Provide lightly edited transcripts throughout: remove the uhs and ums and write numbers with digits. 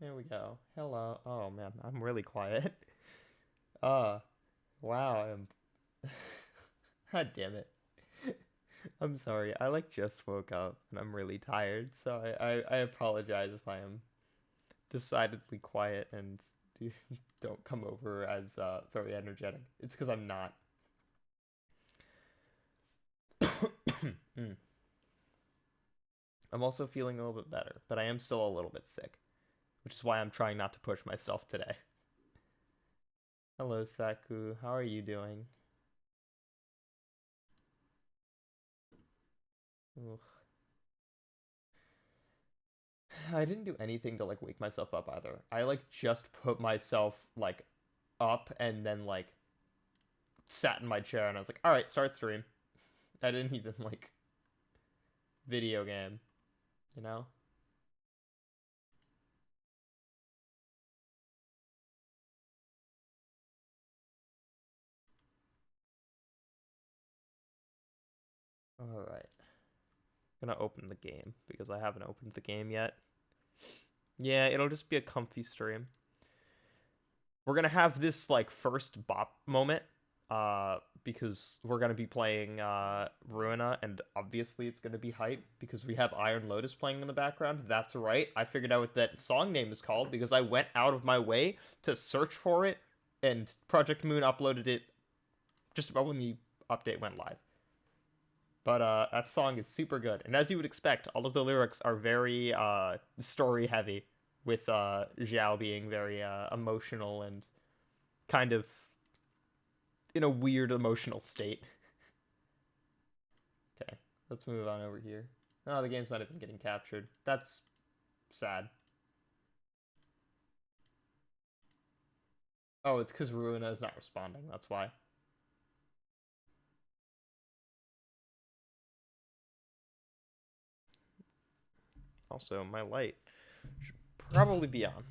There we go. Hello. Oh man, I'm really quiet. Uh, wow, God damn it. I'm sorry. I like just woke up and I'm really tired, so I apologize if I am decidedly quiet and don't come over as very energetic. It's because I'm not. Mm. I'm also feeling a little bit better, but I am still a little bit sick, which is why I'm trying not to push myself today. Hello, Saku. How are you doing? Ugh. I didn't do anything to like wake myself up either. I like just put myself like up and then like sat in my chair and I was like, all right, start stream. I didn't even like video game, you know? All right. I'm gonna open the game because I haven't opened the game yet. Yeah, it'll just be a comfy stream. We're gonna have this like first bop moment, because we're gonna be playing Ruina, and obviously it's gonna be hype because we have Iron Lotus playing in the background. That's right. I figured out what that song name is called because I went out of my way to search for it, and Project Moon uploaded it just about when the update went live. But that song is super good, and as you would expect, all of the lyrics are very story heavy, with Zhao being very emotional and kind of in a weird emotional state. Okay, let's move on over here. Oh, the game's not even getting captured. That's sad. Oh, it's because Ruina is not responding. That's why. Also, my light should probably be on,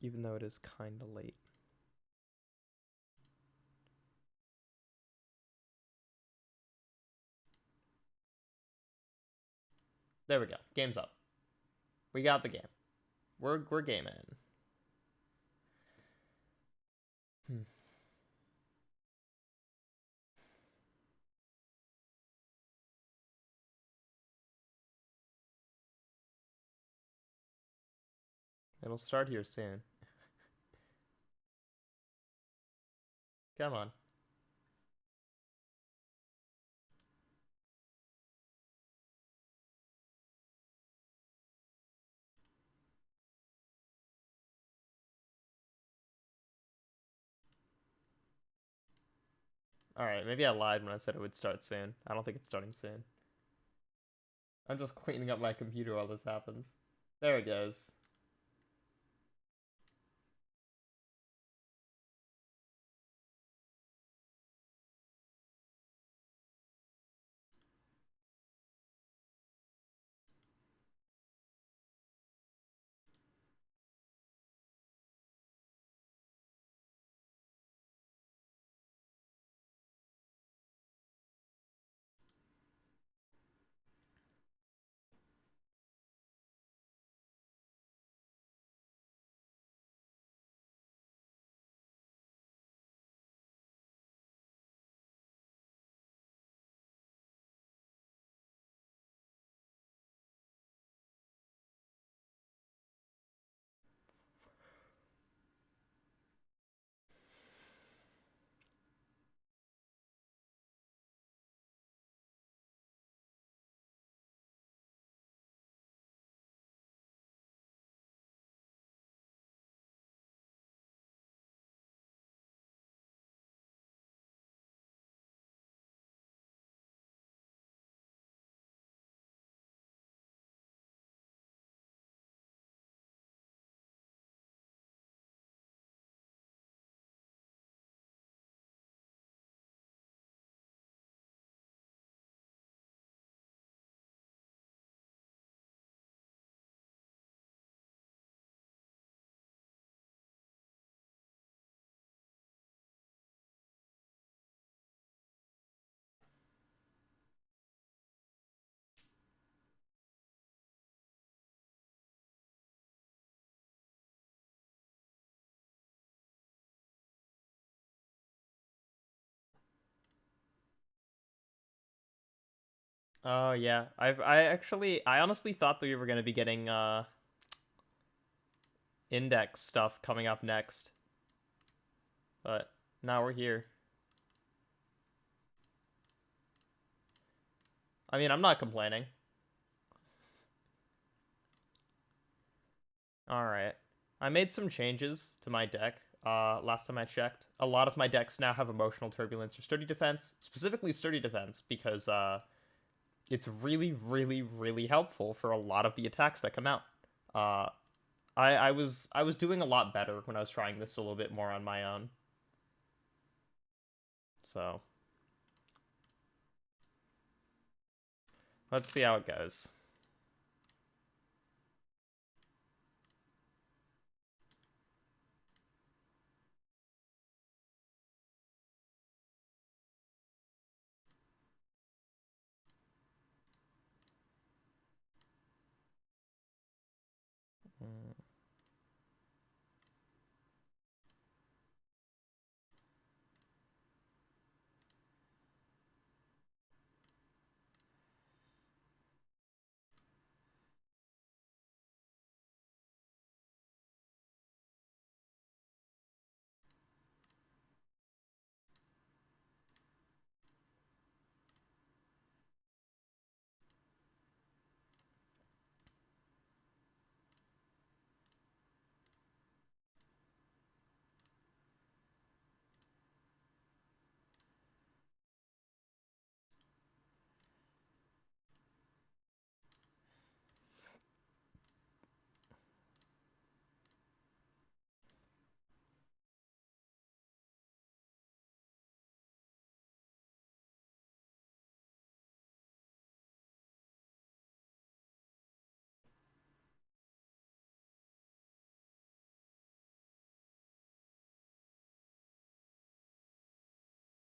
even though it is kind of late. There we go. Game's up. We got the game. We're gaming. Hmm. It'll start here soon. Come on. All right, maybe I lied when I said it would start soon. I don't think it's starting soon. I'm just cleaning up my computer while this happens. There it goes. Oh yeah, I honestly thought that we were gonna be getting index stuff coming up next, but now we're here. I mean, I'm not complaining. All right, I made some changes to my deck. Last time I checked, a lot of my decks now have emotional turbulence or sturdy defense, specifically sturdy defense, because it's really, really, really helpful for a lot of the attacks that come out. Uh, I was doing a lot better when I was trying this a little bit more on my own. So let's see how it goes. Mm.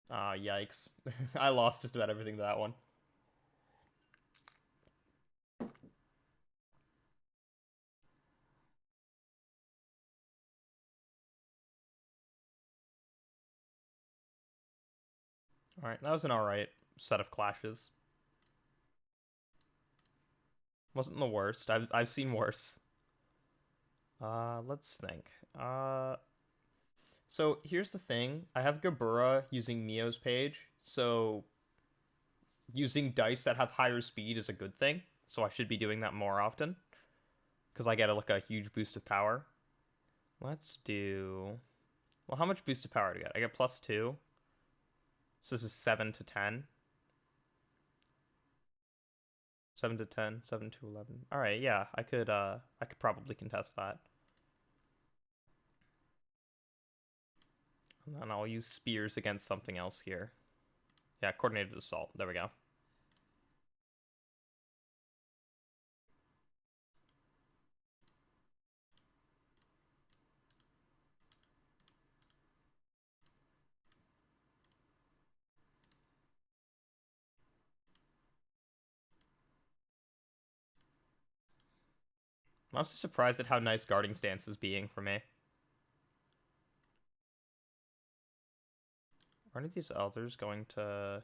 Ah, yikes. I lost just about everything to that one. Alright, that was an alright set of clashes. Wasn't the worst. I've seen worse. Let's think. So here's the thing. I have Gabura using Mio's page, so using dice that have higher speed is a good thing. So I should be doing that more often because I get like a huge boost of power. Let's do. Well, how much boost of power do I get? I get +2. So this is 7 to 10. 7 to 10, 7 to 11. All right, yeah, I could probably contest that. And then I'll use spears against something else here. Yeah, coordinated assault. There we go. I'm also surprised at how nice guarding stance is being for me. Are any of these others going to...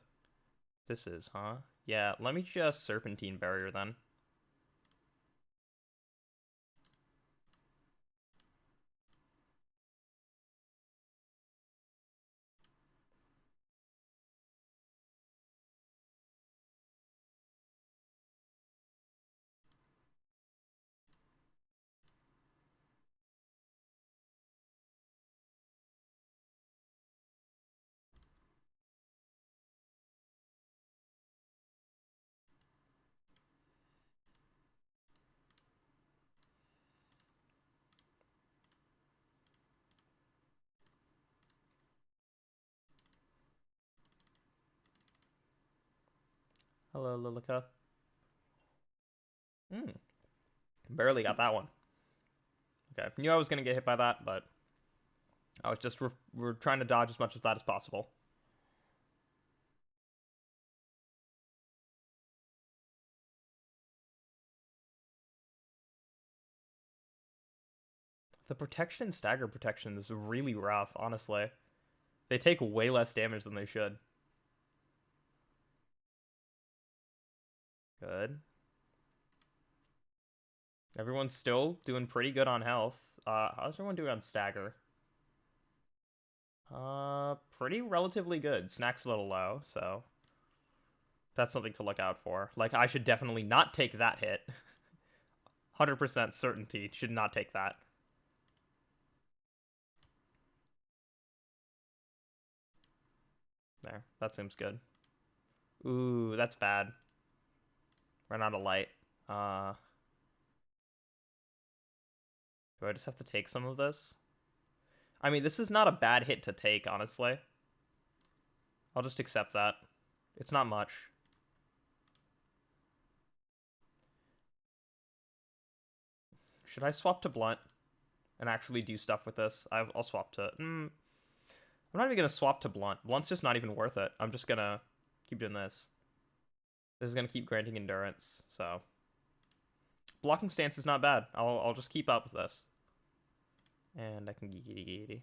This is, huh? Yeah, let me just Serpentine Barrier then. Hello, Lilica. Hmm, barely got that one. Okay, knew I was gonna get hit by that, but I was just we're trying to dodge as much of that as possible. The protection and stagger protection is really rough, honestly. They take way less damage than they should. Good. Everyone's still doing pretty good on health. How's everyone doing on stagger? Pretty relatively good. Snack's a little low, so that's something to look out for. Like, I should definitely not take that hit. 100% certainty should not take that. There, that seems good. Ooh, that's bad. Ran out of light. Do I just have to take some of this? I mean, this is not a bad hit to take, honestly. I'll just accept that. It's not much. Should I swap to blunt and actually do stuff with this? I'll swap to... I'm not even going to swap to blunt. Blunt's just not even worth it. I'm just going to keep doing this. This is going to keep granting endurance, so... Blocking stance is not bad. I'll just keep up with this. And I can geekity.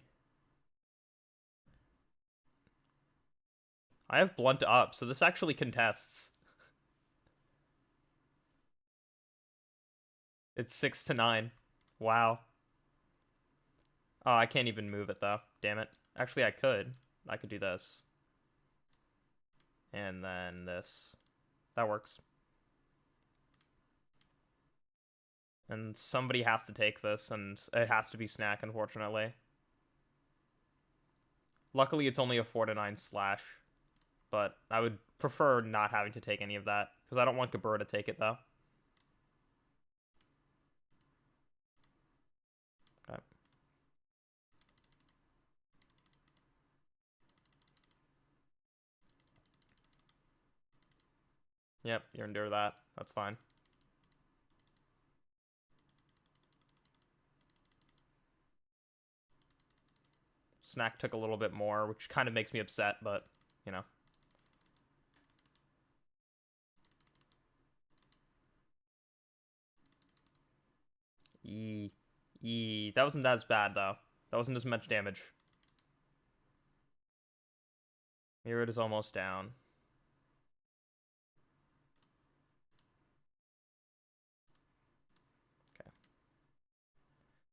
I have blunt up, so this actually contests. It's 6 to 9. Wow. Oh, I can't even move it, though. Damn it. Actually, I could. I could do this. And then this. That works. And somebody has to take this, and it has to be Snack, unfortunately. Luckily, it's only a 4 to 9 slash. But I would prefer not having to take any of that, because I don't want Gabur to take it, though. Okay. Yep, you endure that. That's fine. Snack took a little bit more, which kind of makes me upset, but, you know. That wasn't as bad, though. That wasn't as much damage. Here it is almost down. Okay.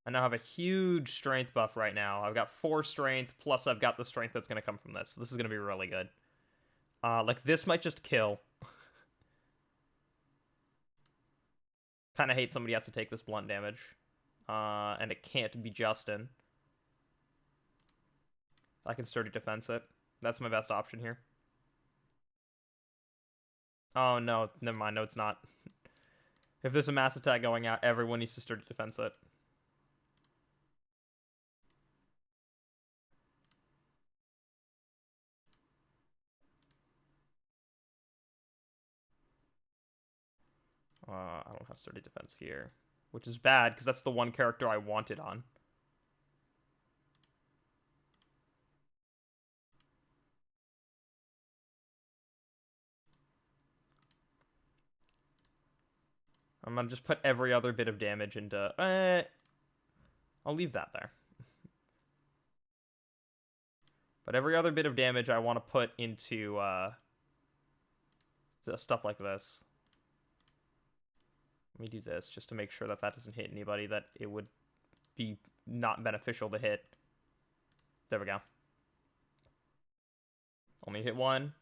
I now have a huge strength buff right now. I've got 4 strength, plus I've got the strength that's going to come from this. This is going to be really good. Like, this might just kill. Kind of hate somebody has to take this blunt damage. And it can't be Justin. I can sturdy defense it. That's my best option here. Oh, no. Never mind. No, it's not. If there's a mass attack going out, everyone needs to sturdy defense it. I don't have sturdy defense here. Which is bad, because that's the one character I wanted on. I'm gonna just put every other bit of damage into... I'll leave that there. But every other bit of damage I want to put into stuff like this. Let me do this, just to make sure that that doesn't hit anybody that it would be not beneficial to hit. There we go. Only hit one.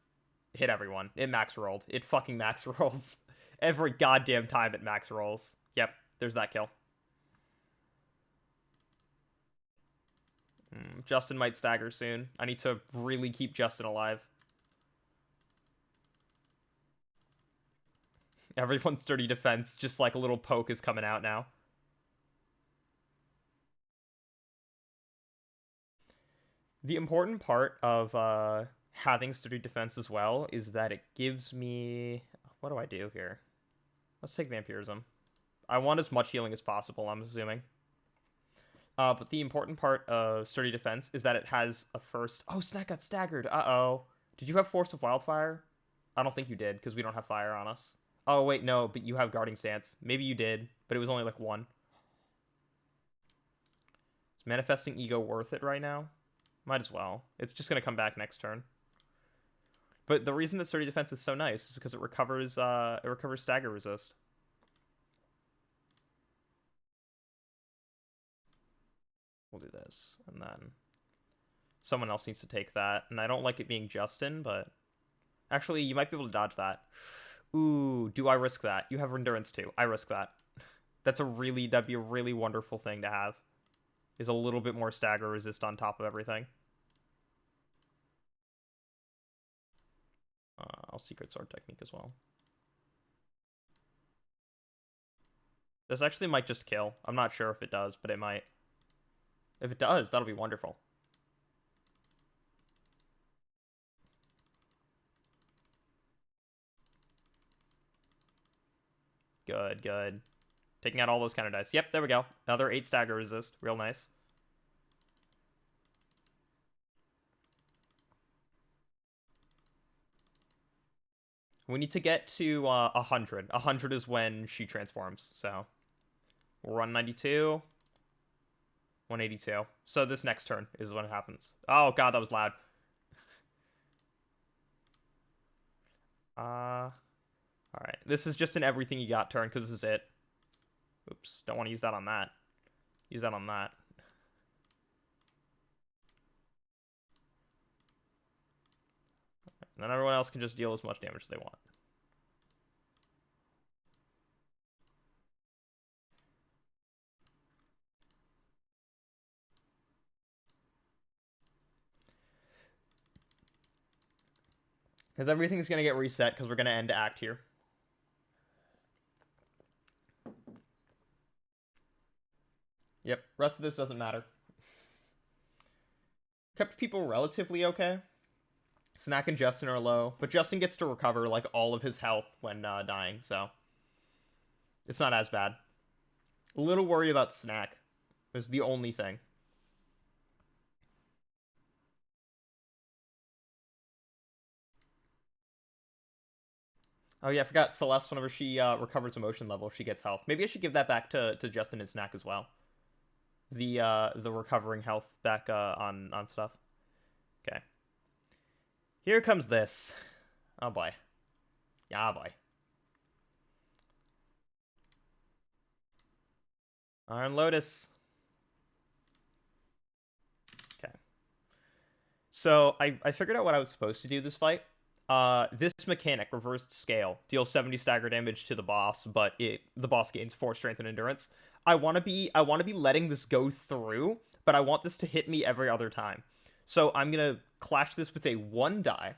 Hit everyone. It max rolled. It fucking max rolls. Every goddamn time it max rolls. Yep, there's that kill. Justin might stagger soon. I need to really keep Justin alive. Everyone's sturdy defense, just like a little poke is coming out now. The important part of having sturdy defense as well is that it gives me... What do I do here? Let's take Vampirism. I want as much healing as possible, I'm assuming. But the important part of sturdy defense is that it has a first... Oh, Snack got staggered. Uh-oh. Did you have Force of Wildfire? I don't think you did, because we don't have fire on us. Oh, wait, no, but you have Guarding Stance. Maybe you did, but it was only like 1. Is Manifesting Ego worth it right now? Might as well. It's just going to come back next turn. But the reason that sturdy defense is so nice is because it recovers stagger resist. We'll do this, and then someone else needs to take that. And I don't like it being Justin, but actually, you might be able to dodge that. Ooh, do I risk that? You have endurance too. I risk that. That'd be a really wonderful thing to have. Is a little bit more stagger resist on top of everything. I'll secret sword technique as well. This actually might just kill. I'm not sure if it does, but it might. If it does, that'll be wonderful. Good, good. Taking out all those counter dice. Yep, there we go. Another 8 stagger resist. Real nice. We need to get to 100. 100 is when she transforms, so... We're on 92. 182. So this next turn is when it happens. Oh god, that was loud. Alright. This is just an everything you got turn, because this is it. Oops, don't want to use that on that. Use that on that. And then everyone else can just deal as much damage as they want. Because everything's going to get reset, because we're going to end act here. Yep, rest of this doesn't matter. Kept people relatively okay. Snack and Justin are low, but Justin gets to recover like all of his health when dying, so it's not as bad. A little worried about Snack is the only thing. Oh yeah, I forgot Celeste, whenever she recovers emotion level, she gets health. Maybe I should give that back to Justin and Snack as well. The recovering health back on stuff. Okay. Here comes this. Oh boy. Yeah, boy. Iron Lotus. Okay. So I figured out what I was supposed to do this fight. This mechanic, reversed scale, deals 70 stagger damage to the boss, but the boss gains 4 strength and endurance. I want to be letting this go through, but I want this to hit me every other time. So I'm gonna clash this with a 1 die,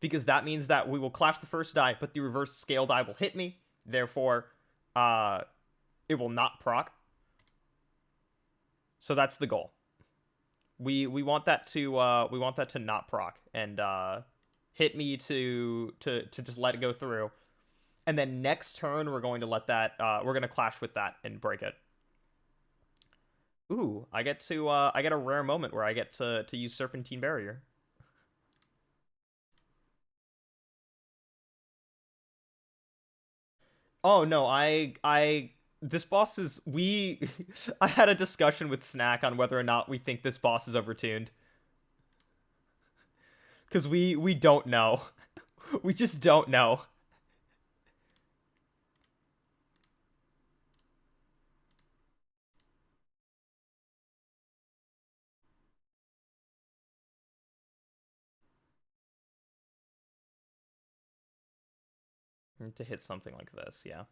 because that means that we will clash the first die, but the reversed scale die will hit me. Therefore, it will not proc. So that's the goal. We want that to not proc and hit me to just let it go through. And then next turn we're going to let that we're going to clash with that and break it. Ooh, I get a rare moment where I get to use Serpentine Barrier. Oh no, this boss is I had a discussion with Snack on whether or not we think this boss is overtuned. Cuz we don't know. We just don't know. To hit something like this, yeah.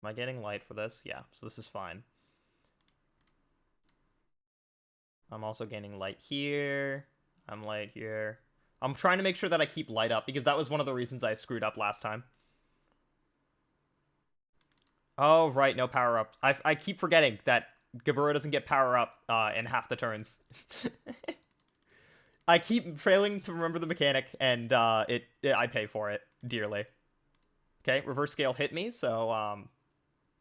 Am I getting light for this? Yeah, so this is fine. I'm also gaining light here. I'm light here. I'm trying to make sure that I keep light up, because that was one of the reasons I screwed up last time. Oh, right, no power up. I keep forgetting that Gaburo doesn't get power up in half the turns. I keep failing to remember the mechanic, and I pay for it dearly. Okay, reverse scale hit me, so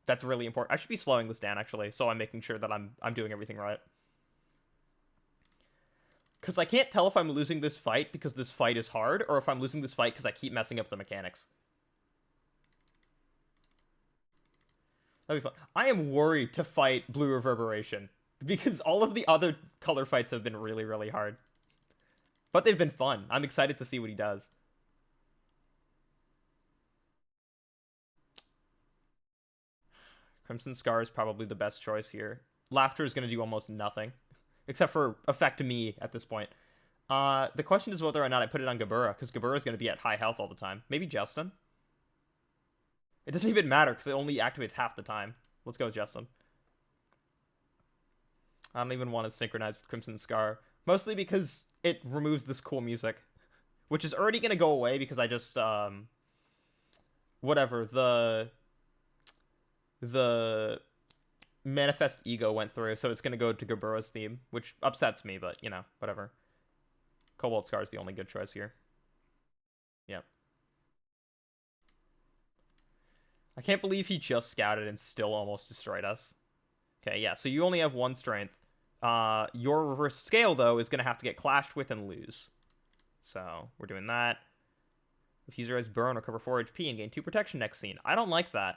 that's really important. I should be slowing this down, actually, so I'm making sure that I'm doing everything right. Because I can't tell if I'm losing this fight because this fight is hard, or if I'm losing this fight because I keep messing up the mechanics. That'd be fun. I am worried to fight Blue Reverberation, because all of the other color fights have been really, really hard. But they've been fun. I'm excited to see what he does. Crimson Scar is probably the best choice here. Laughter is going to do almost nothing, except for affect me at this point. The question is whether or not I put it on Gabura, because Gabura is going to be at high health all the time. Maybe Justin? It doesn't even matter, because it only activates half the time. Let's go with Justin. I don't even want to synchronize with Crimson Scar. Mostly because it removes this cool music. Which is already going to go away because I just, whatever, the Manifest Ego went through, so it's going to go to Gabura's theme, which upsets me, but, you know, whatever. Cobalt Scar is the only good choice here. Yeah. I can't believe he just scouted and still almost destroyed us. Okay, yeah, so you only have one strength. Your reverse scale, though, is going to have to get clashed with and lose. So, we're doing that. If user has burn, recover 4 HP and gain 2 protection next scene. I don't like that.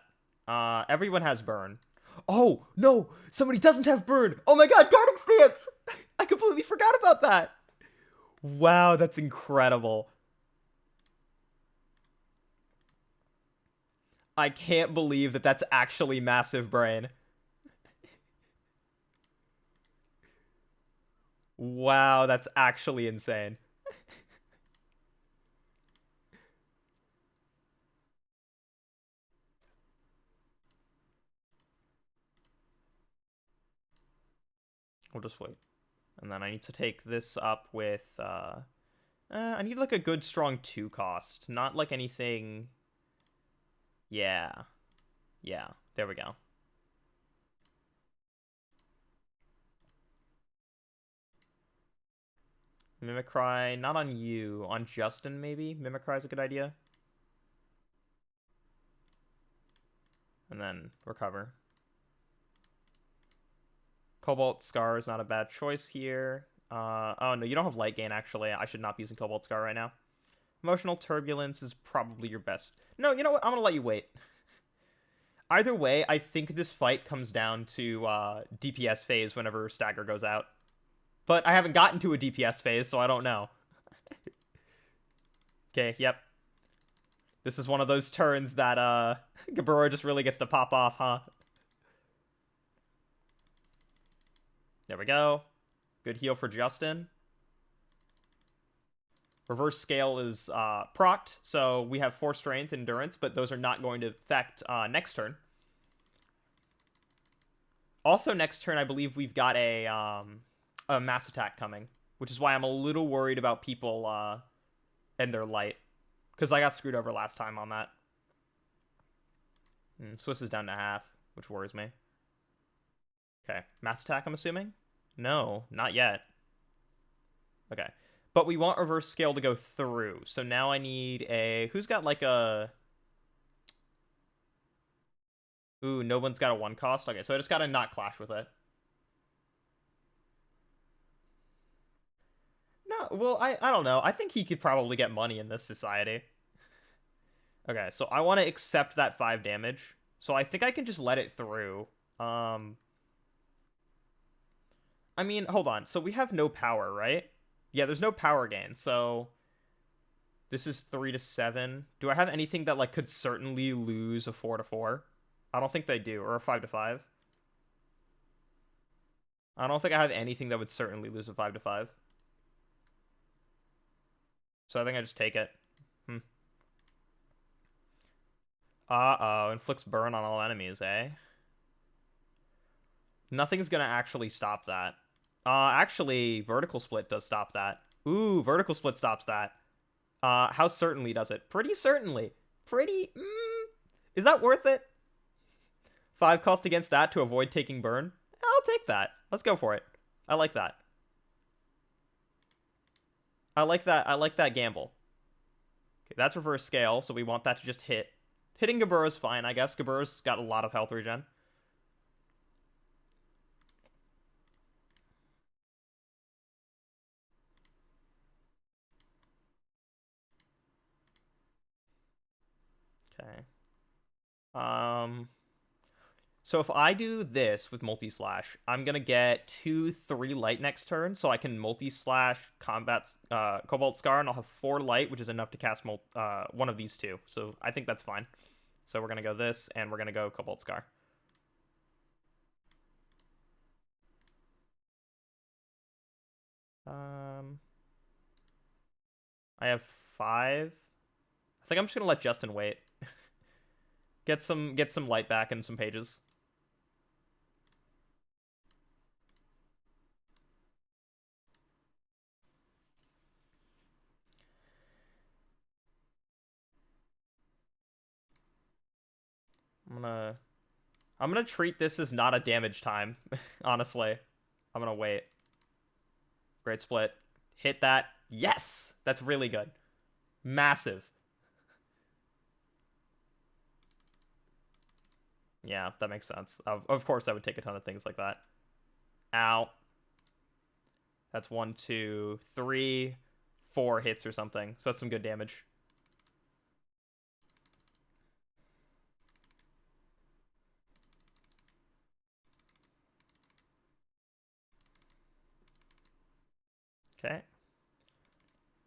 Everyone has burn. Oh, no! Somebody doesn't have burn! Oh my god, guarding stance! I completely forgot about that! Wow, that's incredible. I can't believe that that's actually massive brain. Wow, that's actually insane. We'll just wait. And then I need to take this up with, I need like a good strong 2 cost. Not like anything... Yeah. Yeah, there we go. Mimicry, not on you. On Justin, maybe? Mimicry's a good idea. And then recover. Cobalt Scar is not a bad choice here. Oh, no, you don't have light gain, actually. I should not be using Cobalt Scar right now. Emotional Turbulence is probably your best. No, you know what? I'm going to let you wait. Either way, I think this fight comes down to DPS phase whenever Stagger goes out. But I haven't gotten to a DPS phase, so I don't know. Okay, yep. This is one of those turns that Gabura just really gets to pop off, huh? There we go. Good heal for Justin. Reverse scale is procced, so we have 4 strength and endurance, but those are not going to affect next turn. Also, next turn, I believe we've got a mass attack coming, which is why I'm a little worried about people and their light, because I got screwed over last time on that. Swiss is down to half, which worries me. Okay, mass attack, I'm assuming? No, not yet. Okay, but we want reverse scale to go through, so now I need a... Who's got like a... Ooh, no one's got a 1 cost? Okay, so I just gotta not clash with it. No, well, I don't know. I think he could probably get money in this society. Okay, so I want to accept that 5 damage. So I think I can just let it through. I mean, hold on. So we have no power, right? Yeah, there's no power gain, so... This is 3 to 7. Do I have anything that, like, could certainly lose a 4 to 4? I don't think they do. Or a 5 to 5. I don't think I have anything that would certainly lose a 5 to 5. So I think I just take it. Uh-oh. Inflicts burn on all enemies, eh? Nothing's gonna actually stop that. Actually, Vertical Split does stop that. Ooh, Vertical Split stops that. How certainly does it? Pretty certainly. Pretty... is that worth it? 5 cost against that to avoid taking burn? I'll take that. Let's go for it. I like that. I like that gamble. Okay, that's reverse scale, so we want that to just hit. Hitting Gabura's fine, I guess. Gabura's got a lot of health regen. So if I do this with multi-slash, I'm gonna get 2-3 light next turn, so I can multi-slash combat Cobalt Scar, and I'll have 4 light, which is enough to cast one of these two. So I think that's fine. So we're gonna go this, and we're gonna go Cobalt Scar. I have 5. I think I'm just gonna let Justin wait. Get some light back and some pages. I'm gonna treat this as not a damage time, honestly. I'm gonna wait. Great split. Hit that. Yes! That's really good. Massive. Yeah, that makes sense. Of course I would take a ton of things like that. Ow. That's 1, 2, 3, 4 hits or something. So that's some good damage. Okay.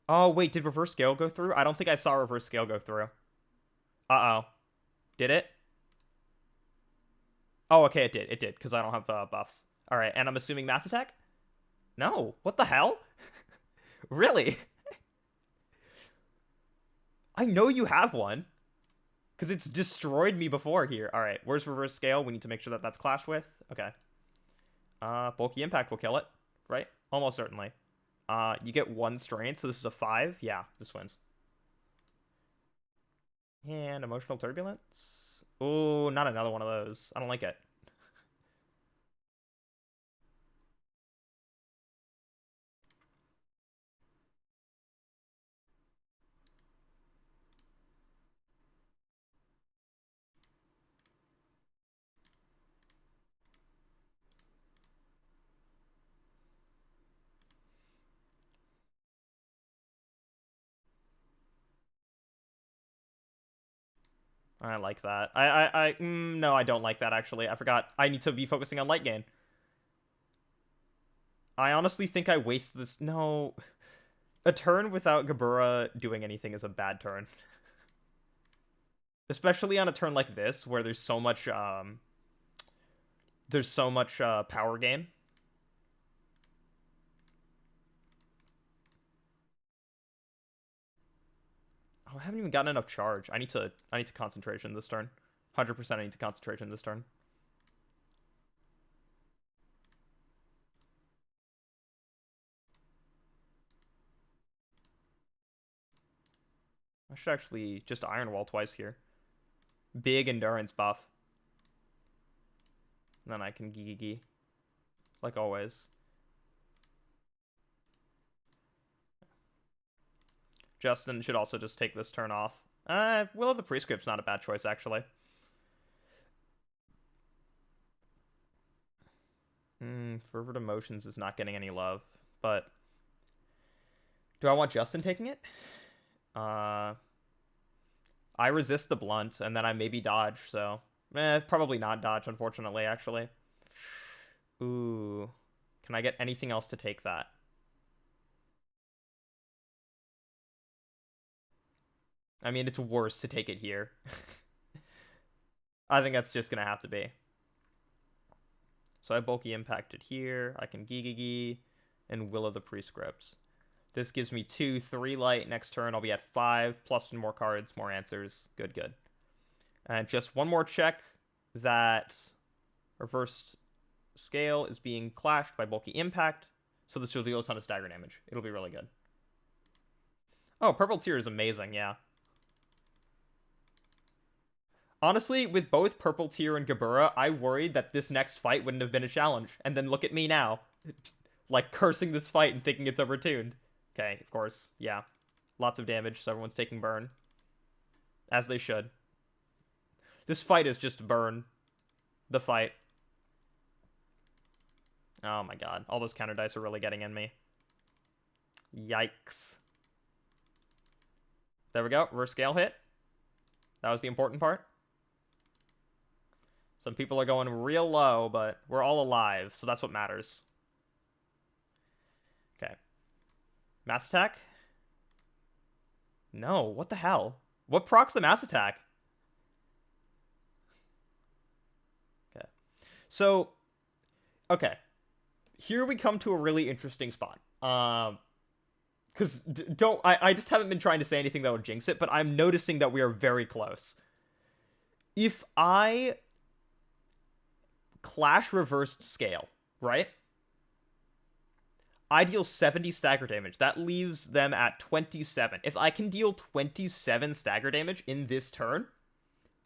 Oh, wait, did reverse scale go through? I don't think I saw reverse scale go through. Uh-oh. Did it? Oh, okay, it did. It did, because I don't have buffs. All right, and I'm assuming mass attack? No. What the hell? Really? I know you have one. Because it's destroyed me before here. All right, where's reverse scale? We need to make sure that that's clashed with. Okay. Bulky impact will kill it, right? Almost certainly. You get 1 strain, so this is a 5. Yeah, this wins. And emotional turbulence. Oh, not another one of those. I don't like it. I like that. No, I don't like that, actually. I forgot. I need to be focusing on light gain. I honestly think I wasted this. No. A turn without Gabura doing anything is a bad turn. Especially on a turn like this, where there's so much, power gain. Oh, I haven't even gotten enough charge. I need to concentration this turn. 100% I need to concentration this turn. I should actually just Iron Wall twice here. Big endurance buff. And then I can Gigi. Like always. Justin should also just take this turn off. Will of the Prescript's not a bad choice, actually. Fervent Emotions is not getting any love. But do I want Justin taking it? I resist the blunt, and then I maybe dodge, so... probably not dodge, unfortunately, actually. Ooh. Can I get anything else to take that? I mean, it's worse to take it here. I think that's just gonna have to be. So I bulky impacted here. I can Gigi and Will of the Prescripts. This gives me 2, 3 light. Next turn, I'll be at 5, plus more cards, more answers. Good, good. And just one more check that reverse scale is being clashed by bulky impact. So this will deal a ton of stagger damage. It'll be really good. Oh, purple tier is amazing, yeah. Honestly, with both purple tier and Gabura, I worried that this next fight wouldn't have been a challenge. And then look at me now. Like, cursing this fight and thinking it's overtuned. Okay, of course, yeah. Lots of damage, so everyone's taking burn. As they should. This fight is just burn. The fight. Oh my god. All those counter dice are really getting in me. Yikes. There we go. Reverse scale hit. That was the important part. Some people are going real low, but we're all alive, so that's what matters. Okay. Mass attack? No, what the hell? What procs the mass attack? Okay. So, okay. Here we come to a really interesting spot. Because I just haven't been trying to say anything that would jinx it, but I'm noticing that we are very close. If I Clash reversed scale, right? I deal 70 stagger damage. That leaves them at 27. If I can deal 27 stagger damage in this turn,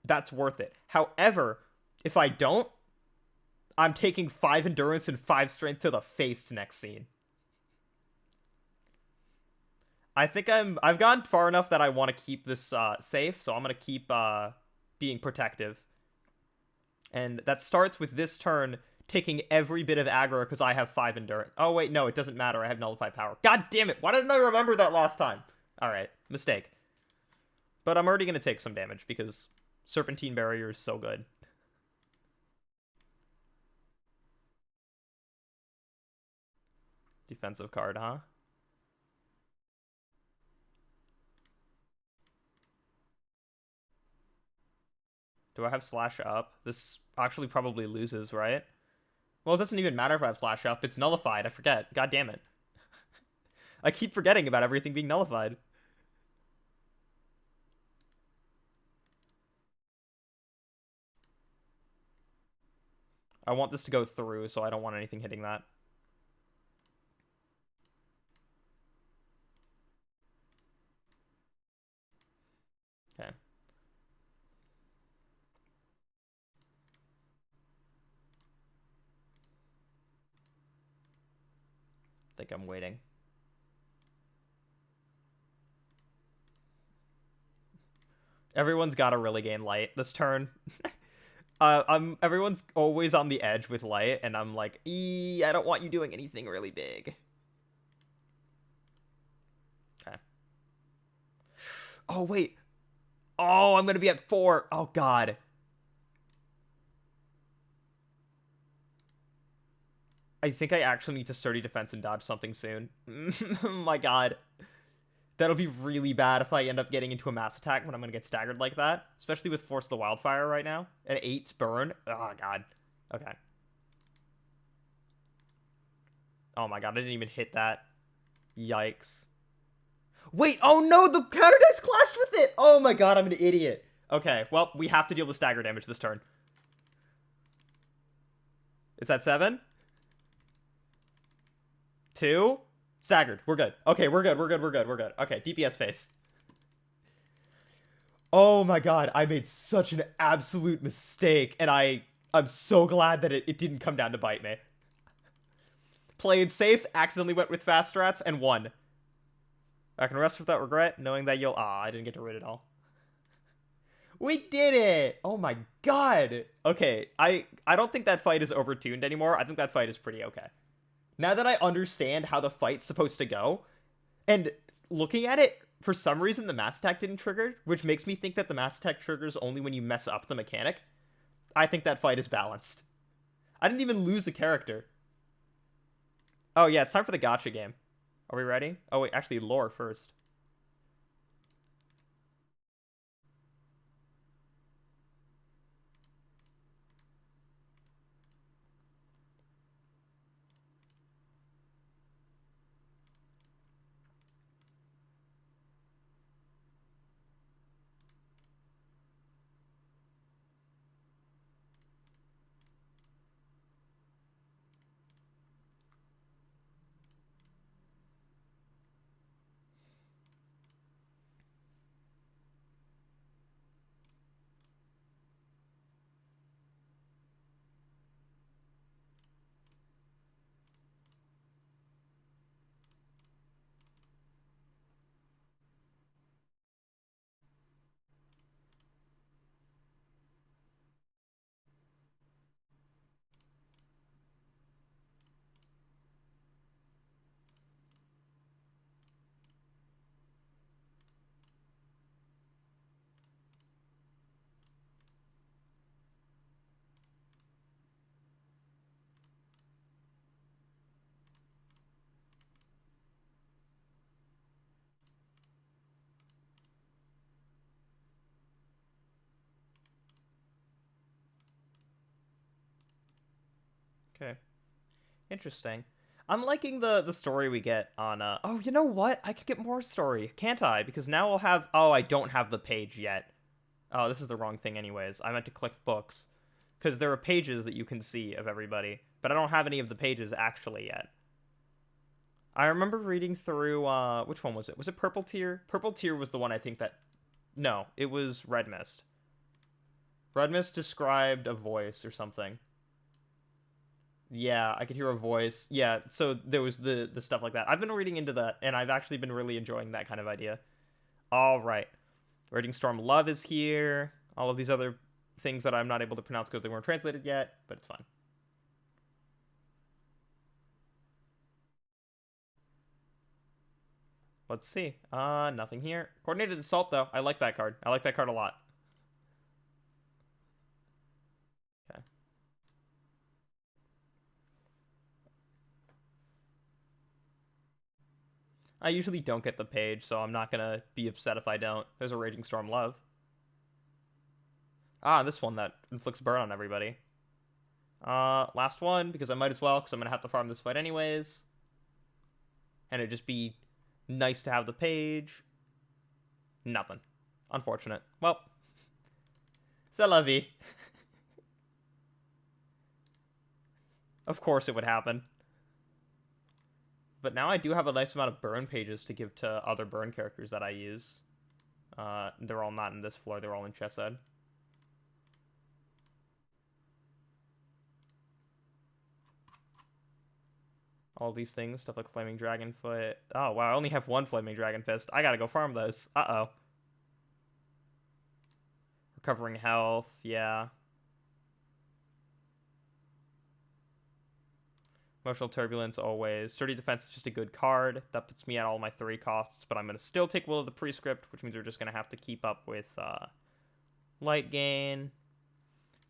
that's worth it. However, if I don't, I'm taking 5 endurance and 5 strength to the face next scene. I think I've gone far enough that I want to keep this safe, so I'm going to keep being protective. And that starts with this turn taking every bit of aggro because I have 5 endurance. Oh, wait, no, it doesn't matter. I have nullified power. God damn it. Why didn't I remember that last time? All right, mistake. But I'm already going to take some damage because Serpentine Barrier is so good. Defensive card, huh? Do I have slash up? This actually probably loses, right? Well, it doesn't even matter if I have slash up. It's nullified. I forget. God damn it. I keep forgetting about everything being nullified. I want this to go through, so I don't want anything hitting that. Okay. I think I'm waiting. Everyone's got to really gain light this turn. Everyone's always on the edge with light, and I'm like, I don't want you doing anything really big. Okay. Oh, wait. Oh, I'm gonna be at 4. Oh, God. I think I actually need to sturdy defense and dodge something soon. Oh my God. That'll be really bad if I end up getting into a mass attack when I'm gonna get staggered like that. Especially with Force the Wildfire right now. At 8 burn. Oh, God. Okay. Oh my God, I didn't even hit that. Yikes. Wait, oh no, the counter dice clashed with it! Oh my God, I'm an idiot. Okay, well, we have to deal the stagger damage this turn. Is that 7? 2? Staggered. We're good. Okay, we're good. Okay, DPS face. Oh my God, I made such an absolute mistake, and I'm so glad that it didn't come down to bite me. Played safe, accidentally went with fast strats, and won. I can rest without regret, knowing that you'll... I didn't get to read it all. We did it! Oh my God! Okay, I don't think that fight is overtuned anymore. I think that fight is pretty okay. Now that I understand how the fight's supposed to go, and looking at it, for some reason the mass attack didn't trigger, which makes me think that the mass attack triggers only when you mess up the mechanic. I think that fight is balanced. I didn't even lose the character. Oh yeah, it's time for the gacha game. Are we ready? Oh wait, actually lore first. Okay. Interesting. I'm liking the story we get on oh, you know what? I can get more story, can't I? Because now I'll have oh, I don't have the page yet. Oh, this is the wrong thing anyways. I meant to click books. Because there are pages that you can see of everybody, but I don't have any of the pages actually yet. I remember reading through which one was it? Was it Purple Tear? Purple Tear was the one I think that no, it was Red Mist. Red Mist described a voice or something. Yeah, I could hear a voice. Yeah, so there was the stuff like that. I've been reading into that, and I've actually been really enjoying that kind of idea. All right. Raging Storm Love is here. All of these other things that I'm not able to pronounce because they weren't translated yet, but it's fine. Let's see. Nothing here. Coordinated Assault, though. I like that card. I like that card a lot. Okay. I usually don't get the page, so I'm not gonna be upset if I don't. There's a Raging Storm Love. Ah, this one that inflicts burn on everybody. Last one, because I might as well, because I'm gonna have to farm this fight anyways. And it'd just be nice to have the page. Nothing. Unfortunate. Well, c'est la vie. Of course it would happen. But now I do have a nice amount of burn pages to give to other burn characters that I use. They're all not in this floor. They're all in Chesed. All these things, stuff like Flaming Dragon Foot. Oh, wow, I only have one Flaming Dragon Fist. I gotta go farm those. Uh-oh. Recovering health, yeah. Emotional Turbulence, always. Sturdy Defense is just a good card. That puts me at all my 3 costs, but I'm gonna still take Will of the Prescript, which means we're just gonna have to keep up with, Light Gain.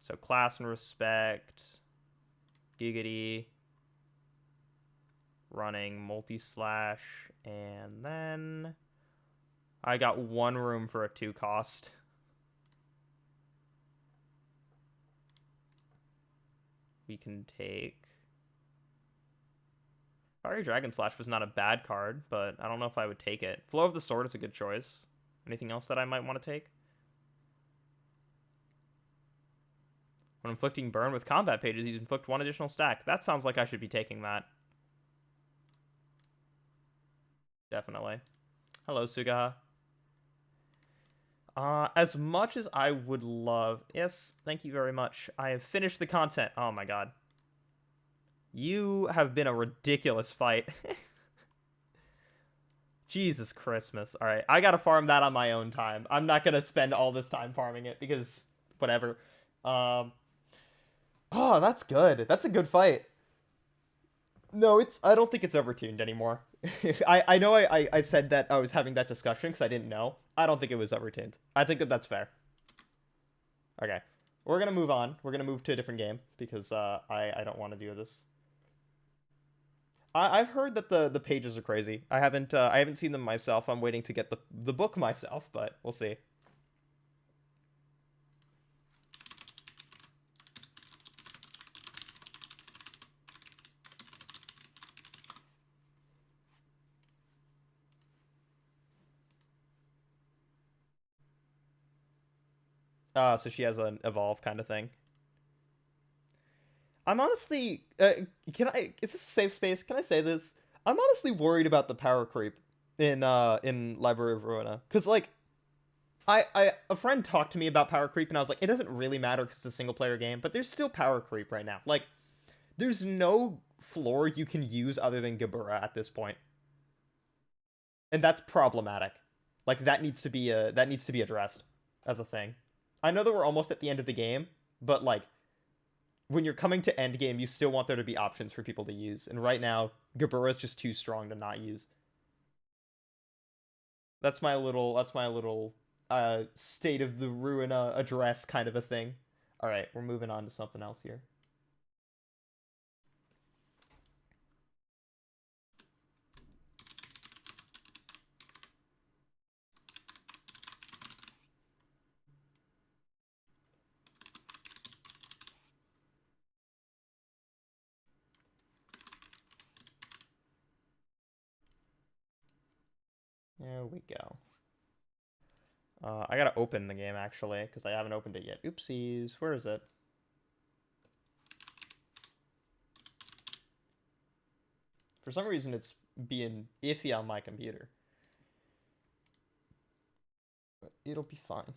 So Class and Respect. Giggity. Running Multi-Slash, and then I got 1 room for a 2 cost. We can take Fiery Dragon Slash was not a bad card, but I don't know if I would take it. Flow of the Sword is a good choice. Anything else that I might want to take? When inflicting burn with combat pages, you inflict 1 additional stack. That sounds like I should be taking that. Definitely. Hello, Sugaha. As much as I would love... Yes, thank you very much. I have finished the content. Oh my god. You have been a ridiculous fight. Jesus Christmas. Alright, I gotta farm that on my own time. I'm not gonna spend all this time farming it because... Whatever. Oh, that's good. That's a good fight. No, I don't think it's overtuned anymore. I know I said that I was having that discussion because I didn't know. I don't think it was overtuned. I think that that's fair. Okay. We're gonna move on. We're gonna move to a different game because I don't want to do this. I've heard that the pages are crazy. I haven't seen them myself. I'm waiting to get the book myself, but we'll see. So she has an evolve kind of thing. I'm honestly, is this a safe space? Can I say this? I'm honestly worried about the power creep in Library of Ruina, because like, a friend talked to me about power creep, and I was like, it doesn't really matter because it's a single player game, but there's still power creep right now. Like, there's no floor you can use other than Gabura at this point, and that's problematic. Like that needs to be addressed as a thing. I know that we're almost at the end of the game, but like when you're coming to end game, you still want there to be options for people to use. And right now, Gabura is just too strong to not use. That's my little state of the Ruina address kind of a thing. All right, we're moving on to something else here. There we go. I gotta open the game, actually, because I haven't opened it yet. Oopsies. Where is it? For some reason, it's being iffy on my computer. But it'll be fine.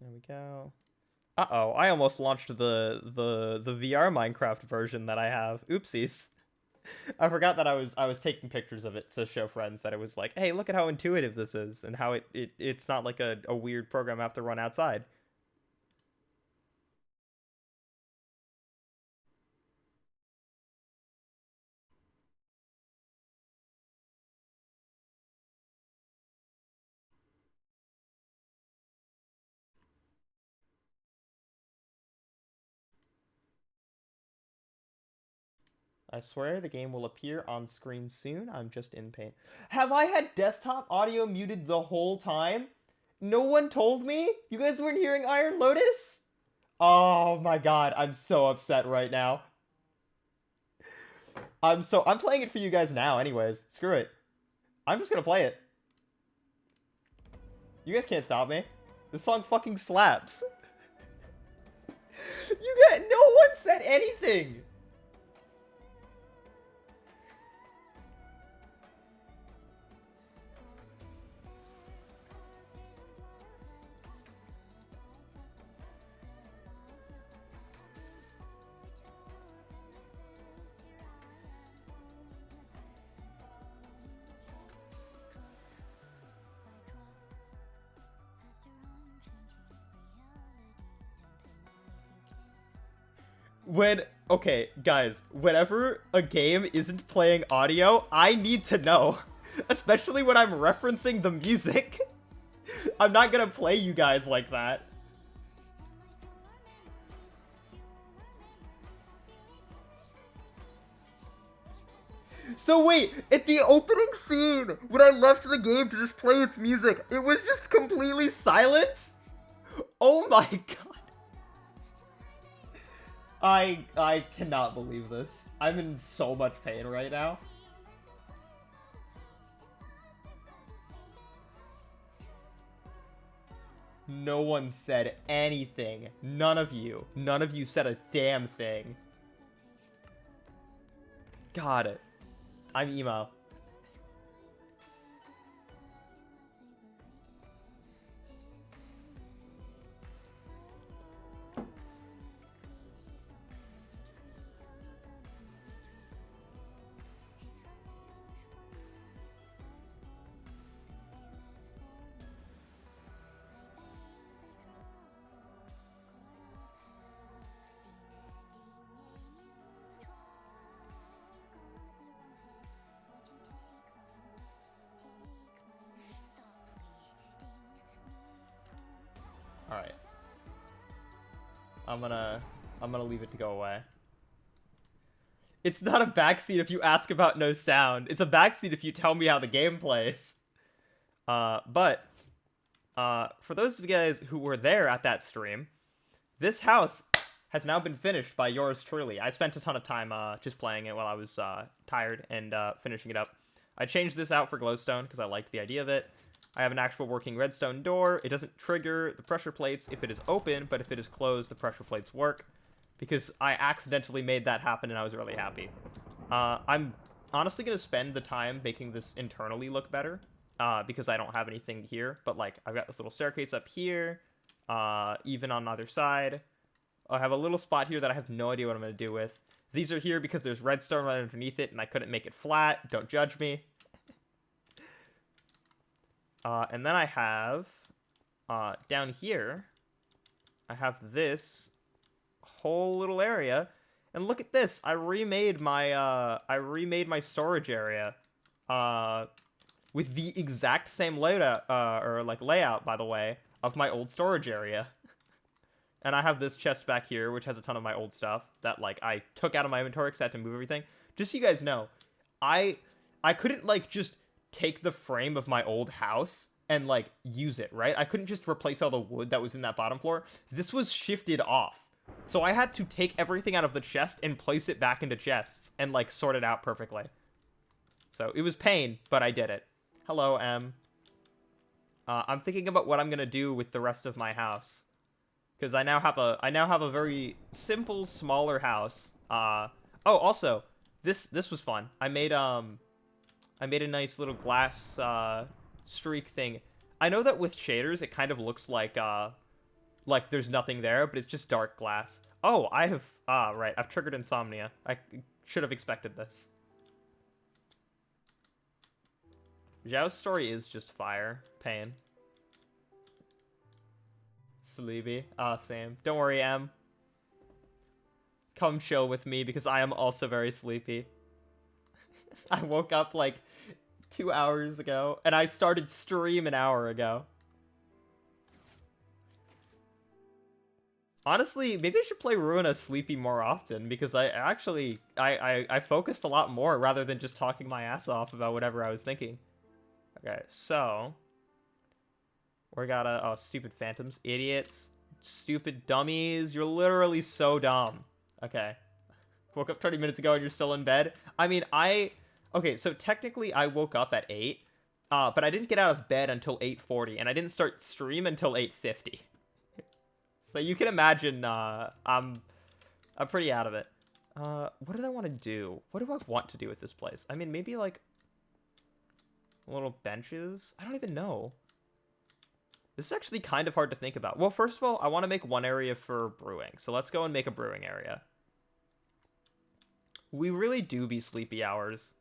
There we go. Uh-oh, I almost launched the VR Minecraft version that I have. Oopsies. I forgot that I was taking pictures of it to show friends that it was like, hey, look at how intuitive this is and how it's not like a weird program I have to run outside. I swear the game will appear on screen soon. I'm just in pain. Have I had desktop audio muted the whole time? No one told me? You guys weren't hearing Iron Lotus? Oh my god, I'm so upset right now. I'm playing it for you guys now anyways. Screw it. I'm just gonna play it. You guys can't stop me. This song fucking slaps. No one said anything. Okay, guys, whenever a game isn't playing audio, I need to know. Especially when I'm referencing the music. I'm not gonna play you guys like that. So wait, at the opening scene, when I left the game to just play its music, it was just completely silent? Oh my god. I cannot believe this. I'm in so much pain right now. No one said anything. None of you. None of you said a damn thing. Got it. I'm emo. Alright. I'm gonna leave it to go away. It's not a backseat if you ask about no sound. It's a backseat if you tell me how the game plays. But for those of you guys who were there at that stream, this house has now been finished by yours truly. I spent a ton of time just playing it while I was tired and finishing it up. I changed this out for glowstone because I liked the idea of it. I have an actual working redstone door. It doesn't trigger the pressure plates if it is open, but if it is closed, the pressure plates work. Because I accidentally made that happen and I was really happy. I'm honestly going to spend the time making this internally look better. Because I don't have anything here. But like, I've got this little staircase up here. Even on either side. I have a little spot here that I have no idea what I'm going to do with. These are here because there's redstone right underneath it and I couldn't make it flat. Don't judge me. And then I have, down here, I have this whole little area. And look at this. I remade my storage area with the exact same layout layout, by the way, of my old storage area. And I have this chest back here, which has a ton of my old stuff that, like, I took out of my inventory because I had to move everything. Just so you guys know, I couldn't, like, just take the frame of my old house and, like, use it, right? I couldn't just replace all the wood that was in that bottom floor. This was shifted off. So I had to take everything out of the chest and place it back into chests and, like, sort it out perfectly. So it was pain, but I did it. Hello, M. I'm thinking about what I'm going to do with the rest of my house. Because I now have a very simple, smaller house. Oh, also, this was fun. I made a nice little glass streak thing. I know that with shaders it kind of looks like there's nothing there, but it's just dark glass. Oh, right, I've triggered insomnia. I should have expected this. Zhao's story is just fire. Pain. Sleepy. Same. Don't worry, Em. Come chill with me because I am also very sleepy. I woke up like 2 hours ago and I started stream an hour ago. Honestly, maybe I should play Ruina sleepy more often because I focused a lot more rather than just talking my ass off about whatever I was thinking. Okay, so we gotta... Oh, stupid phantoms. Idiots. Stupid dummies. You're literally so dumb. Okay. Woke up 20 minutes ago and you're still in bed? I mean, Okay, so technically I woke up at 8. But I didn't get out of bed until 8:40. And I didn't start stream until 8:50. So you can imagine, I'm pretty out of it. What did I want to do? What do I want to do with this place? I mean, maybe, like, little benches? I don't even know. This is actually kind of hard to think about. Well, first of all, I want to make one area for brewing. So let's go and make a brewing area. We really do be sleepy hours.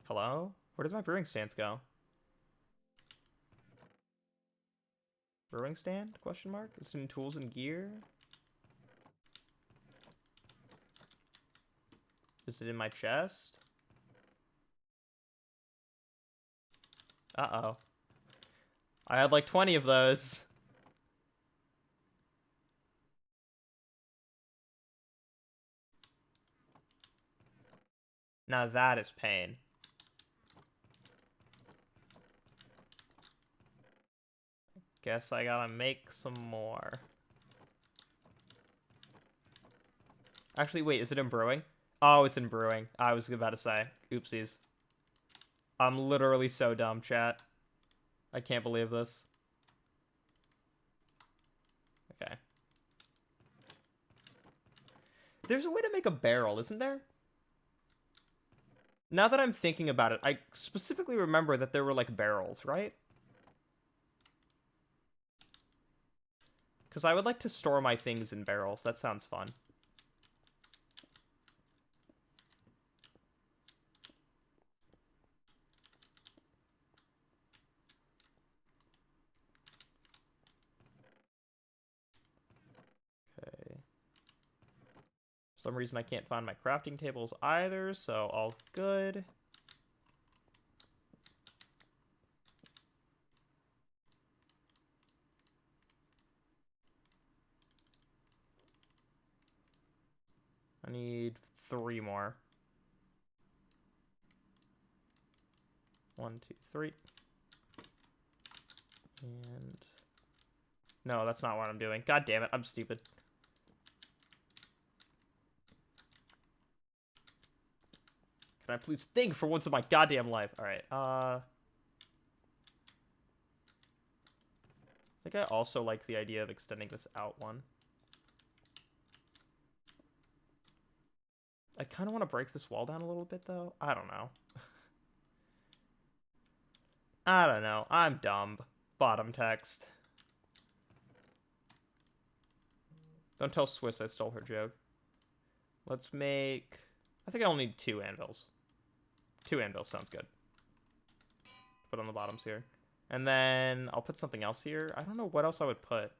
Hello? Where did my brewing stands go? Brewing stand? Question mark? Is it in tools and gear? Is it in my chest? Uh-oh. I had like 20 of those. Now that is pain. Guess I gotta make some more. Actually, wait, is it in brewing? Oh, it's in brewing. I was about to say. Oopsies. I'm literally so dumb, chat. I can't believe this. Okay. There's a way to make a barrel, isn't there? Now that I'm thinking about it, I specifically remember that there were, like, barrels, right? Because I would like to store my things in barrels. That sounds fun. Okay. For some reason I can't find my crafting tables either, so all good. I need 3 more. 1, 2, 3. And... No, that's not what I'm doing. God damn it, I'm stupid. Can I please think for once in my goddamn life? Alright, I think I also like the idea of extending this out one. I kind of want to break this wall down a little bit, though. I don't know. I don't know. I'm dumb. Bottom text. Don't tell Swiss I stole her joke. Let's make... I think I'll need 2 anvils. 2 anvils sounds good. Put on the bottoms here. And then I'll put something else here. I don't know what else I would put.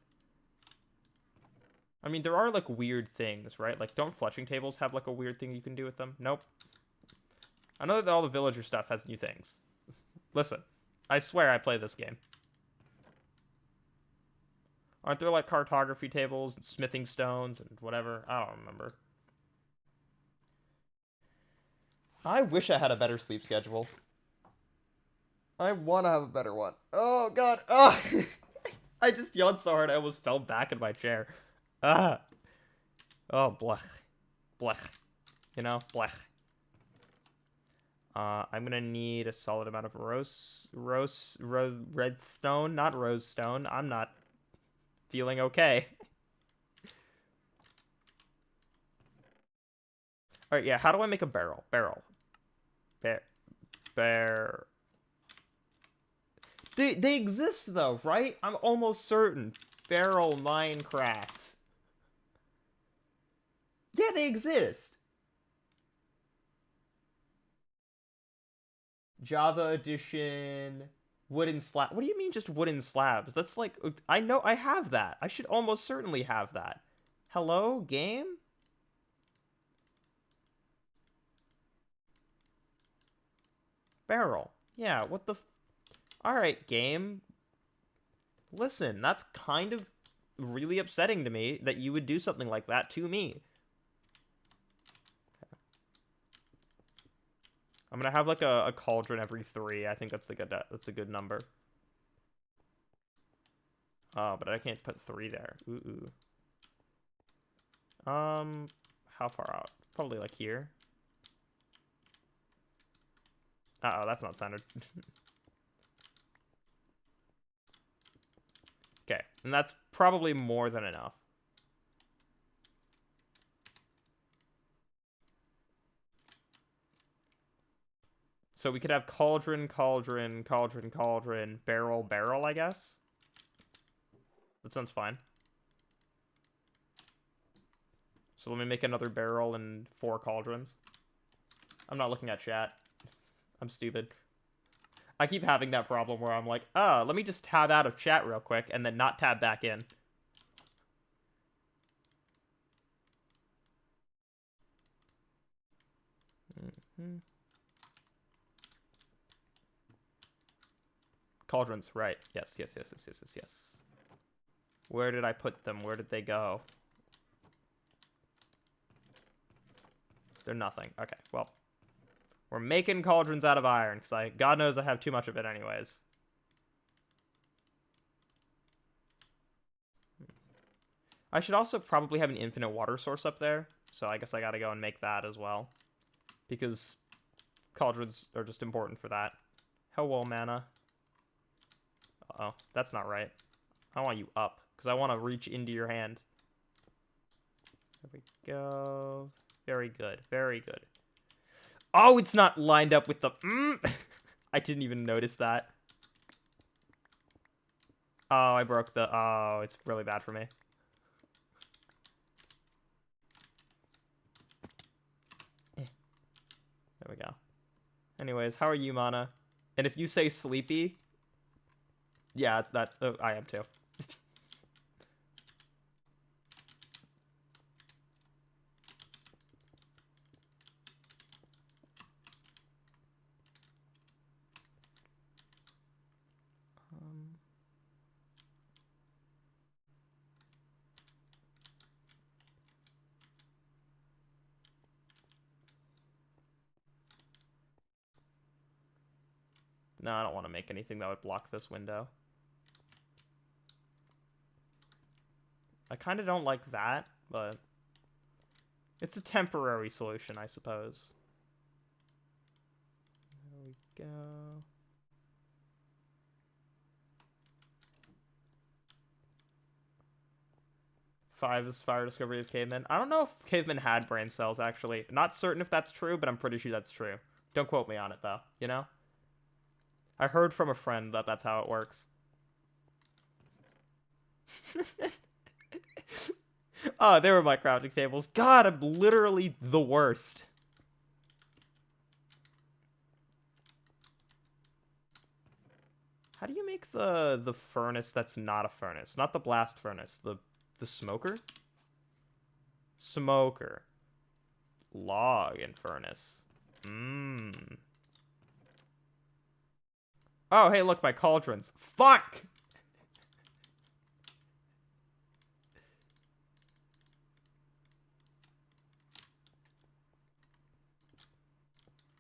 I mean, there are, like, weird things, right? Like, don't fletching tables have, like, a weird thing you can do with them? Nope. I know that all the villager stuff has new things. Listen, I swear I play this game. Aren't there, like, cartography tables and smithing stones and whatever? I don't remember. I wish I had a better sleep schedule. I want to have a better one. Oh, God. Oh! I just yawned so hard I almost fell back in my chair. Ah. Oh, blech. Blech. You know? Blech. I'm gonna need a solid amount of redstone. Not rosestone. I'm not feeling okay. Alright, yeah, how do I make a barrel? Barrel. Bear. They exist, though, right? I'm almost certain. Barrel Minecraft. Yeah, they exist. Java Edition. Wooden slab. What do you mean just wooden slabs? That's like... I know I have that. I should almost certainly have that. Hello, game? Barrel. Yeah, what the... Alright, game. Listen, that's kind of really upsetting to me that you would do something like that to me. I'm gonna have like a cauldron every 3. I think that's like that's a good number. Oh, but I can't put 3 there. Ooh. How far out? Probably like here. Uh-oh, that's not centered. Okay, and that's probably more than enough. So we could have cauldron, cauldron, cauldron, cauldron, barrel, barrel, I guess. That sounds fine. So let me make another barrel and 4 cauldrons. I'm not looking at chat. I'm stupid. I keep having that problem where I'm like, oh, let me just tab out of chat real quick and then not tab back in. Cauldrons, right. Yes. Where did I put them? Where did they go? They're nothing. Okay, well. We're making cauldrons out of iron, because God knows I have too much of it anyways. I should also probably have an infinite water source up there, so I guess I gotta go and make that as well. Because cauldrons are just important for that. Hello, mana. Uh-oh, that's not right. I want you up, because I want to reach into your hand. There we go. Very good, very good. Oh, it's not lined up with the... I didn't even notice that. Oh, I broke the... Oh, it's really bad for me. There we go. Anyways, how are you, Mana? And if you say sleepy... Yeah, that's... Oh, I am too. No, I don't want to make anything that would block this window. I kind of don't like that, but it's a temporary solution, I suppose. There we go. Five is fire discovery of cavemen. I don't know if cavemen had brain cells, actually. Not certain if that's true, but I'm pretty sure that's true. Don't quote me on it, though, you know? I heard from a friend that that's how it works. Oh, there were my crafting tables. God, I'm literally the worst. How do you make the furnace that's not a furnace? Not the blast furnace. The smoker? Smoker. Log and furnace. Mmm. Oh, hey, look, my cauldrons. Fuck!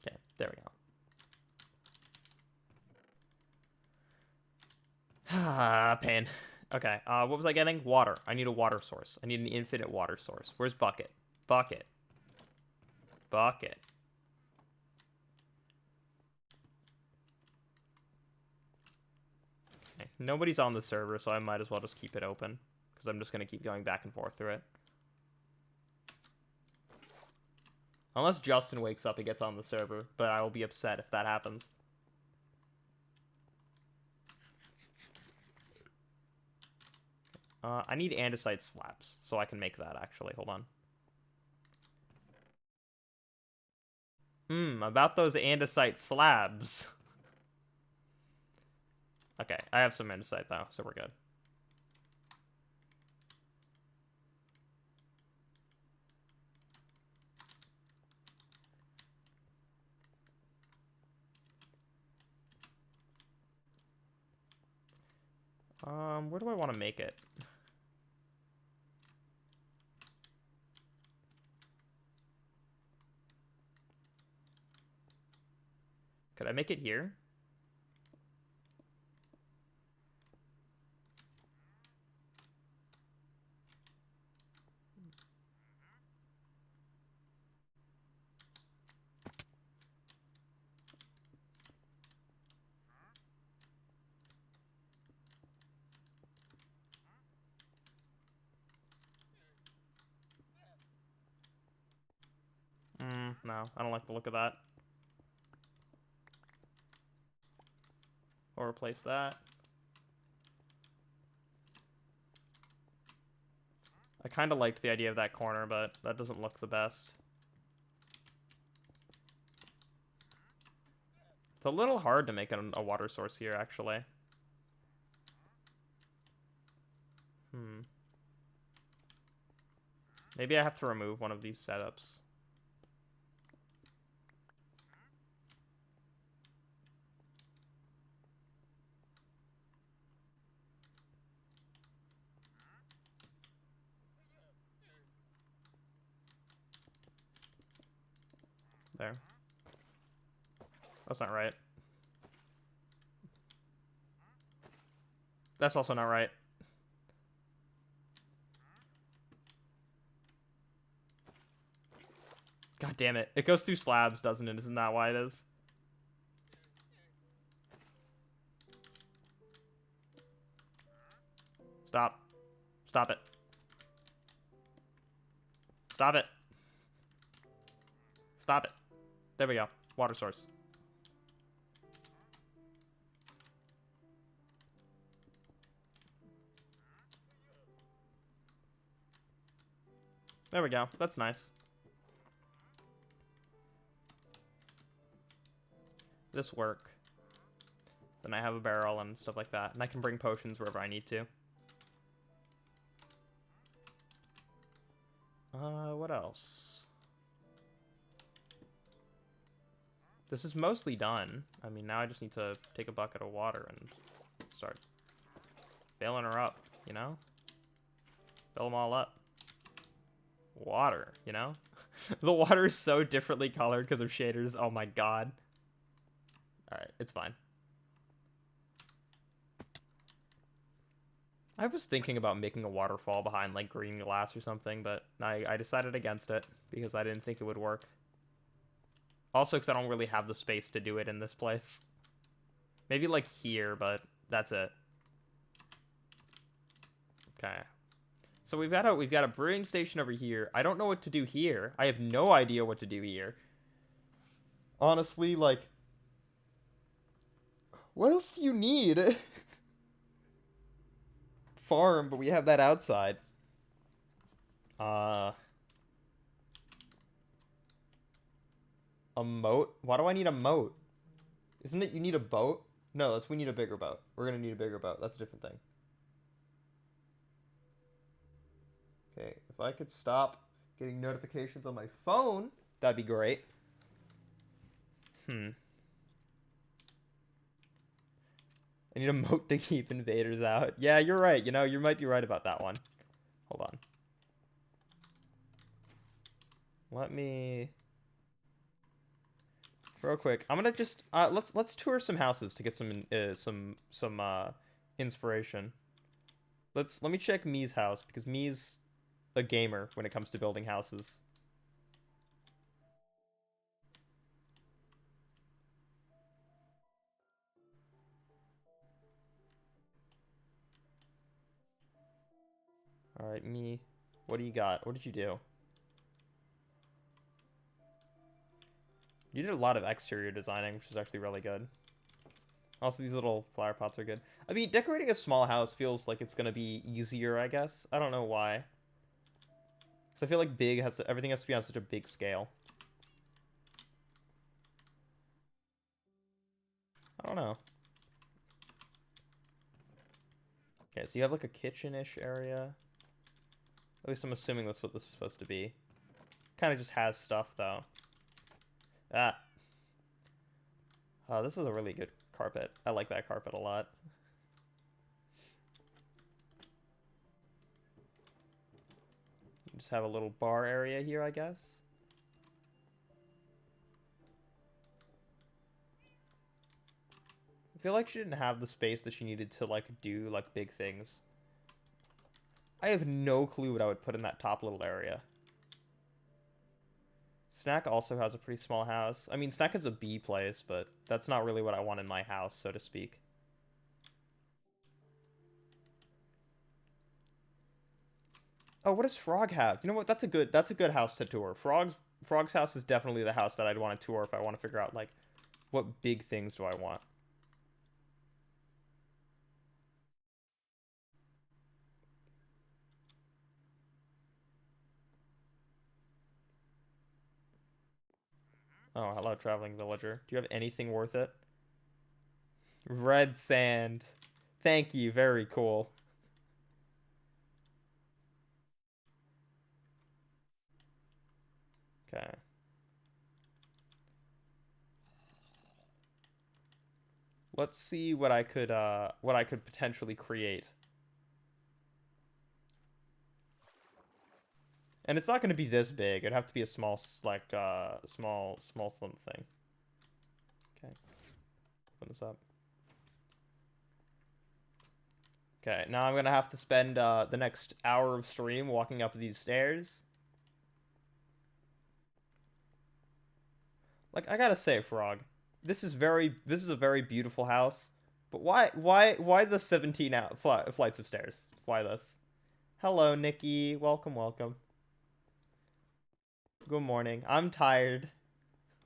Okay, there we go. Ah, pain. Okay, what was I getting? Water. I need a water source. I need an infinite water source. Where's bucket? Bucket. Bucket. Okay. Nobody's on the server, so I might as well just keep it open. Because I'm just going to keep going back and forth through it. Unless Justin wakes up and gets on the server, but I will be upset if that happens. I need andesite slabs, so I can make that, actually. Hold on. About those andesite slabs. Okay, I have some andesite, though, so we're good. Where do I want to make it? Could I make it here? No, I don't like the look of that. Or replace that. I kind of liked the idea of that corner, but that doesn't look the best. It's a little hard to make a water source here, actually. Maybe I have to remove one of these setups. There. That's not right. That's also not right. God damn it. It goes through slabs, doesn't it? Isn't that why it is? Stop. Stop it. Stop it. Stop it. There we go. Water source. There we go. That's nice. This work. Then I have a barrel and stuff like that. And I can bring potions wherever I need to. What else? This is mostly done. I mean, now I just need to take a bucket of water and start filling her up, you know? Fill them all up. Water, you know? The water is so differently colored because of shaders. Oh my god. Alright, it's fine. I was thinking about making a waterfall behind, like, green glass or something, but I decided against it because I didn't think it would work. Also, because I don't really have the space to do it in this place. Maybe, like, here, but that's it. Okay. So we've got a brewing station over here. I don't know what to do here. I have no idea what to do here. Honestly, like, what else do you need? Farm, but we have that outside. A moat? Why do I need a moat? Isn't it you need a boat? No, we need a bigger boat. We're gonna need a bigger boat. That's a different thing. Okay, if I could stop getting notifications on my phone, that'd be great. I need a moat to keep invaders out. Yeah, you're right. You know, you might be right about that one. Hold on. Let me real quick. I'm gonna just let's tour some houses to get some inspiration. Let me check Me's house because Me's a gamer when it comes to building houses. All right, Me, what do you got? What did you do? You did a lot of exterior designing, which is actually really good. Also, these little flower pots are good. I mean, decorating a small house feels like it's gonna be easier, I guess. I don't know why. So I feel like everything has to be on such a big scale. I don't know. Okay, so you have like a kitchen-ish area. At least I'm assuming that's what this is supposed to be. Kind of just has stuff, though. Ah. Oh, this is a really good carpet. I like that carpet a lot. Just have a little bar area here, I guess. I feel like she didn't have the space that she needed to, like, do, like, big things. I have no clue what I would put in that top little area. Snack also has a pretty small house. I mean, Snack is a bee place, but that's not really what I want in my house, so to speak. Oh, what does Frog have? You know what? That's a good house to tour. Frog's house is definitely the house that I'd want to tour if I want to figure out, like, what big things do I want. Oh, hello, traveling villager. Do you have anything worth it? Red sand. Thank you. Very cool. Okay. Let's see what I could potentially create. And it's not going to be this big. It'd have to be a small, like, small slim thing. Okay. Open this up. Okay, now I'm going to have to spend the next hour of stream walking up these stairs. Like, I gotta say, Frog, this is a very beautiful house. But why the 17 flights of stairs? Why this? Hello, Nikki. Welcome, welcome. Good morning. I'm tired.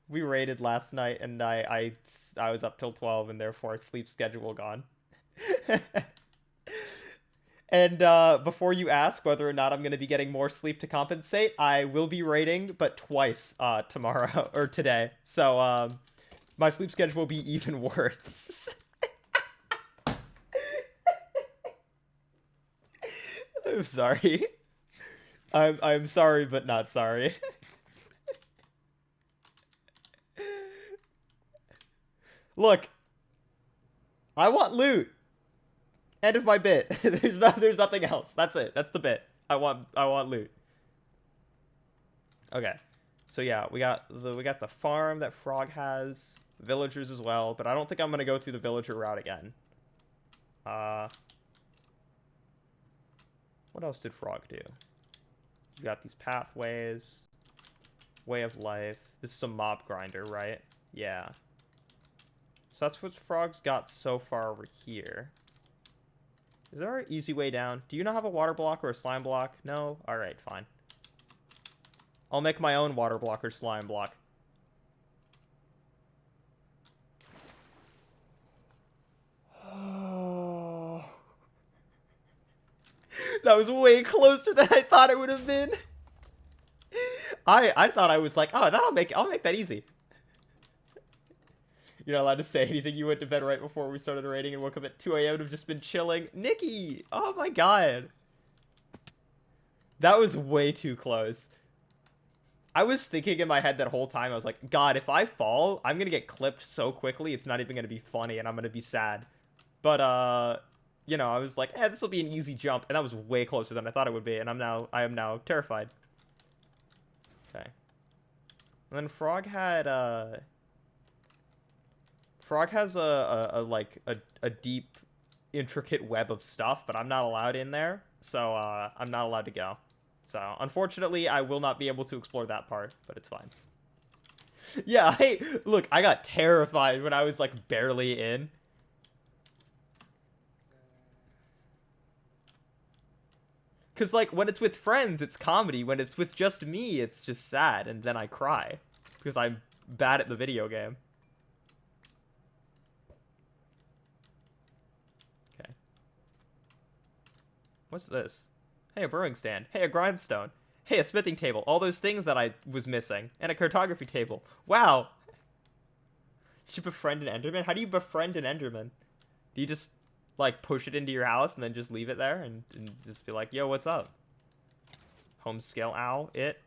We raided last night, and I was up till 12, and therefore sleep schedule gone. And before you ask whether or not I'm going to be getting more sleep to compensate, I will be raiding, but twice tomorrow or today. So my sleep schedule will be even worse. I'm sorry. I'm sorry, but not sorry. Look, I want loot. End of my bit. There's nothing else. That's it. That's the bit. I want loot. Okay. So yeah, we got the farm that Frog has, villagers as well, but I don't think I'm gonna go through the villager route again. What else did Frog do? You got these pathways, way of life. This is a mob grinder, right? Yeah. So that's what Frog's got so far over here. Is there an easy way down? Do you not have a water block or a slime block? No? Alright, fine. I'll make my own water block or slime block. That was way closer than I thought it would have been. I thought I was like, oh, I'll make that easy. You're not allowed to say anything. You went to bed right before we started raiding and woke up at 2 a.m. and have just been chilling. Nikki! Oh my god. That was way too close. I was thinking in my head that whole time, I was like, God, if I fall, I'm gonna get clipped so quickly, it's not even gonna be funny, and I'm gonna be sad. But, you know, I was like, this will be an easy jump, and that was way closer than I thought it would be, and I am now terrified. Okay. And then Frog has a deep, intricate web of stuff, but I'm not allowed in there, so, I'm not allowed to go. So, unfortunately, I will not be able to explore that part, but it's fine. Yeah, look, I got terrified when I was, like, barely in. Because, like, when it's with friends, it's comedy. When it's with just me, it's just sad, and then I cry. Because I'm bad at the video game. Okay. What's this? Hey, a brewing stand. Hey, a grindstone. Hey, a smithing table. All those things that I was missing. And a cartography table. Wow. You should befriend an Enderman? How do you befriend an Enderman? Do you just, like, push it into your house and then just leave it there? And just be like, yo, what's up? Home scale owl, it.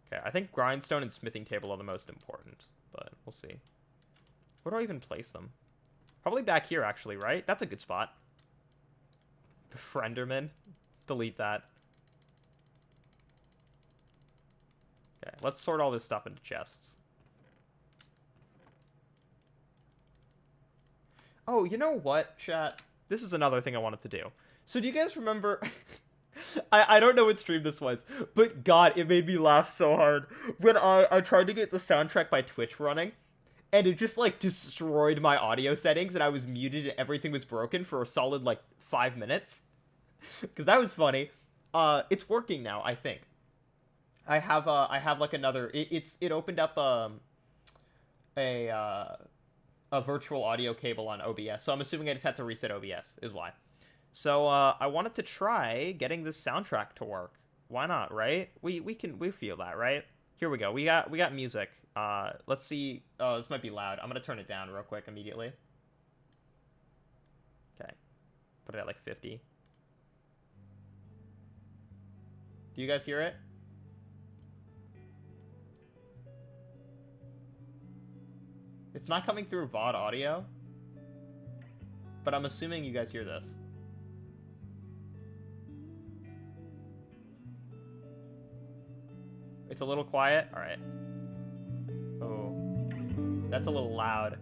Okay, I think grindstone and smithing table are the most important. But we'll see. Where do I even place them? Probably back here, actually, right? That's a good spot. Befrienderman. Delete that. Okay, let's sort all this stuff into chests. Oh, you know what, chat? This is another thing I wanted to do. So do you guys remember... I don't know what stream this was, but God, it made me laugh so hard. When I tried to get the soundtrack by Twitch running, and it just, like, destroyed my audio settings, and I was muted and everything was broken for a solid, like, 5 minutes. Because that was funny. It's working now, I think. I have like another. It opened up a virtual audio cable on OBS, so I'm assuming I just had to reset OBS is why. So I wanted to try getting this soundtrack to work. Why not, right? We feel that, right? Here we go. We got music. Let's see. Oh, this might be loud. I'm gonna turn it down real quick immediately. Okay, put it at like 50. Do you guys hear it? It's not coming through VOD audio, but I'm assuming you guys hear this. It's a little quiet. All right. Oh, that's a little loud.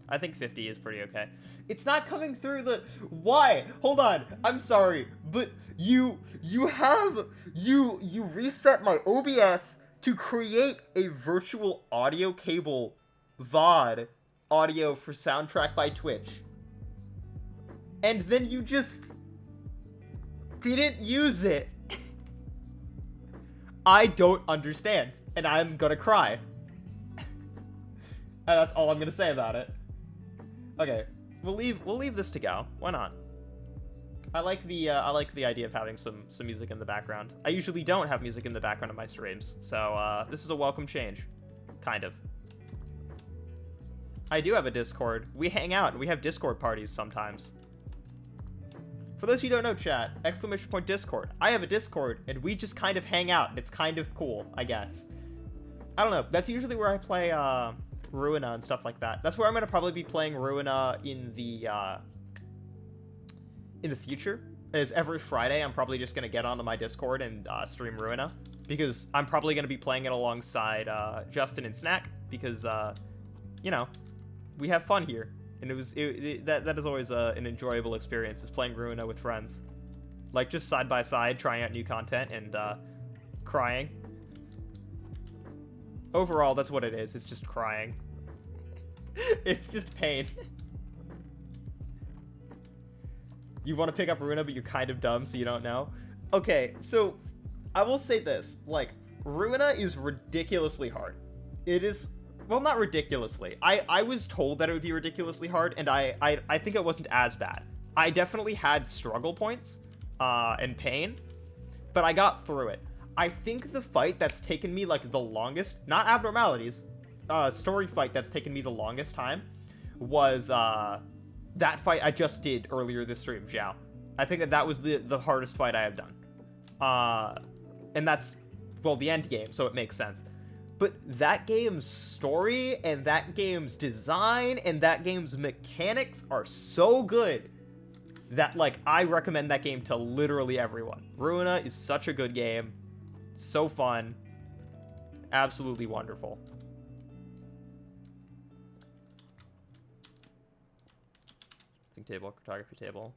I think 50 is pretty okay. It's not coming through the... Why? Hold on. I'm sorry, but you reset my OBS to create a virtual audio cable VOD audio for soundtrack by Twitch. And then you just didn't use it. I don't understand, and I'm gonna cry. And that's all I'm gonna say about it. Okay, we'll leave this to go. Why not? I like the idea of having some music in the background. I usually don't have music in the background of my streams, so this is a welcome change, kind of. I do have a Discord. We hang out and we have Discord parties sometimes. For those who don't know, chat, !Discord. I have a Discord and we just kind of hang out and it's kind of cool, I guess. I don't know. That's usually where I play Ruina and stuff like that. That's where I'm gonna probably be playing Ruina in the future. Is every Friday I'm probably just gonna get onto my Discord and stream Ruina, because I'm probably gonna be playing it alongside Justin and Snack, because you know, we have fun here, and that is always an enjoyable experience, is playing Ruina with friends, like just side by side trying out new content and crying. Overall, that's what it is. It's just crying. It's just pain. You want to pick up Ruina, but you're kind of dumb, so you don't know. Okay, so I will say this. Like, Ruina is ridiculously hard. It is... Well, not ridiculously. I was told that it would be ridiculously hard, and I think it wasn't as bad. I definitely had struggle points and pain, but I got through it. I think the fight that's taken me, like, the longest, not abnormalities, story fight that's taken me the longest time was, that fight I just did earlier this stream, Xiao. I think that was the hardest fight I have done. And that's, well, the end game, so it makes sense. But that game's story and that game's design and that game's mechanics are so good that, like, I recommend that game to literally everyone. Ruina is such a good game. So fun. Absolutely wonderful. Think table, cartography table.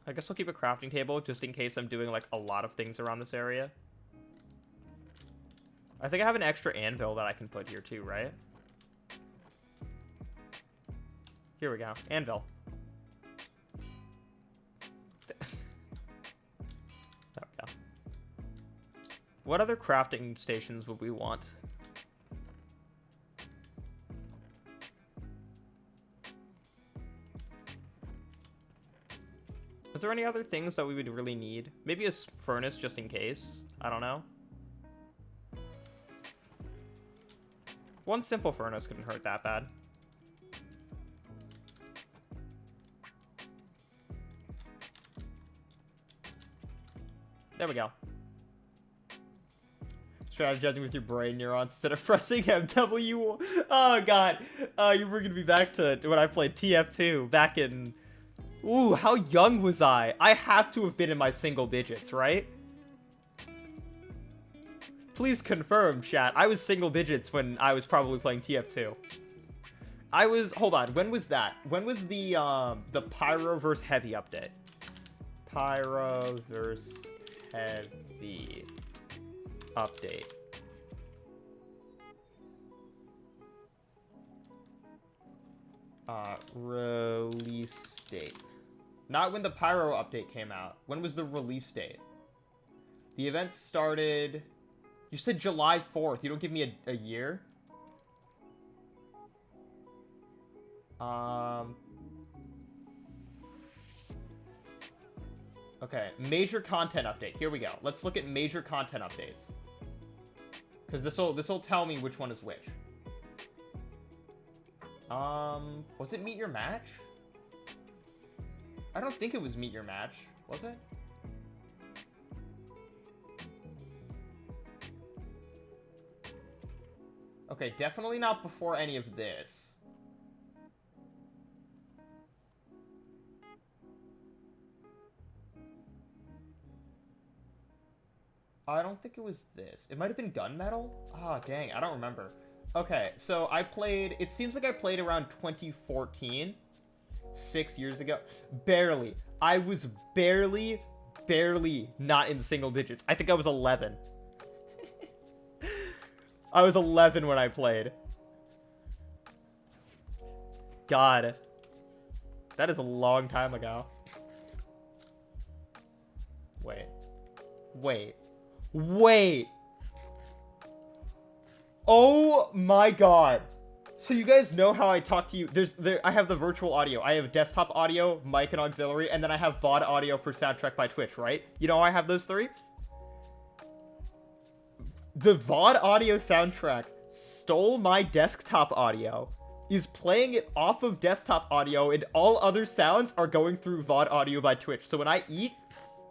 I guess I'll keep a crafting table just in case I'm doing, like, a lot of things around this area. I think I have an extra anvil that I can put here too, right? Here we go. Anvil. There we go. What other crafting stations would we want? Is there any other things that we would really need? Maybe a furnace just in case. I don't know. One simple furnace couldn't hurt that bad. There we go. Strategizing with your brain neurons instead of pressing MW. Oh god. You were gonna be back to when I played TF2 back in... Ooh, how young was I? I have to have been in my single digits, right? Please confirm, chat. I was single digits when I was probably playing TF2. I was... Hold on. When was that? When was the Pyro vs. Heavy update? Pyro vs. Heavy update. Release date. Not when the Pyro update came out. When was the release date? The event started... You said July 4th. You don't give me a year? Okay, major content update. Here we go. Let's look at major content updates. Because this'll tell me which one is which. Was it Meet Your Match? I don't think it was Meet Your Match. Was it? Okay, definitely not before any of this. I don't think it was this. It might have been Gunmetal? Ah, dang, I don't remember. Okay, so I played... It seems like I played around 2014. 6 years ago. Barely. I was barely not in single digits. I think I was 11. I was 11 when I played. God. That is a long time ago. Wait. Oh my god. So you guys know how I talk to you. I have the virtual audio. I have desktop audio, mic and auxiliary, and then I have VOD audio for soundtrack by Twitch, right? You know how I have those three? The VOD audio soundtrack stole my desktop audio, is playing it off of desktop audio, and all other sounds are going through VOD audio by Twitch. So when I eat,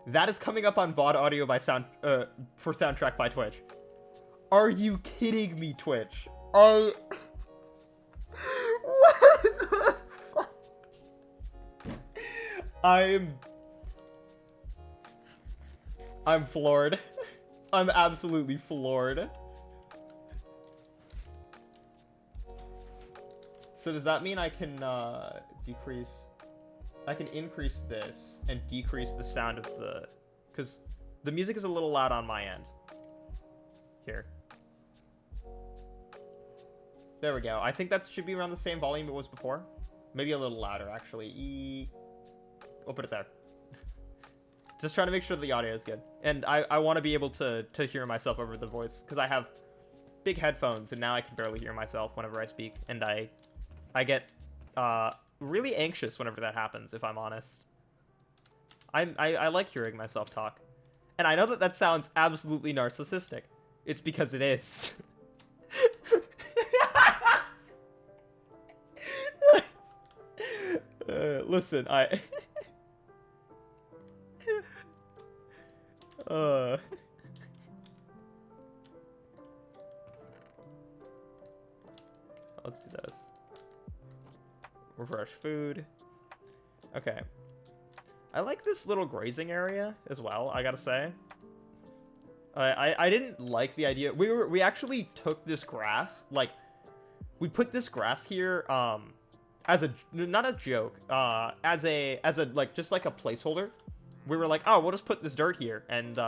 that is coming up on VOD audio by for soundtrack by Twitch. Are you kidding me, Twitch? What the fuck? I'm floored. I'm absolutely floored. So does that mean I can decrease... I can increase this and decrease the sound of the... Because the music is a little loud on my end. Here. There we go. I think that should be around the same volume it was before. Maybe a little louder, actually. We'll put it there. Just trying to make sure the audio is good. And I want to be able to hear myself over the voice, because I have big headphones, and now I can barely hear myself whenever I speak. And I get really anxious whenever that happens, if I'm honest. I like hearing myself talk. And I know that that sounds absolutely narcissistic. It's because it is. Listen, let's do this. Refresh food. Okay. I like this little grazing area as well, I gotta say. I didn't like the idea. We actually took this grass, like, we put this grass here, as a, not a joke, as a, like, just like a placeholder. We were like, oh, we'll just put this dirt here, and,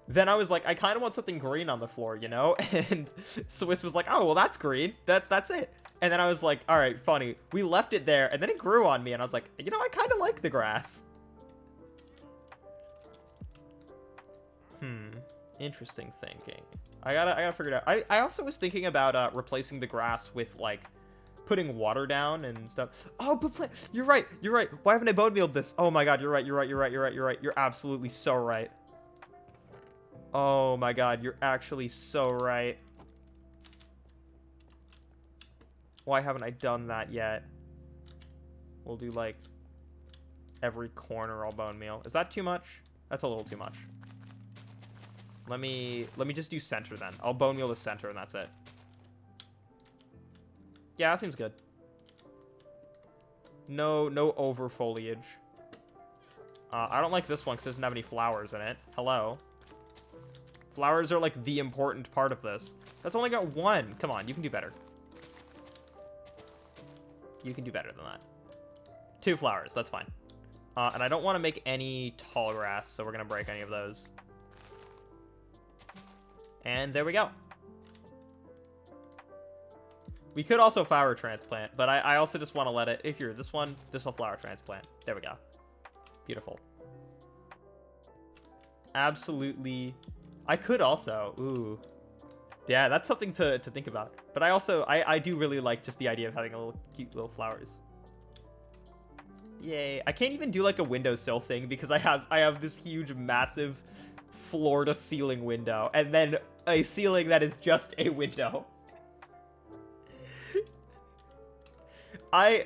then I was like, I kind of want something green on the floor, you know? And Swiss was like, oh, well, that's green. That's it. And then I was like, all right, funny. We left it there, and then it grew on me, and I was like, you know, I kind of like the grass. Interesting thinking. I gotta figure it out. I also was thinking about replacing the grass with, like, putting water down and stuff. Oh, but you're right. Why haven't I bone mealed this? Oh my god, you're right. You're absolutely so right. Oh my god, you're actually so right. Why haven't I done that yet? We'll do, like, every corner I'll bone meal. Is that too much? That's a little too much. Let me just do center then. I'll bone meal the center and that's it. Yeah, that seems good. No over foliage. I don't like this one because it doesn't have any flowers in it. Hello. Flowers are, like, the important part of this. That's only got one. Come on, you can do better. You can do better than that. 2 flowers, that's fine. And I don't want to make any tall grass, so we're going to break any of those. And there we go. We could also flower transplant, but I also just want to let it... If you're this one, this will flower transplant. There we go. Beautiful. Absolutely. I could also... Ooh. Yeah, that's something to think about. But I also... I do really like just the idea of having a little cute little flowers. Yay. I can't even do, like, a windowsill thing because I have this huge, massive floor-to-ceiling window. And then a ceiling that is just a window.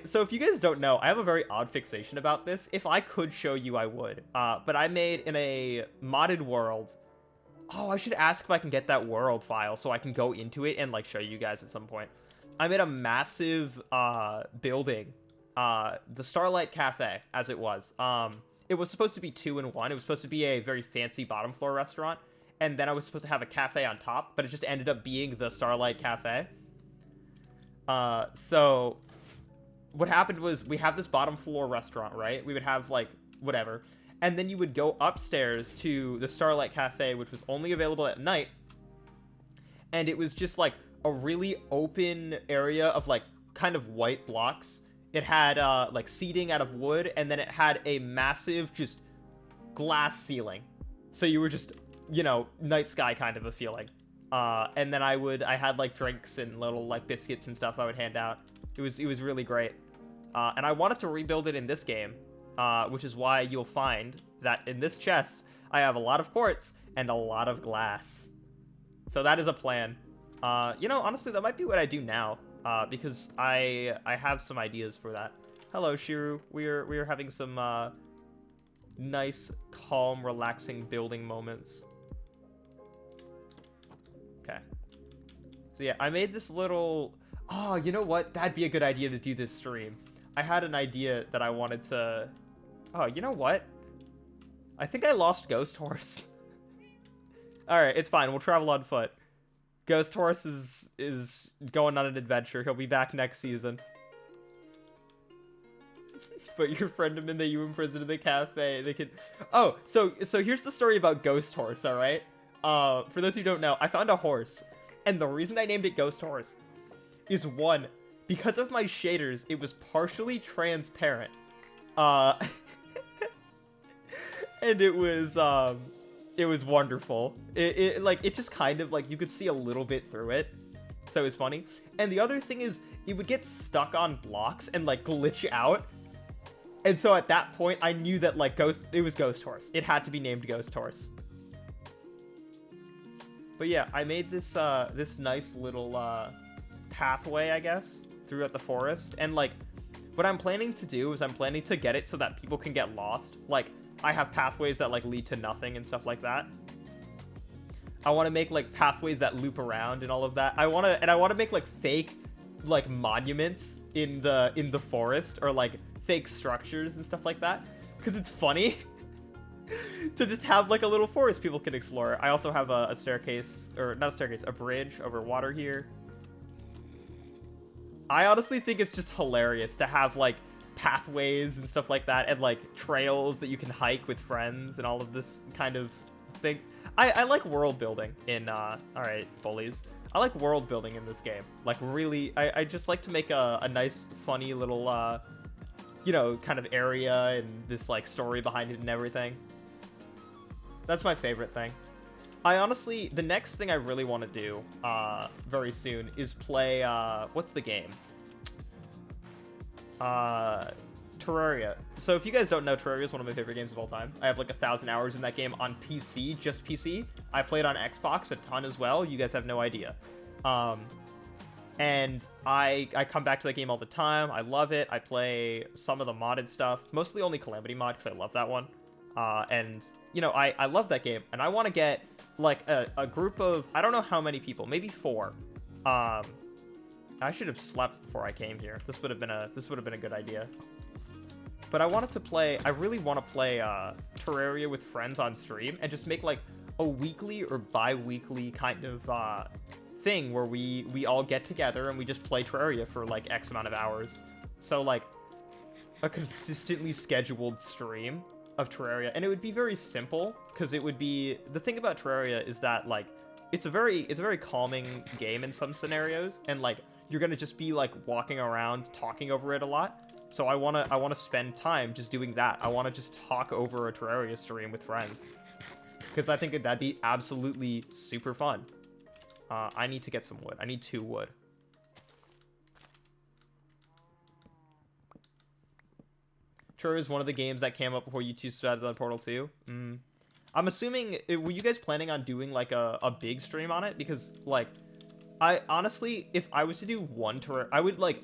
So if you guys don't know, I have a very odd fixation about this. If I could show you, I would. But I made in a modded world... Oh, I should ask if I can get that world file so I can go into it and, like, show you guys at some point. I made a massive building. The Starlight Cafe, as it was. It was supposed to be 2 in 1. It was supposed to be a very fancy bottom floor restaurant. And then I was supposed to have a cafe on top, but it just ended up being the Starlight Cafe. So what happened was we have this bottom floor restaurant, right? We would have, like, whatever. And then you would go upstairs to the Starlight Cafe, which was only available at night. And it was just, like, a really open area of, like, kind of white blocks. It had, like, seating out of wood, and then it had a massive, just, glass ceiling. So you were just, you know, night sky kind of a feeling. And then I had, like, drinks and little, like, biscuits and stuff I would hand out. It was really great. And I wanted to rebuild it in this game, which is why you'll find that in this chest, I have a lot of quartz and a lot of glass. So that is a plan. You know, honestly, that might be what I do now, because I have some ideas for that. Hello, Shiru. We're having some nice, calm, relaxing building moments. Okay. So yeah, I made this little... Oh, you know what? That'd be a good idea to do this stream. I had an idea that I wanted to... Oh, you know what? I think I lost Ghost Horse. Alright, it's fine. We'll travel on foot. Ghost Horse is going on an adventure. He'll be back next season. But your friend him in that you imprisoned in the cafe. They could... Oh, so here's the story about Ghost Horse, alright? For those who don't know, I found a horse. And the reason I named it Ghost Horse is, one, because of my shaders, it was partially transparent. And it was wonderful. It just kind of, like, you could see a little bit through it. So it was funny. And the other thing is, it would get stuck on blocks and, like, glitch out. And so at that point, I knew that like it was Ghost Horse. It had to be named Ghost Horse. But yeah, I made this this nice little pathway, I guess, throughout the forest. And like, what I'm planning to do is I'm planning to get it so that people can get lost. Like, I have pathways that like lead to nothing and stuff like that. I want to make like pathways that loop around and all of that. I want to make like fake like monuments in the forest, or like fake structures and stuff like that, because it's funny to just have like a little forest people can explore. I also have a staircase, or not a staircase, a bridge over water here. I honestly think it's just hilarious to have like pathways and stuff like that, and like trails that you can hike with friends and all of this kind of thing. I like world building in alright, bullies. I like world building in this game. Like, really, I just like to make a nice, funny little you know, kind of area and this like story behind it and everything. That's my favorite thing. I honestly, the next thing I really want to do very soon is play what's the game? Terraria. So if you guys don't know, Terraria is one of my favorite games of all time. I have like 1,000 hours in that game on PC, just PC. I played on Xbox a ton as well. You guys have no idea. And I come back to that game all the time. I love it. I play some of the modded stuff, mostly only Calamity mod because I love that one. And you know, I love that game, and I want to get like a group of, I don't know how many people, maybe 4. I should have slept before I came here. This would have been a good idea. But I really want to play Terraria with friends on stream, and just make like a weekly or bi-weekly kind of thing where we all get together and we just play Terraria for like X amount of hours. So like a consistently scheduled stream of Terraria, and it would be very simple, because it would be, the thing about Terraria is that like it's a very calming game in some scenarios, and like you're gonna just be like walking around talking over it a lot. So I wanna spend time just doing that. I wanna just talk over a Terraria stream with friends, because I think that'd be absolutely super fun. I need to get some wood. I need 2 wood. Terraria is one of the games that came up before you 2 started on Portal 2. I'm assuming, were you guys planning on doing like a big stream on it? Because like, I honestly, if I was to do one Terraria,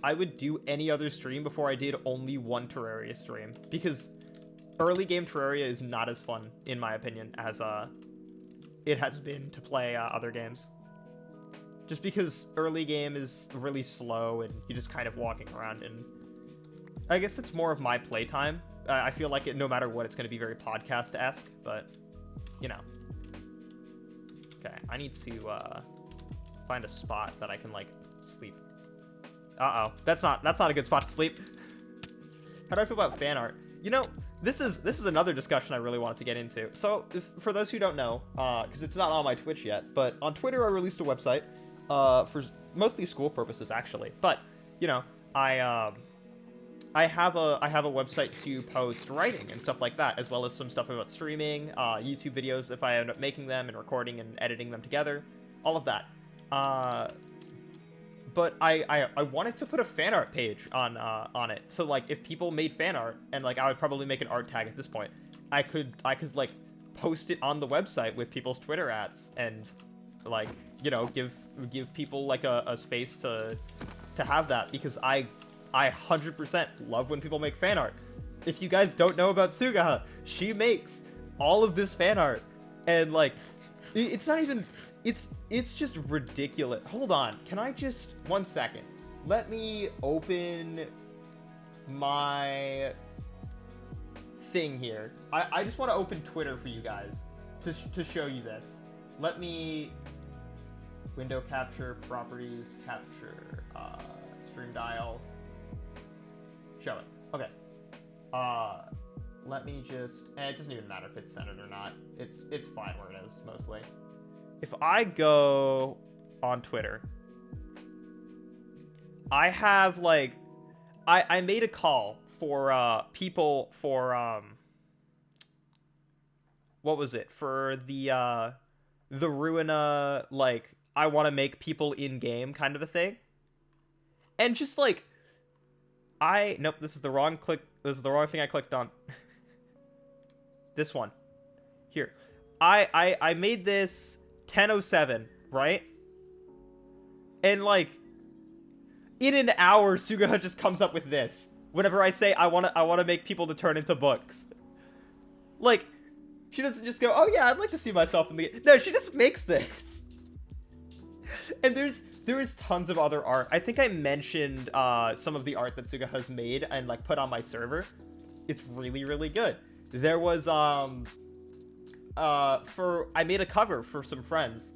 I would do any other stream before I did only one Terraria stream, because early game Terraria is not as fun, in my opinion, as it has been to play other games. Just because early game is really slow and you're just kind of walking around, and I guess that's more of my playtime. I feel like no matter what, it's going to be very podcast-esque, but you know. Okay, I need to find a spot that I can like sleep. Uh-oh, that's not a good spot to sleep. How do I feel about fan art? You know, this is another discussion I really wanted to get into. So for those who don't know, because it's not on my Twitch yet, but on Twitter I released a website for mostly school purposes actually. But you know, I have a website to post writing and stuff like that, as well as some stuff about streaming, YouTube videos if I end up making them, and recording and editing them together, all of that. But I wanted to put a fan art page on it, so like if people made fan art, and like I would probably make an art tag at this point, I could like post it on the website with people's Twitter @s, and like, you know, give people like a space to have that, because I 100% love when people make fan art. If you guys don't know about Sugaha, she makes all of this fan art, and like it's not even, it's just ridiculous. Hold on, can I just, 1 second, let me open my thing here. I just want to open Twitter for you guys to show you this. Let me window capture, properties, capture, stream dial, show it. Okay. Let me just, it doesn't even matter if it's centered or not. It's fine where it is, mostly. If I go on Twitter, I have like, I made a call for people for what was it, for the Ruina, like, I want to make people in game kind of a thing, and just like, nope, this is the wrong click This is the wrong thing I clicked on. This one. Here. I made this 10:07, right? And like in an hour, Sugaha just comes up with this. Whenever I say I wanna make people to turn into books. Like, she doesn't just go, oh yeah, I'd like to see myself in the game. No, she just makes this. And there is tons of other art. I think I mentioned some of the art that Sugaha's made and like put on my server. It's really, really good. There was I made a cover for some friends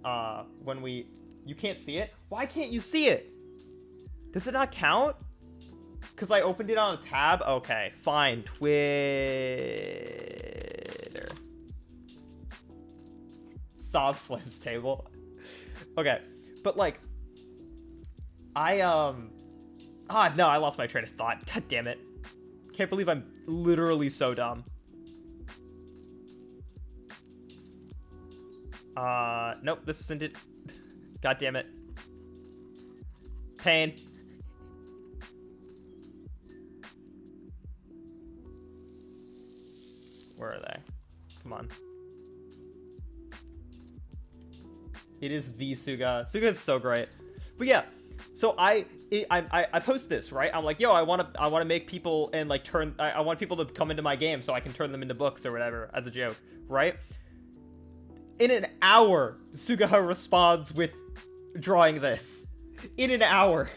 you can't see it? Why can't you see it? Does it not count? Because I opened it on a tab? Okay, fine. Twitter. Sob Slam's table. Okay, but like, no, I lost my train of thought. God damn it. Can't believe I'm literally so dumb. Nope, this isn't it. God damn it. Pain. Where are they? Come on. It is the Suga. Suga is so great. But yeah, so I post this, right? I'm like, yo, I want to make people and like I want people to come into my game so I can turn them into books or whatever as a joke, right? In an hour, Sugaha responds with drawing this. In an hour.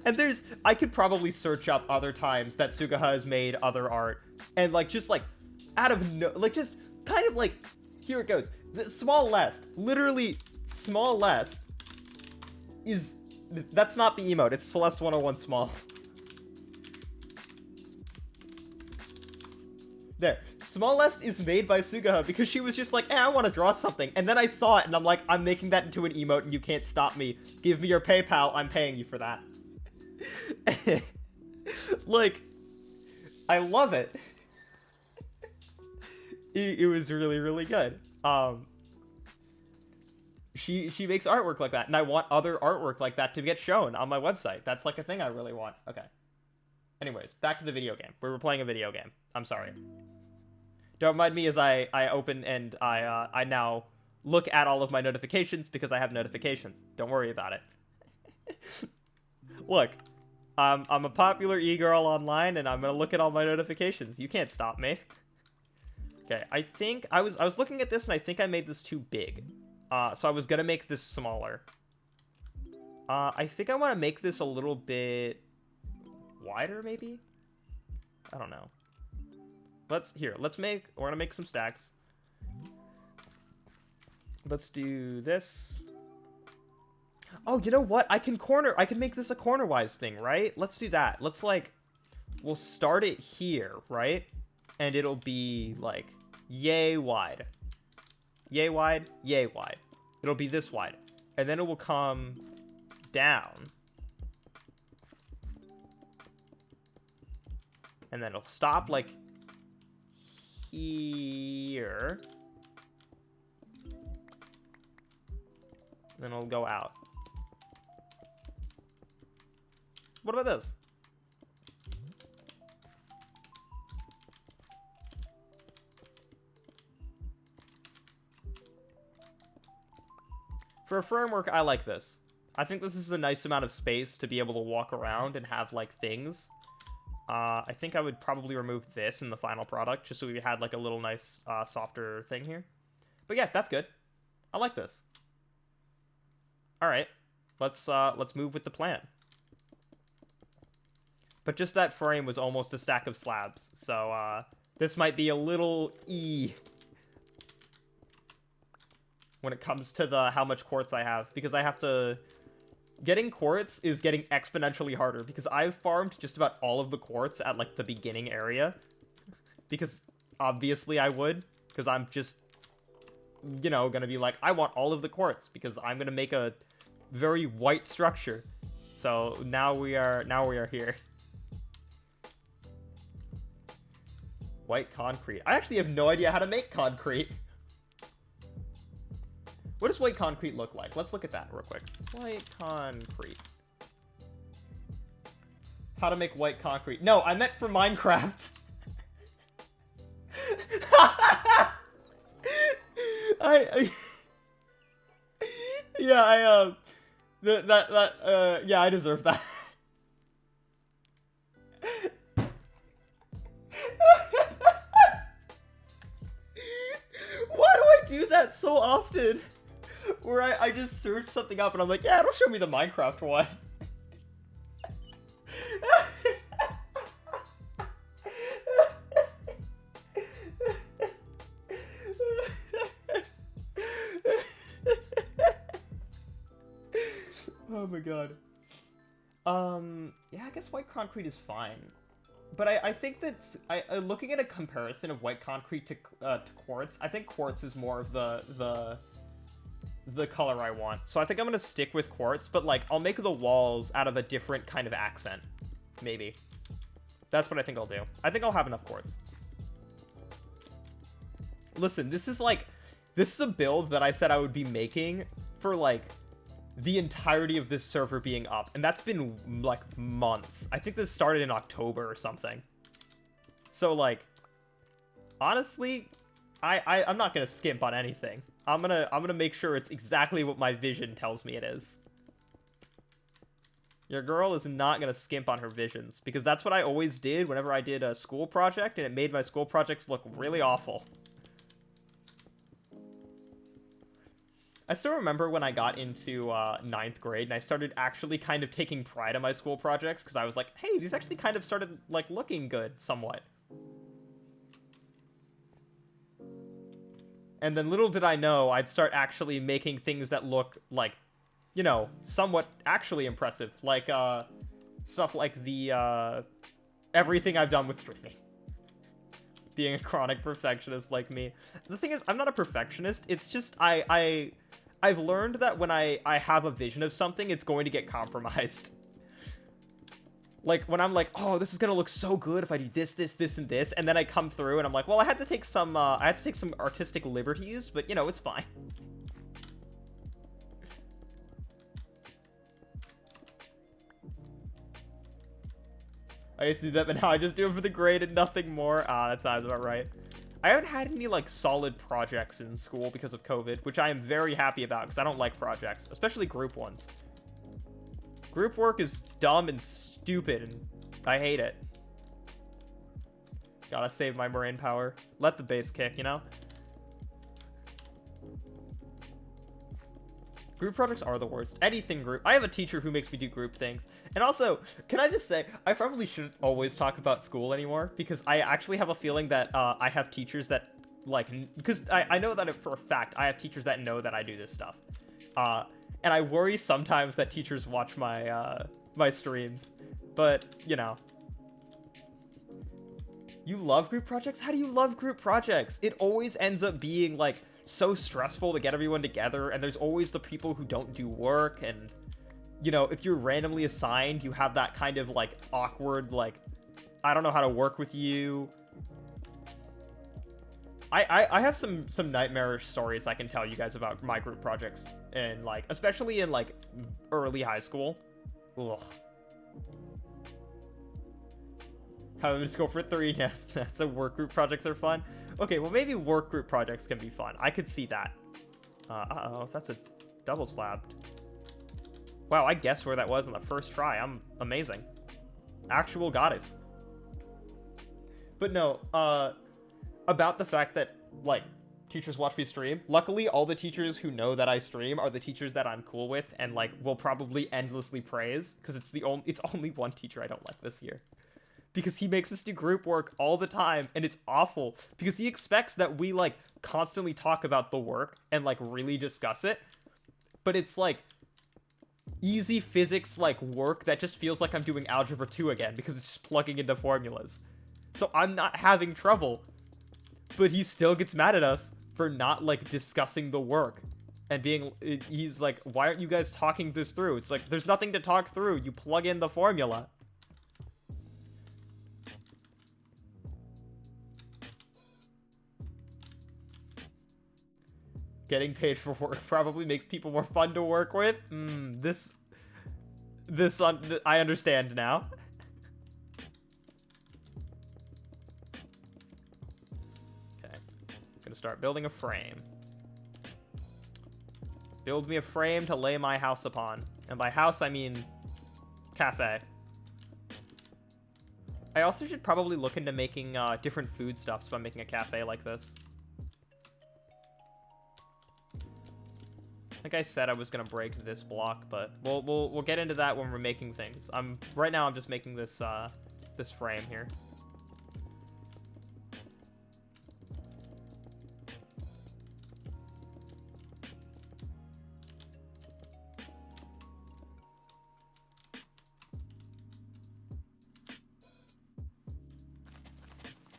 And I could probably search up other times that Sugaha has made other art. And like, just like, out of no, like just kind of like, here it goes. Small Lest, literally Small Lest that's not the emote, it's Celeste 101 Small. There. Small Lest is made by Sugaha because she was just like, I want to draw something. And then I saw it and I'm like, I'm making that into an emote and you can't stop me. Give me your PayPal, I'm paying you for that. Like, I love it. It was really, really good. She makes artwork like that, and I want other artwork like that to get shown on my website. That's like a thing I really want. Okay. Anyways, back to the video game. We were playing a video game. I'm sorry. Don't mind me as I open and I now look at all of my notifications because I have notifications. Don't worry about it. Look, I'm a popular e-girl online, and I'm gonna look at all my notifications. You can't stop me. Okay, I think I was looking at this, and I think I made this too big. So I was gonna make this smaller. I think I want to make this a little bit wider, maybe? I don't know. We're gonna make some stacks. Let's do this. Oh, you know what? I can make this a corner-wise thing, right? Let's do that. We'll start it here, right? And it'll be, like, yay wide. Yay wide, yay wide. It'll be this wide. And then it will come down. And then it'll stop, like, here. Then it'll go out. What about this? For a framework, I like this. I think this is a nice amount of space to be able to walk around and have, like, things. I think I would probably remove this in the final product, just so we had, like, a little nice, softer thing here. But yeah, that's good. I like this. Alright. Let's move with the plan. But just that frame was almost a stack of slabs, so, this might be a little when it comes to how much quartz I have, because I have to... Getting quartz is getting exponentially harder, because I've farmed just about all of the quartz at, like, the beginning area. Because, obviously, I would. Because I'm just, you know, gonna be like, I want all of the quartz, because I'm gonna make a very white structure. So, now we are here. White concrete. I actually have no idea how to make concrete. What does white concrete look like? Let's look at that real quick. White concrete. How to make white concrete. No, I meant for Minecraft. I yeah, yeah, I deserve that. Why do I do that so often? Where I just search something up and I'm like, yeah, it'll show me the Minecraft one. Oh my god. Yeah, I guess white concrete is fine. But I think that looking at a comparison of white concrete to quartz, I think quartz is more of the color I want. So I think I'm gonna stick with quartz, but like I'll make the walls out of a different kind of accent. Maybe. That's what I think I'll do. I think I'll have enough quartz. Listen, this is a build that I said I would be making for like the entirety of this server being up, and that's been like months. I think this started in October or something. So like, honestly, I'm not gonna skimp on anything. I'm gonna make sure it's exactly what my vision tells me it is. Your girl is not gonna skimp on her visions, because that's what I always did whenever I did a school project, and it made my school projects look really awful. I still remember when I got into 9th grade and I started actually kind of taking pride in my school projects, because I was like, hey, these actually kind of started like looking good somewhat. And then little did I know I'd start actually making things that look like, you know, somewhat actually impressive. Like stuff like the everything I've done with streaming. Being a chronic perfectionist like me. The thing is, I'm not a perfectionist. It's just I've learned that when I have a vision of something, it's going to get compromised. Like, when I'm like, oh, this is gonna look so good if I do this, this, this, and this, and then I come through and I'm like, well, I had to take some artistic liberties, but, you know, it's fine. I used to do that, but now I just do it for the grade and nothing more. Ah, that sounds about right. I haven't had any, like, solid projects in school because of COVID, which I am very happy about, because I don't like projects, especially group ones. Group work is dumb and stupid, and I hate it. Gotta save my brain power. Let the bass kick, you know? Group projects are the worst. Anything group. I have a teacher who makes me do group things. And also, can I just say, I probably shouldn't always talk about school anymore, because I actually have a feeling that I have teachers that, like, because I know that for a fact, I have teachers that know that I do this stuff. And I worry sometimes that teachers watch my, my streams. But, you know. You love group projects? How do you love group projects? It always ends up being, like, so stressful to get everyone together, and there's always the people who don't do work, and, you know, if you're randomly assigned, you have that kind of, like, awkward, like, I don't know how to work with you. I have some nightmarish stories I can tell you guys about my group projects, and, like, especially in, like, early high school. Ugh. How to just go for 3? Yes, so work group projects are fun. Okay, well, maybe work group projects can be fun. I could see that. Uh-oh, that's a double slabbed. Wow, I guessed where that was on the first try. I'm amazing. Actual goddess. But no, about the fact that, like, teachers watch me stream. Luckily, all the teachers who know that I stream are the teachers that I'm cool with and, like, will probably endlessly praise, because it's only one teacher I don't like this year. Because he makes us do group work all the time, and it's awful, because he expects that we, like, constantly talk about the work and, like, really discuss it, but it's, like, easy physics, like, work that just feels like I'm doing Algebra 2 again, because it's just plugging into formulas. So I'm not having trouble, but he still gets mad at us for not, like, discussing the work, and he's like, why aren't you guys talking this through? It's like, there's nothing to talk through, you plug in the formula. Getting paid for work probably makes people more fun to work with. I understand now. start building a frame. Build me a frame to lay my house upon. And by house, I mean cafe. I also should probably look into making different foodstuffs by making a cafe like this. Like I said, I was gonna break this block, but we'll get into that when we're making things. Right now I'm just making this this frame here.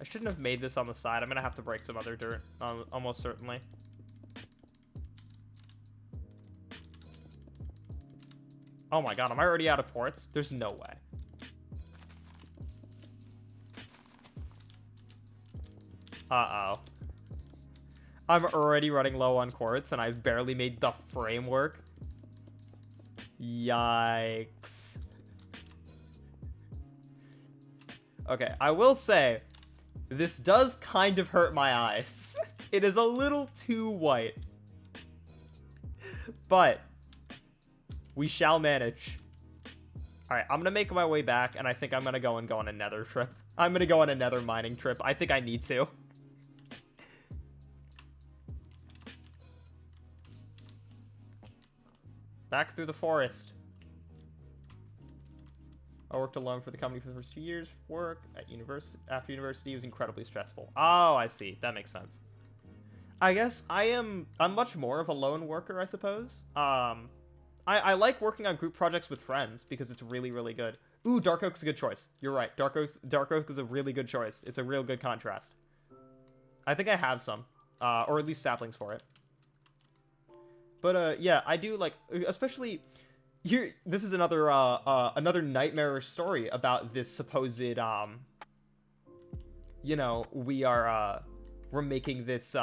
I shouldn't have made this on the side. I'm gonna have to break some other dirt, almost certainly. Oh my god, am I already out of quartz? There's no way. Uh-oh. I'm already running low on quartz, and I've barely made the framework. Yikes. Okay, I will say, this does kind of hurt my eyes. It is a little too white. But we shall manage. Alright, I'm gonna make my way back, and I think I'm gonna go on a nether trip. I'm gonna go on a nether mining trip. I think I need to. Back through the forest. I worked alone for the company for the first 2 years. Work at university after university was incredibly stressful. Oh, I see. That makes sense. I guess I'm much more of a lone worker, I suppose. I like working on group projects with friends because it's really, really good. Ooh, Dark Oak's a good choice. You're right. Dark Oak is a really good choice. It's a real good contrast. I think I have some, or at least saplings for it. But yeah, I do like, especially here. This is another another nightmarish story about this supposed you know, we're making this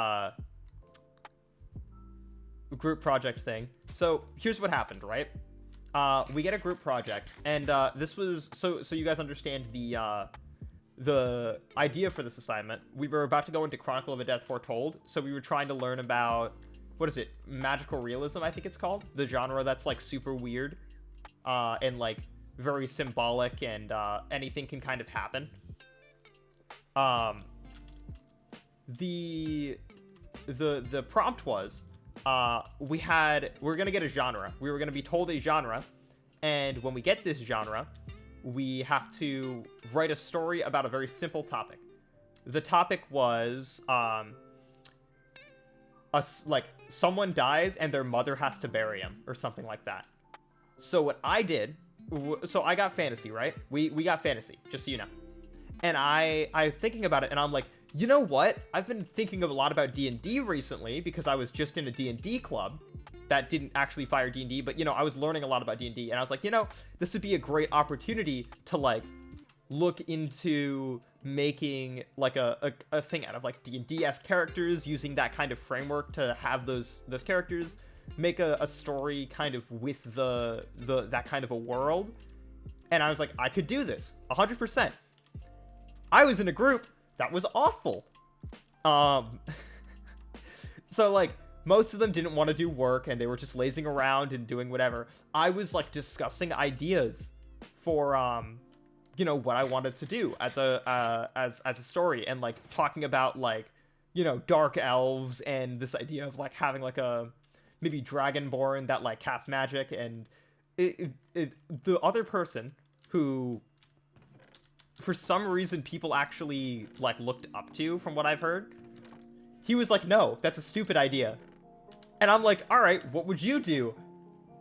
group project thing. So here's what happened, right? We get a group project, and this was so you guys understand the idea for this assignment. We were about to go into Chronicle of a Death Foretold, so we were trying to learn about, what is it, magical realism, I think it's called, the genre that's like super weird and like very symbolic, and anything can kind of happen. The prompt was, we're gonna get a genre. We were gonna be told a genre, and when we get this genre, we have to write a story about a very simple topic. The topic was like someone dies and their mother has to bury him or something like that. So what I did, so I got fantasy, right? We got fantasy, just so you know. And I'm thinking about it, and I'm like, you know what? I've been thinking a lot about D&D recently because I was just in a D&D club that didn't actually fire D&D, but, you know, I was learning a lot about D&D, and I was like, you know, this would be a great opportunity to, like, look into making, like, a thing out of, like, D&D-esque characters, using that kind of framework to have those characters, make a story kind of with that kind of a world. And I was like, I could do this, 100%. I was in a group that was awful. So, like, most of them didn't want to do work, and they were just lazing around and doing whatever. I was, like, discussing ideas for, you know, what I wanted to do as a story, and, like, talking about, like, you know, dark elves, and this idea of, like, having, like, a maybe dragonborn that, like, cast magic, and the other person who, for some reason, people actually, like, looked up to, from what I've heard, he was like, no, that's a stupid idea. And I'm like, all right, what would you do?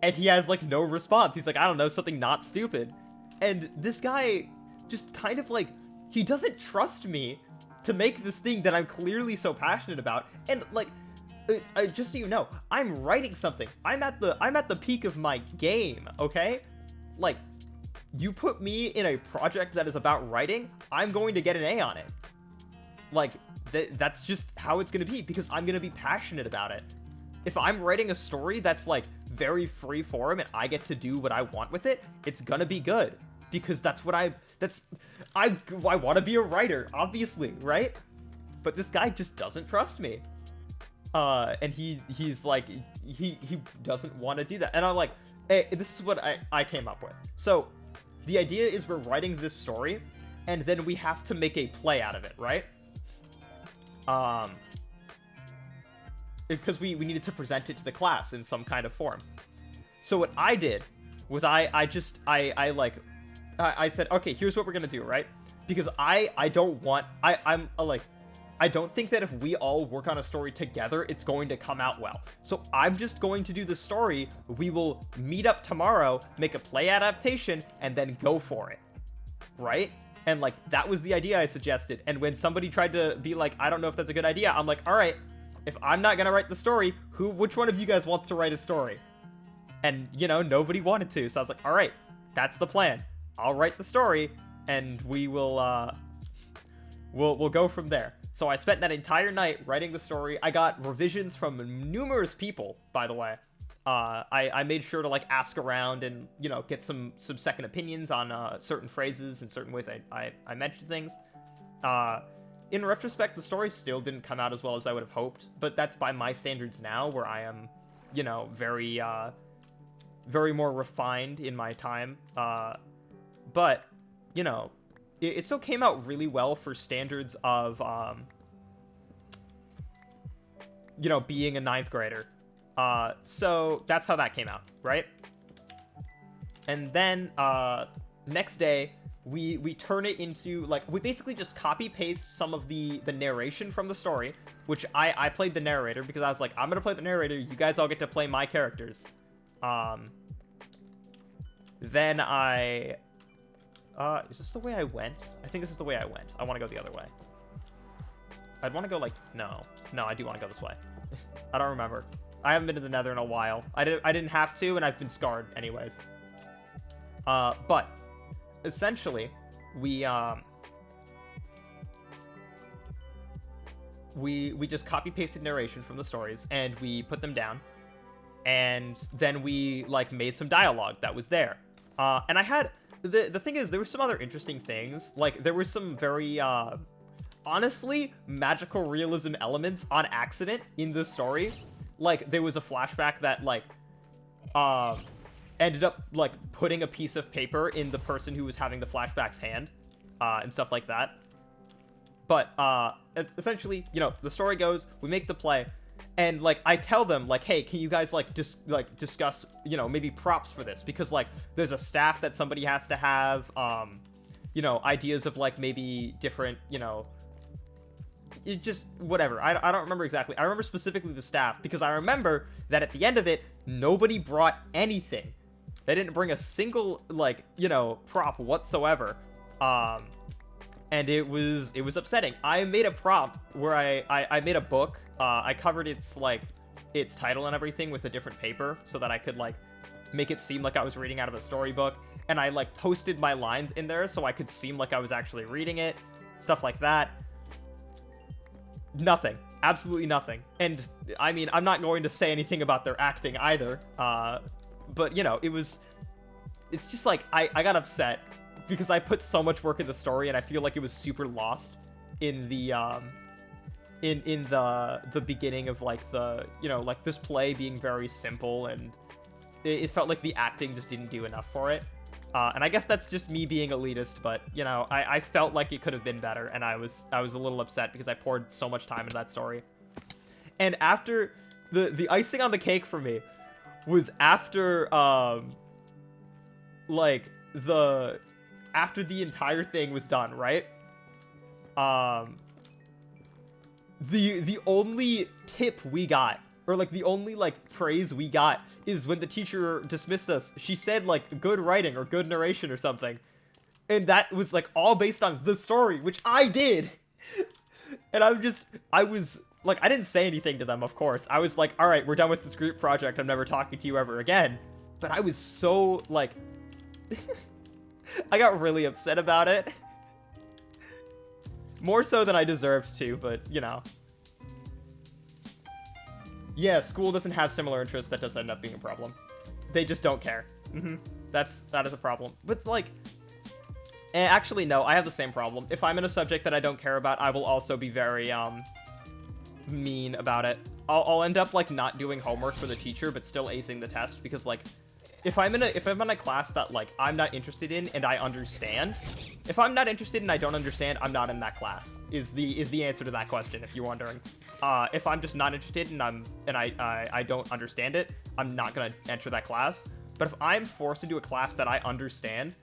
And he has, like, no response. He's like, I don't know, something not stupid. And this guy just kind of, like, he doesn't trust me to make this thing that I'm clearly so passionate about. And, like, just so you know, I'm writing something. I'm at the peak of my game, okay? Like, you put me in a project that is about writing, I'm going to get an A on it. Like, that's just how it's going to be, because I'm going to be passionate about it. If I'm writing a story that's, like, very free form and I get to do what I want with it, it's going to be good. Because that's what I want to be a writer, obviously, right? But this guy just doesn't trust me. And he's like, he doesn't want to do that. And I'm like, hey, this is what I came up with. So the idea is we're writing this story, and then we have to make a play out of it, right? Because we needed to present it to the class in some kind of form. So what I did was I said, okay, here's what we're gonna do, right? Because I don't think that if we all work on a story together, it's going to come out well. So I'm just going to do the story. We will meet up tomorrow, make a play adaptation, and then go for it, right? And like, that was the idea I suggested. And when somebody tried to be like, I don't know if that's a good idea, I'm like, all right, if I'm not gonna write the story, which one of you guys wants to write a story? And, you know, nobody wanted to. So I was like, all right, that's the plan. I'll write the story, and we will, we'll go from there. So I spent that entire night writing the story. I got revisions from numerous people, by the way. I made sure to, like, ask around and, you know, get some second opinions on certain phrases and certain ways I mentioned things. In retrospect, the story still didn't come out as well as I would have hoped, but that's by my standards now, where I am, you know, very more refined in my time. But, you know, it still came out really well for standards of, you know, being a 9th grader. So that's how that came out, right? And then, next day, we turn it into, like, we basically just copy paste some of the narration from the story, which I played the narrator because I was like, I'm gonna play the narrator, you guys all get to play my characters. Then is this the way I went? I think this is the way I went. I want to go the other way. I'd want to go, like, no, I do want to go this way. I don't remember. I haven't been to the Nether in a while. I didn't have to, and I've been scarred anyways. But essentially, we just copy pasted narration from the stories, and we put them down, and then we, like, made some dialogue that was there. And I had the thing is, there were some other interesting things. Like, there were some very honestly magical realism elements on accident in the story. Like, there was a flashback that, like, ended up, like, putting a piece of paper in the person who was having the flashback's hand, and stuff like that. But essentially, you know, the story goes, we make the play, and, like, I tell them, like, hey, can you guys, like, discuss, you know, maybe props for this? Because, like, there's a staff that somebody has to have, you know, ideas of, like, maybe different, you know, it just, whatever. I don't remember exactly. I remember specifically the staff, because I remember that at the end of it, nobody brought anything. They didn't bring a single, like, you know, prop whatsoever. And it was upsetting. I made a prop where I made a book. I covered its title and everything with a different paper so that I could, like, make it seem like I was reading out of a storybook. And I, like, posted my lines in there so I could seem like I was actually reading it. Stuff like that. Nothing. Absolutely nothing. And, I mean, I'm not going to say anything about their acting either. But, you know, it's just, like, I got upset because I put so much work in the story, and I feel like it was super lost in the in the beginning of, like, the, you know, like, this play being very simple, and it felt like the acting just didn't do enough for it. And I guess that's just me being elitist, but, you know, I felt like it could have been better, and I was a little upset because I poured so much time into that story. And after the icing on the cake for me was after like, after the entire thing was done, right? The only tip we got, or, like, the only, like, praise we got is when the teacher dismissed us. She said, like, good writing or good narration or something. And that was, like, all based on the story, which I did. And I was, like, I didn't say anything to them, of course. I was like, all right, we're done with this group project. I'm never talking to you ever again. But I was so, like, I got really upset about it. More so than I deserved to, but, you know. Yeah, school doesn't have similar interests. That does end up being a problem. They just don't care. That is a problem. But, like, actually, no, I have the same problem. If I'm in a subject that I don't care about, I will also be very, mean about it. I'll end up like not doing homework for the teacher but still acing the test because like if I'm in a class that like I'm not interested in and I understand, if I'm not interested and I don't understand, I'm not in that class. Is the answer to that question if you're wondering. If I'm just not interested and I don't understand it, I'm not gonna enter that class. But if I'm forced to do a class that I understand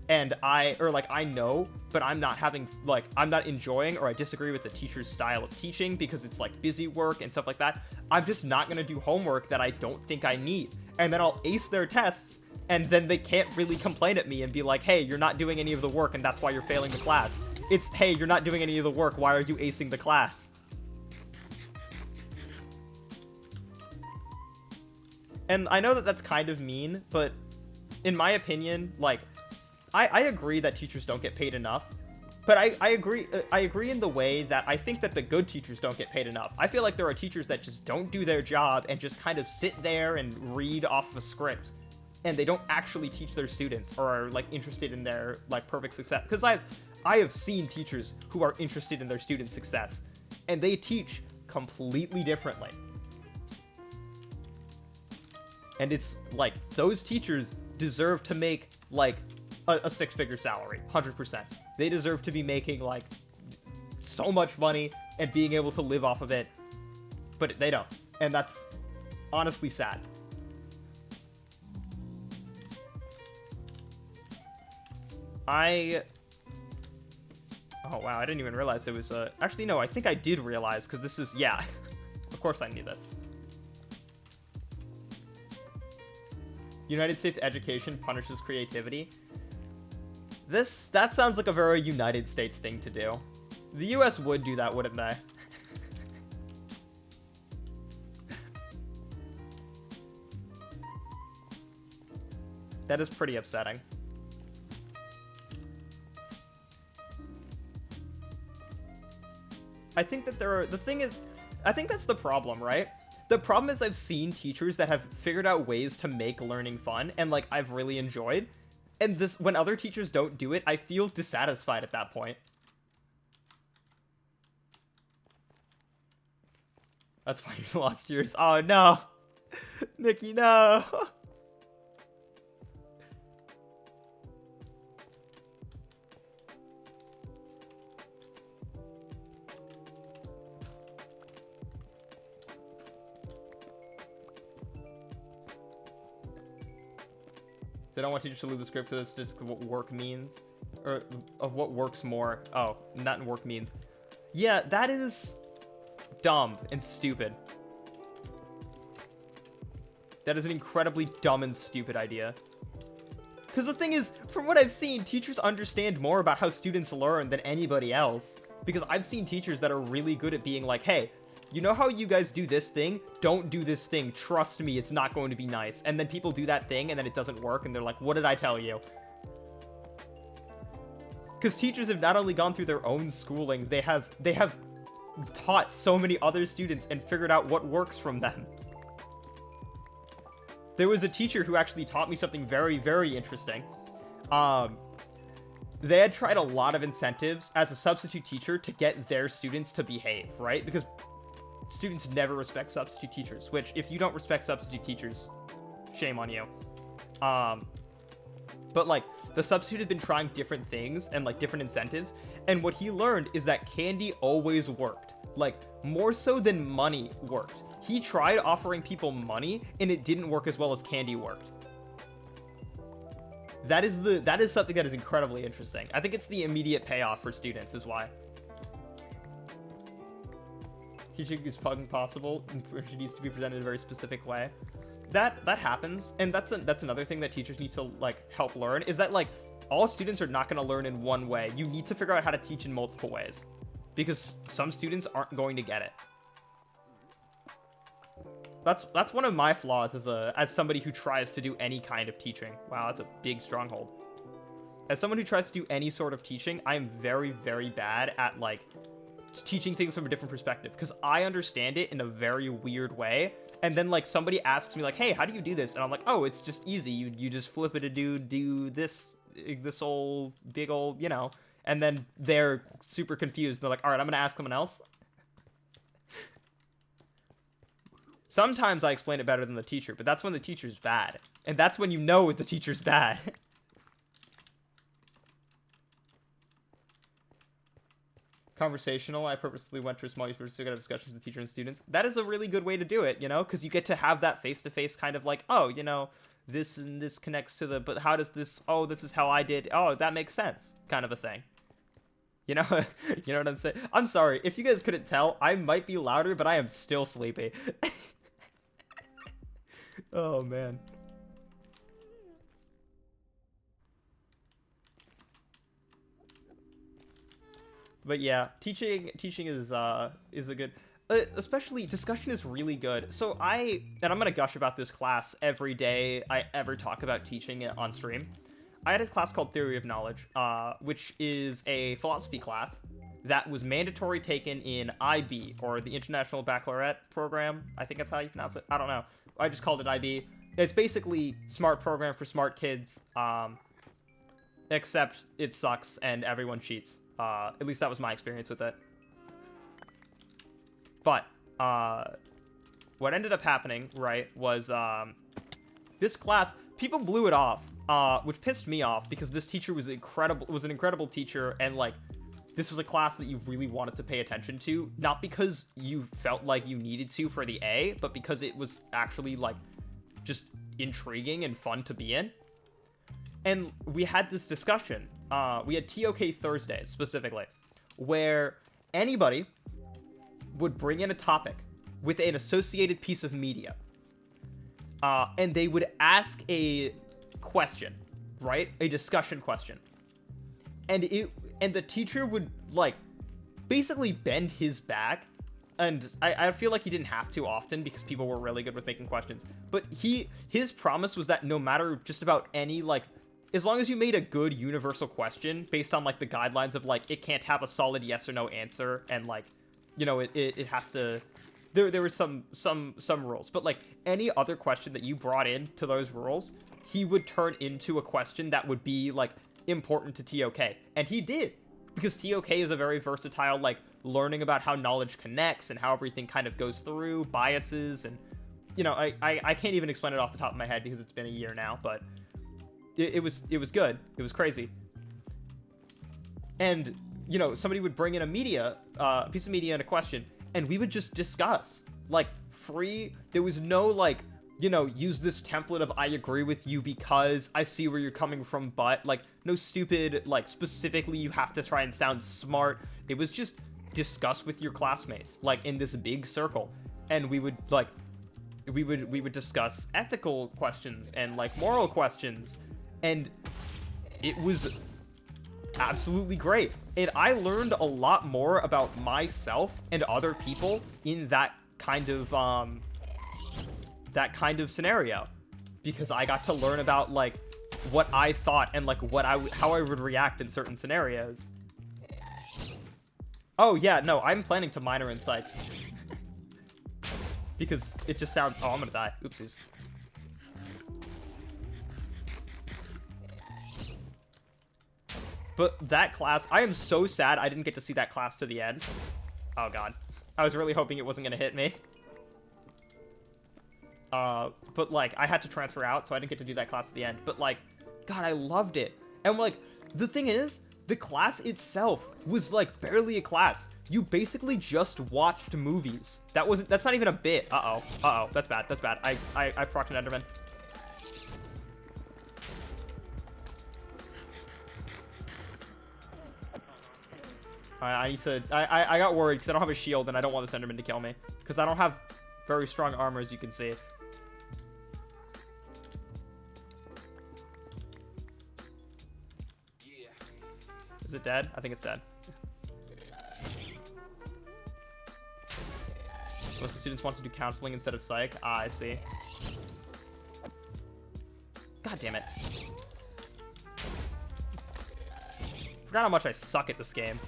and I know, but I'm not enjoying or I disagree with the teacher's style of teaching because it's like busy work and stuff like that, I'm just not going to do homework that I don't think I need. And then I'll ace their tests and then they can't really complain at me and be like, hey, you're not doing any of the work and that's why you're failing the class. It's, hey, you're not doing any of the work, why are you acing the class? And I know that that's kind of mean, but in my opinion, like, I agree that teachers don't get paid enough, but I agree in the way that I think that the good teachers don't get paid enough. I feel like there are teachers that just don't do their job and just kind of sit there and read off of a script, and they don't actually teach their students or are like interested in their like perfect success. Because I have seen teachers who are interested in their students' success, and they teach completely differently. And it's like those teachers deserve to make like a six-figure salary, 100%. They deserve to be making like so much money and being able to live off of it, but they don't, and that's honestly sad. Oh wow, I didn't even realize there was a... Actually, no, I think I did realize, because this is... Yeah, of course I knew this. United States education punishes creativity. That sounds like a very United States thing to do. The US would do that, wouldn't they? That is pretty upsetting. I think that I think that's the problem, right? The problem is I've seen teachers that have figured out ways to make learning fun and like I've really enjoyed. And this, when other teachers don't do it, I feel dissatisfied at that point. That's why you lost yours. Oh no. Nikki, no. They don't want teachers to leave the script because it's just what work means. Or of what works more. Oh, not in work means. Yeah, that is dumb and stupid. That is an incredibly dumb and stupid idea. Because the thing is, from what I've seen, teachers understand more about how students learn than anybody else. Because I've seen teachers that are really good at being like, hey, you know how you guys do this thing? Don't do this thing. Trust me, it's not going to be nice. And then people do that thing and then it doesn't work and they're like, what did I tell you? Because teachers have not only gone through their own schooling, they have taught so many other students and figured out what works from them. There was a teacher who actually taught me something very, very interesting. They had tried a lot of incentives as a substitute teacher to get their students to behave, right? Because students never respect substitute teachers, which if you don't respect substitute teachers, shame on you. But like the substitute had been trying different things and like different incentives. And what he learned is that candy always worked, like more so than money worked. He tried offering people money and it didn't work as well as candy worked. That is something that is incredibly interesting. I think it's the immediate payoff for students is why. Teaching is fucking possible, and it needs to be presented in a very specific way. That happens, and that's another thing that teachers need to like help learn is that like all students are not going to learn in one way. You need to figure out how to teach in multiple ways, because some students aren't going to get it. That's one of my flaws as somebody who tries to do any kind of teaching. Wow, that's a big stronghold. As someone who tries to do any sort of teaching, I am very, very bad at like teaching things from a different perspective because I understand it in a very weird way, and then like somebody asks me like, hey, how do you do this? And I'm like, oh, it's just easy. You just flip it to do this old big old, you know, and then they're super confused. They're like, all right, I'm gonna ask someone else. Sometimes I explain it better than the teacher, but that's when the teacher's bad. And that's when you know the teacher's bad. Conversational. I purposely went to a small universe to get a discussion with the teacher and students. That is a really good way to do it, you know, because you get to have that face-to-face kind of like, oh, you know, this and this connects to the, but how does this, oh, this is how I did, oh, that makes sense, kind of a thing. You know, you know what I'm saying? I'm sorry, if you guys couldn't tell, I might be louder, but I am still sleepy. Oh, man. But yeah, teaching is a good, especially discussion is really good. So I'm gonna gush about this class every day I ever talk about teaching it on stream. I had a class called Theory of Knowledge, which is a philosophy class that was mandatory taken in IB, or the International Baccalaureate Program. I think that's how you pronounce it. I don't know. I just called it IB. It's basically smart program for smart kids, except it sucks and everyone cheats. At least that was my experience with it. But what ended up happening, right, was this class, people blew it off, which pissed me off because this teacher was incredible. Was an incredible teacher, and like this was a class that you really wanted to pay attention to, not because you felt like you needed to for the A, but because it was actually like just intriguing and fun to be in. And we had this discussion. We had TOK Thursdays specifically, where anybody would bring in a topic with an associated piece of media, and they would ask a question, right? A discussion question, and the teacher would like basically bend his back. And I feel like he didn't have to often because people were really good with making questions. But his promise was that no matter just about any, like, as long as you made a good universal question based on, like, the guidelines of, like, it can't have a solid yes or no answer, and, like, you know, it has to... There were some rules. But, like, any other question that you brought in to those rules, he would turn into a question that would be, like, important to TOK. And he did. Because TOK is a very versatile, like, learning about how knowledge connects and how everything kind of goes through, biases, and, you know, I can't even explain it off the top of my head because it's been a year now, but it was good. It was crazy. And, you know, somebody would bring in a piece of media and a question, and we would just discuss, like, free. There was no, like, you know, use this template of I agree with you because I see where you're coming from, but, like, no stupid, like, specifically you have to try and sound smart. It was just discuss with your classmates, like, in this big circle. And we would, like, we would discuss ethical questions and, like, moral questions. And it was absolutely great. And I learned a lot more about myself and other people in that kind of scenario, because I got to learn about, like, what I thought and, like, how I would react in certain scenarios. Oh yeah, no, I'm planning to minor in psych. Because it just sounds... Oh, I'm gonna die. Oopsies. But that class, I am so sad I didn't get to see that class to the end. Oh god. I was really hoping it wasn't gonna hit me. But, like, I had to transfer out, so I didn't get to do that class at the end. But, like, god, I loved it. And, like, the thing is, the class itself was, like, barely a class. You basically just watched movies. That's not even a bit. Uh-oh, that's bad, I procced an Enderman. I need to, I got worried because I don't have a shield and I don't want this Enderman to kill me. Because I don't have very strong armor, as you can see. Is it dead? I think it's dead. Most of the students want to do counseling instead of psych. Ah, I see. God damn it. Forgot how much I suck at this game.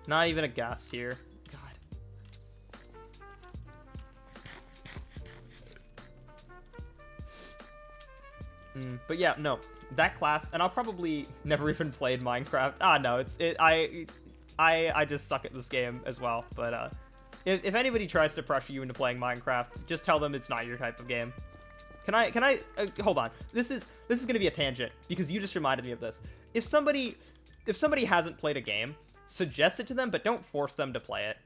Not even a gas tier. But yeah, no, that class, and I'll probably never even played Minecraft. Ah, no, I I just suck at this game as well. But if anybody tries to pressure you into playing Minecraft, just tell them it's not your type of game. Can I hold on. This is gonna be a tangent because you just reminded me of this. If somebody hasn't played a game, suggest it to them, but don't force them to play it.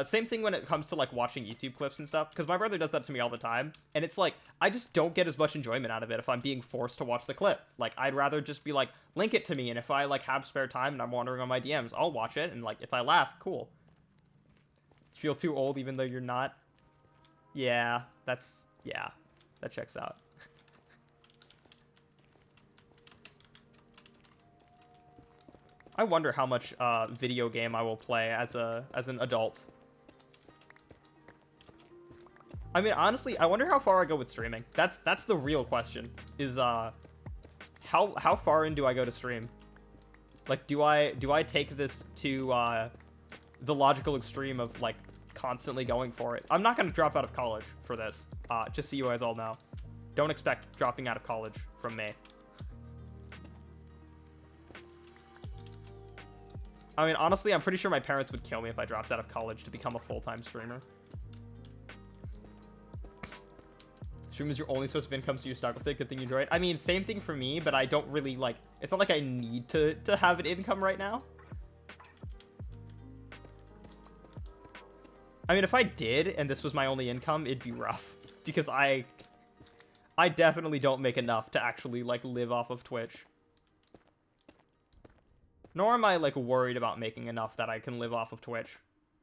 Same thing when it comes to like watching YouTube clips and stuff, because my brother does that to me all the time, and it's like I just don't get as much enjoyment out of it if I'm being forced to watch the clip. Like I'd rather just be like, link it to me, and if I like have spare time and I'm wandering on my DMs, I'll watch it, and like if I laugh, cool. Feel too old even though you're not? Yeah, that checks out. I wonder how much video game I will play as an adult. I mean, honestly, I wonder how far I go with streaming. That's the real question. Is how far in do I go to stream? Like, do I take this to the logical extreme of like constantly going for it? I'm not gonna drop out of college for this. Just so you guys all know, don't expect dropping out of college from me. I mean, honestly, I'm pretty sure my parents would kill me if I dropped out of college to become a full-time streamer. Stream is your only source of income, so you're stuck with it. Good thing you enjoy it. I mean, same thing for me, but I don't really, like... It's not like I need to have an income right now. I mean, if I did, and this was my only income, it'd be rough. Because I definitely don't make enough to actually, like, live off of Twitch. Nor am I, like, worried about making enough that I can live off of Twitch.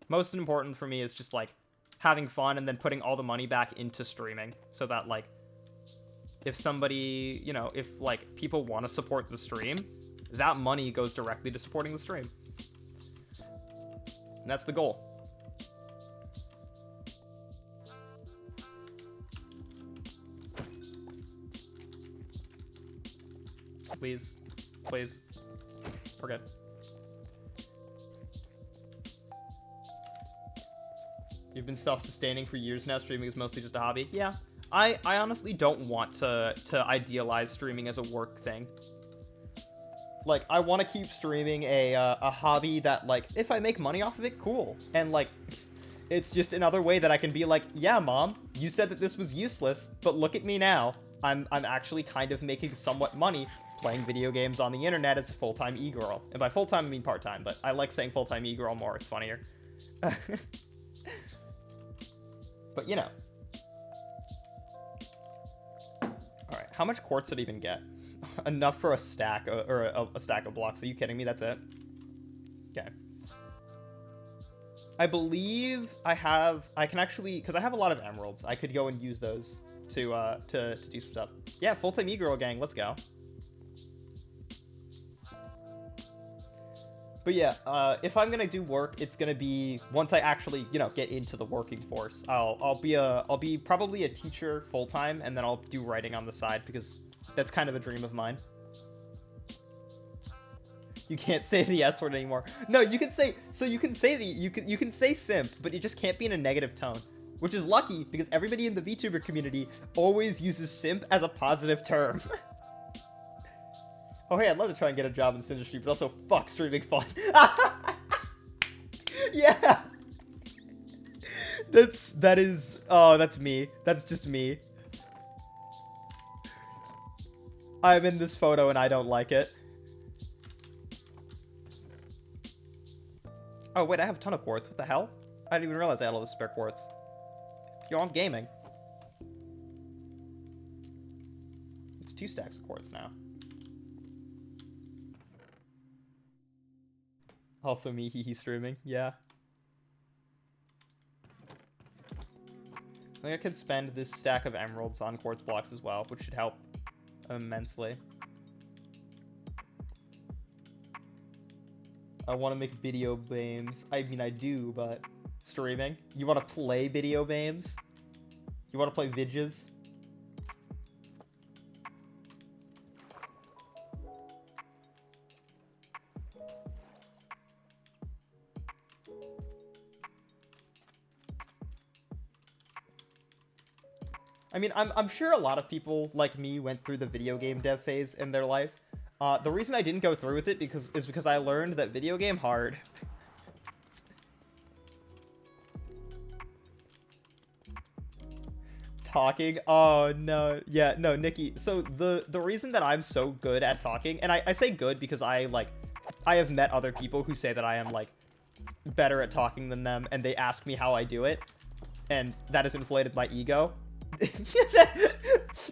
Most important for me is just, like, having fun and then putting all the money back into streaming. So that, like, if somebody, you know, if, like, people want to support the stream, that money goes directly to supporting the stream. And that's the goal. Please. Please. We're good. You've been self-sustaining for years now. Streaming is mostly just a hobby. Yeah. I honestly don't want to idealize streaming as a work thing. Like, I want to keep streaming a hobby that, like, if I make money off of it, cool. And, like, it's just another way that I can be like, yeah, Mom, you said that this was useless, but look at me now. I'm actually kind of making somewhat money playing video games on the internet as a full-time e-girl. And by full-time, I mean part-time, but I like saying full-time e-girl more. It's funnier. But, you know. Alright, how much quartz did I even get? Enough for a stack, or a stack of blocks. Are you kidding me? That's it? Okay. I believe I can actually, because I have a lot of emeralds, I could go and use those to do some stuff. Yeah, full-time e-girl gang, let's go. But yeah, if I'm gonna do work, it's gonna be once I actually, you know, get into the working force. I'll be probably a teacher full-time, and then I'll do writing on the side because that's kind of a dream of mine. You can't say the S word anymore. No, you can say, so you can say you can say simp, but it just can't be in a negative tone, which is lucky because everybody in the VTuber community always uses simp as a positive term. Oh, hey, I'd love to try and get a job in this industry, but also, fuck, streaming fun. Yeah! That's me. That's just me. I'm in this photo and I don't like it. Oh, wait, I have a ton of quartz. What the hell? I didn't even realize I had all this spare quartz. Yo, I'm gaming. It's 2 stacks of quartz now. Also me, hee streaming, yeah. I think I could spend this stack of emeralds on quartz blocks as well, which should help immensely. I want to make video games. I mean, I do, but streaming? You want to play video games? You want to play vidges? I mean, I'm sure a lot of people like me went through the video game dev phase in their life. The reason I didn't go through with it is because I learned that video game hard. talking. Oh no, yeah, no, Nikki. So the reason that I'm so good at talking, and I say good because I have met other people who say that I am like better at talking than them, and they ask me how I do it, and that has inflated my ego. That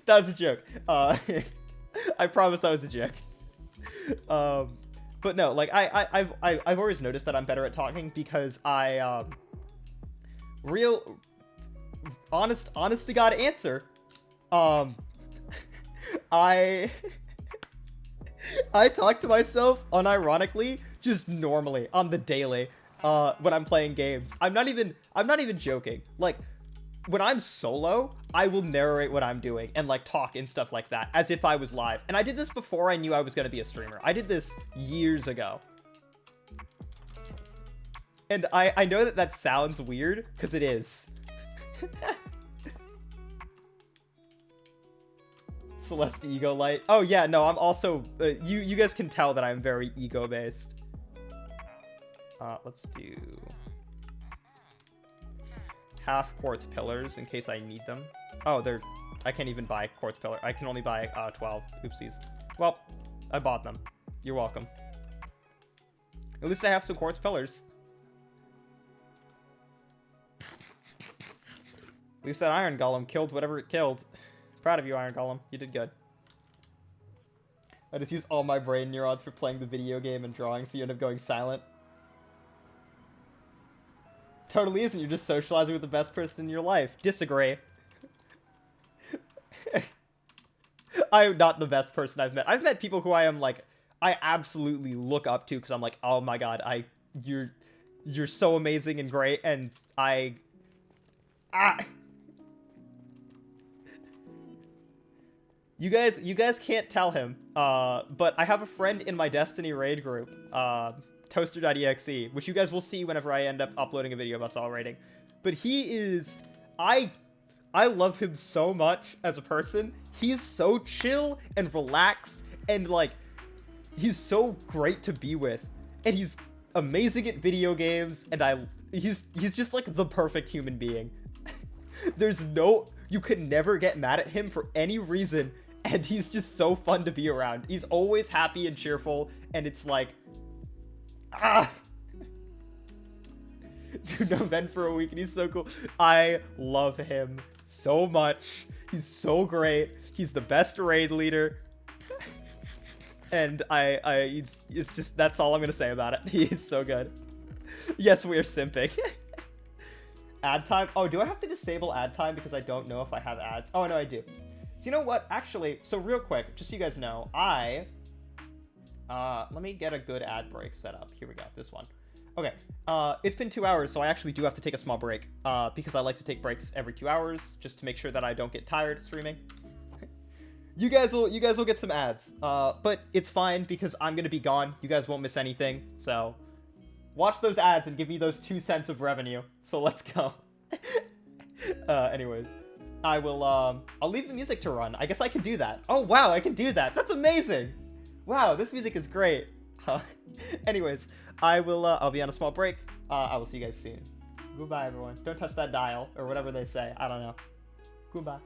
was a joke. I promise that was a joke. But no, like I've always noticed that I'm better at talking because real honest to God answer. I I talk to myself unironically, just normally on the daily, when I'm playing games. I'm not even joking. Like, when I'm solo, I will narrate what I'm doing and like talk and stuff like that as if I was live. And I did this before I knew I was going to be a streamer. I did this years ago. And I know that sounds weird, because it is. Celeste ego light. Oh yeah, no, I'm also you guys can tell that I'm very ego based. Let's do half quartz pillars in case I need them. Oh, I can't even buy quartz pillar. I can only buy 12. Oopsies. Well, I bought them. You're welcome. At least I have some quartz pillars. At least that iron golem killed whatever it killed. Proud of you, Iron Golem. You did good. I just used all my brain neurons for playing the video game and drawing, so you end up going silent. Totally isn't. You're just socializing with the best person in your life. Disagree. I'm not the best person I've met. I've met people who I absolutely look up to because I'm like, oh my god, you're so amazing and great, and You guys can't tell him, but I have a friend in my Destiny raid group, Toaster.exe, which you guys will see whenever I end up uploading a video of us all raiding. But he is, I love him so much as a person. He's so chill and relaxed, and like, he's so great to be with, and he's amazing at video games, and he's just like the perfect human being. You could never get mad at him for any reason, and he's just so fun to be around. He's always happy and cheerful, and it's like, Dude, no Ben for a week, and he's so cool. I love him so much. He's so great. He's the best raid leader. And it's just, that's all I'm gonna say about it. He's so good. Yes, we are simping. Ad time. Oh, do I have to disable ad time because I don't know if I have ads? Oh, no, I do. So you know what? Actually, so real quick, just so you guys know, let me get a good ad break set up. Here we go. This one. Okay. It's been 2 hours, so I actually do have to take a small break, because I like to take breaks every 2 hours just to make sure that I don't get tired streaming. You guys will get some ads, but it's fine because I'm gonna be gone. You guys won't miss anything, so watch those ads and give me those 2 cents of revenue. So let's go. Anyways, I'll leave the music to run. I guess I can do that. Oh wow, I can do that. That's amazing. Wow, this music is great. Anyways, I'll be on a small break. I will see you guys soon. Goodbye, everyone. Don't touch that dial or whatever they say. I don't know. Goodbye.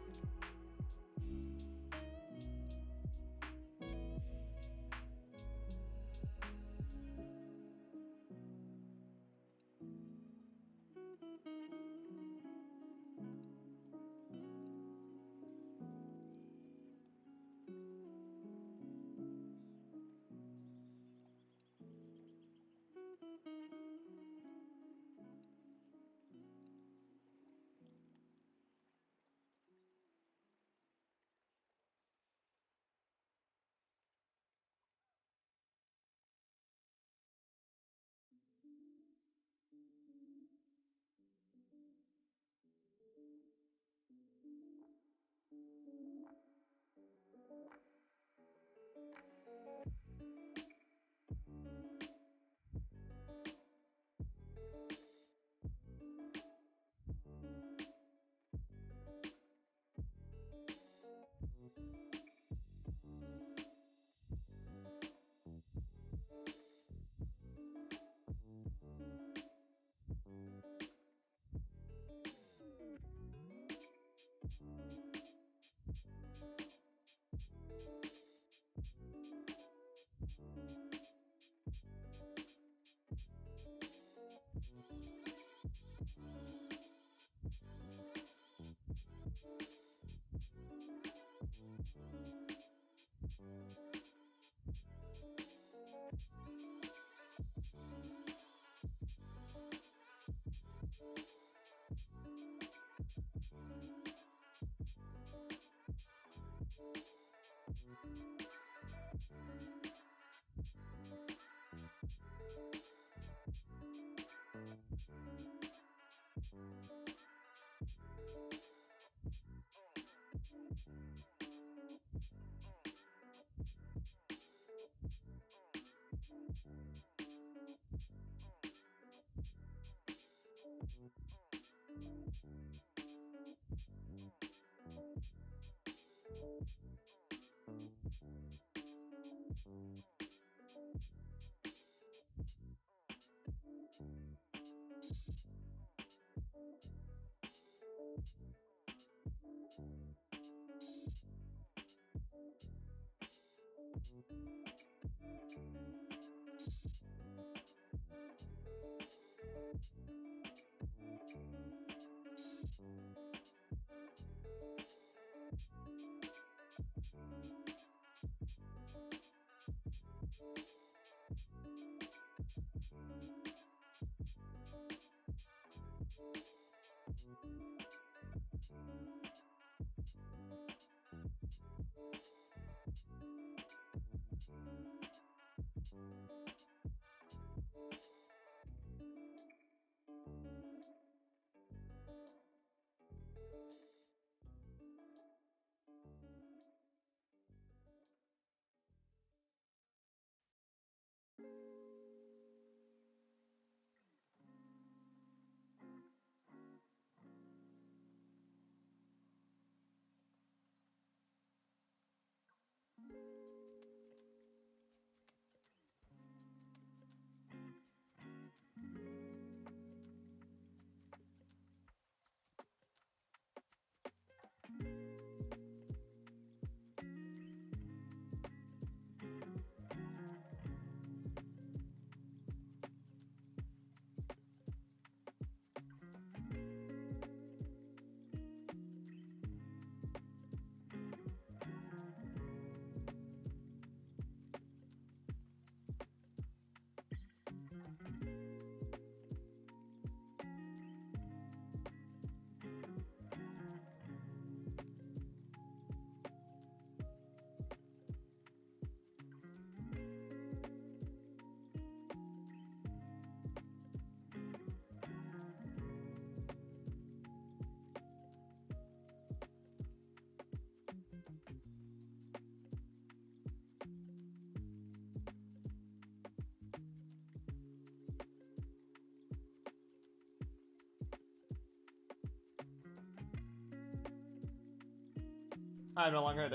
I'm no longer.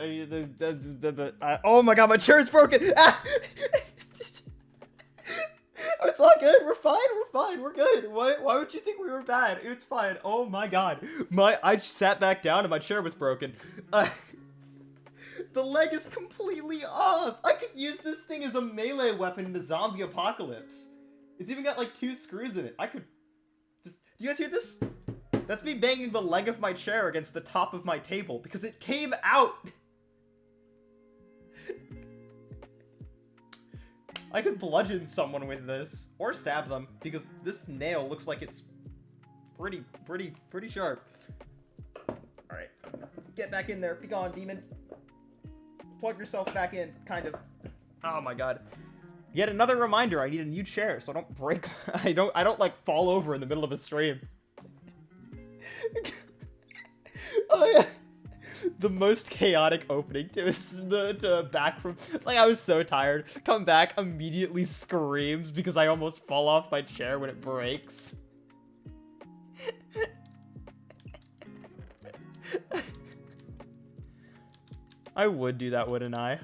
Oh my god, my chair's broken! Ah! It's all good. We're fine. We're fine. We're good. Why would you think we were bad? It's fine. Oh my god. I sat back down and my chair was broken. The leg is completely off. I could use this thing as a melee weapon in the zombie apocalypse. It's even got like 2 screws in it. I could just. Do you guys hear this? That's me banging the leg of my chair against the top of my table because it came out. I could bludgeon someone with this or stab them because this nail looks like it's pretty sharp. All right, get back in there. Be gone, demon. Plug yourself back in, kind of. Oh my god. Yet another reminder, I need a new chair so I don't break. I don't like fall over in the middle of a stream. Oh yeah. The most chaotic opening to back from, like, I was so tired. Come back, immediately screams because I almost fall off my chair when it breaks. I would do that, wouldn't I?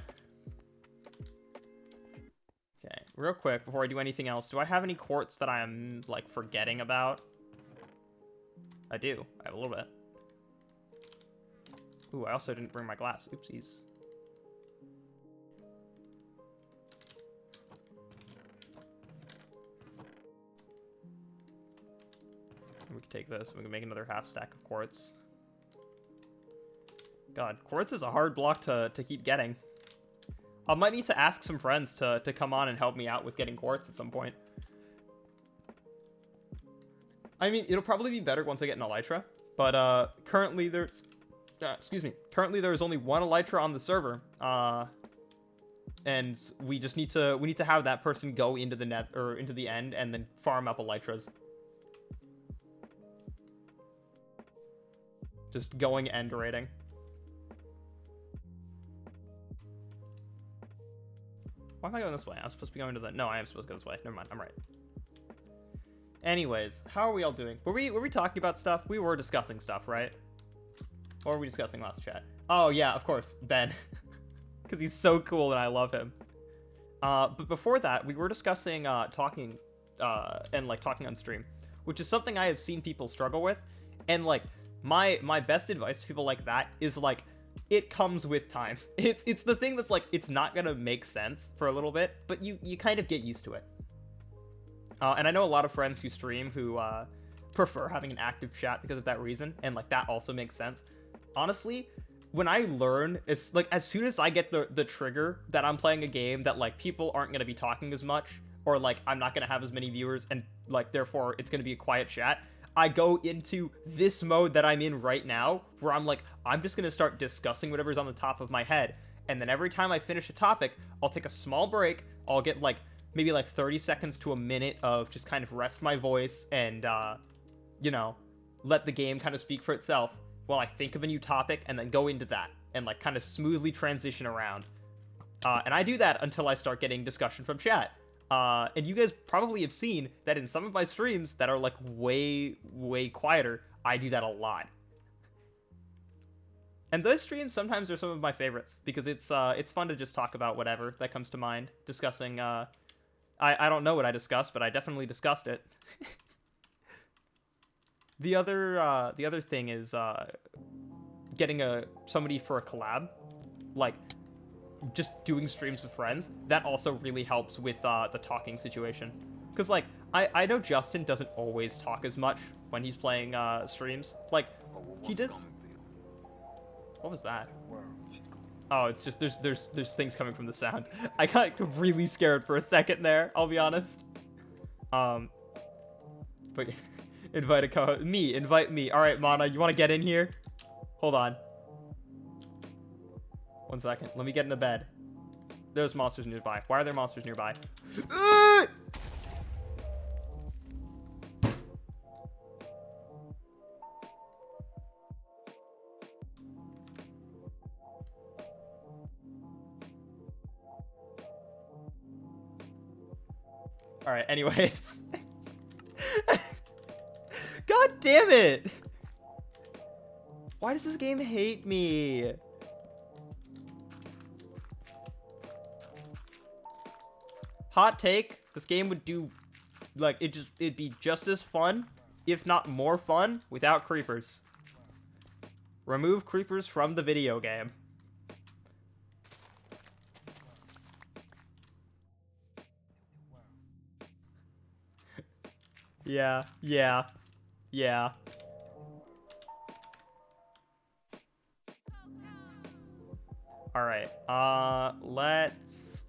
Okay, real quick, before I do anything else, do I have any quartz that I am, like, forgetting about? I do. I have a little bit. Ooh, I also didn't bring my glass. Oopsies. We can take this. We can make another half stack of quartz. God, quartz is a hard block to keep getting. I might need to ask some friends to come on and help me out with getting quartz at some point. I mean, it'll probably be better once I get an elytra, but currently there's excuse me. Currently, there is only one elytra on the server. And we just need to have that person go into the net or into the end and then farm up elytras. Just going end raiding. Why am I going this way? I'm supposed to be going to the... No, I am supposed to go this way. Never mind. I'm right. Anyways, how are we all doing? Were we talking about stuff? We were discussing stuff, right? What were we discussing last chat? Oh, yeah, of course. Ben. Because he's so cool and I love him. But before that, we were discussing talking and, like, talking on stream. Which is something I have seen people struggle with. And, like, my best advice to people like that is, like... It comes with time. It's the thing that's like, it's not gonna make sense for a little bit, but you kind of get used to it. And I know a lot of friends who stream who prefer having an active chat because of that reason, and like that also makes sense. Honestly, when I learn, it's like as soon as I get the trigger that I'm playing a game that like people aren't gonna be talking as much, or like I'm not gonna have as many viewers, and like therefore it's gonna be a quiet chat, I go into this mode that I'm in right now, where I'm like, I'm just going to start discussing whatever's on the top of my head. And then every time I finish a topic, I'll take a small break. I'll get like, maybe like 30 seconds to a minute of just kind of rest my voice and, you know, let the game kind of speak for itself while I think of a new topic and then go into that and like kind of smoothly transition around. And I do that until I start getting discussion from chat. And you guys probably have seen that in some of my streams that are like way quieter, I do that a lot. And those streams sometimes are some of my favorites because it's fun to just talk about whatever that comes to mind. Discussing, I don't know what I discussed, but I definitely discussed it. The other thing is getting somebody for a collab, like. Just doing streams with friends, that also really helps with the talking situation. Because, like, I know Justin doesn't always talk as much when he's playing streams. Like, he does... What was that? Oh, it's just, there's things coming from the sound. I got really scared for a second there, I'll be honest. But, invite a co-host. Invite me. Alright, Mana, you want to get in here? Hold on. 1 second. Let me get in the bed. There's monsters nearby. Why are there monsters nearby? Alright, anyways. God damn it! Why does this game hate me? Hot take, this game would do, like, it'd be just as fun, if not more fun, without creepers. Remove creepers from the video game. Yeah. Alright,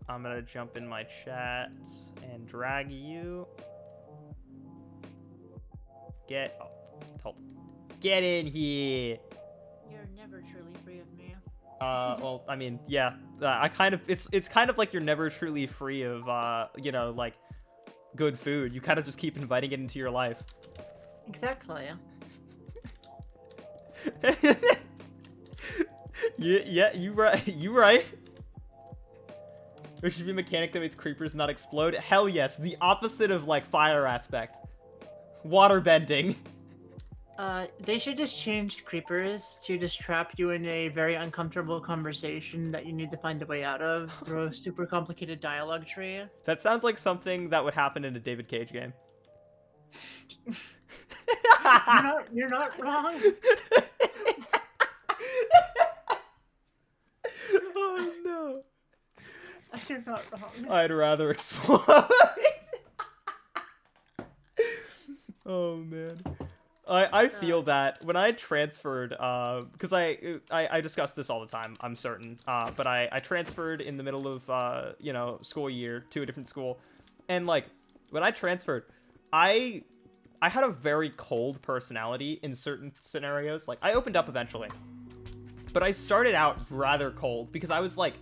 I'm gonna jump in my chat and drag you. Get in here. You're never truly free of me. Well, I mean, yeah, it's kind of like you're never truly free of, you know, like, good food. You kind of just keep inviting it into your life. Exactly. Yeah, you right. There should be a mechanic that makes creepers not explode. Hell yes, the opposite of, like, fire aspect. Water bending. They should just change creepers to just trap you in a very uncomfortable conversation that you need to find a way out of through a super complicated dialogue tree. That sounds like something that would happen in a David Cage game. You're not wrong. Oh no. You're not wrong. I'd rather explode. Oh man. I feel that when I transferred, because I discuss this all the time, I'm certain, but I transferred in the middle of, you know, school year to a different school, and, like, when I transferred, I had a very cold personality in certain scenarios. Like, I opened up eventually, But I started out rather cold because I was like,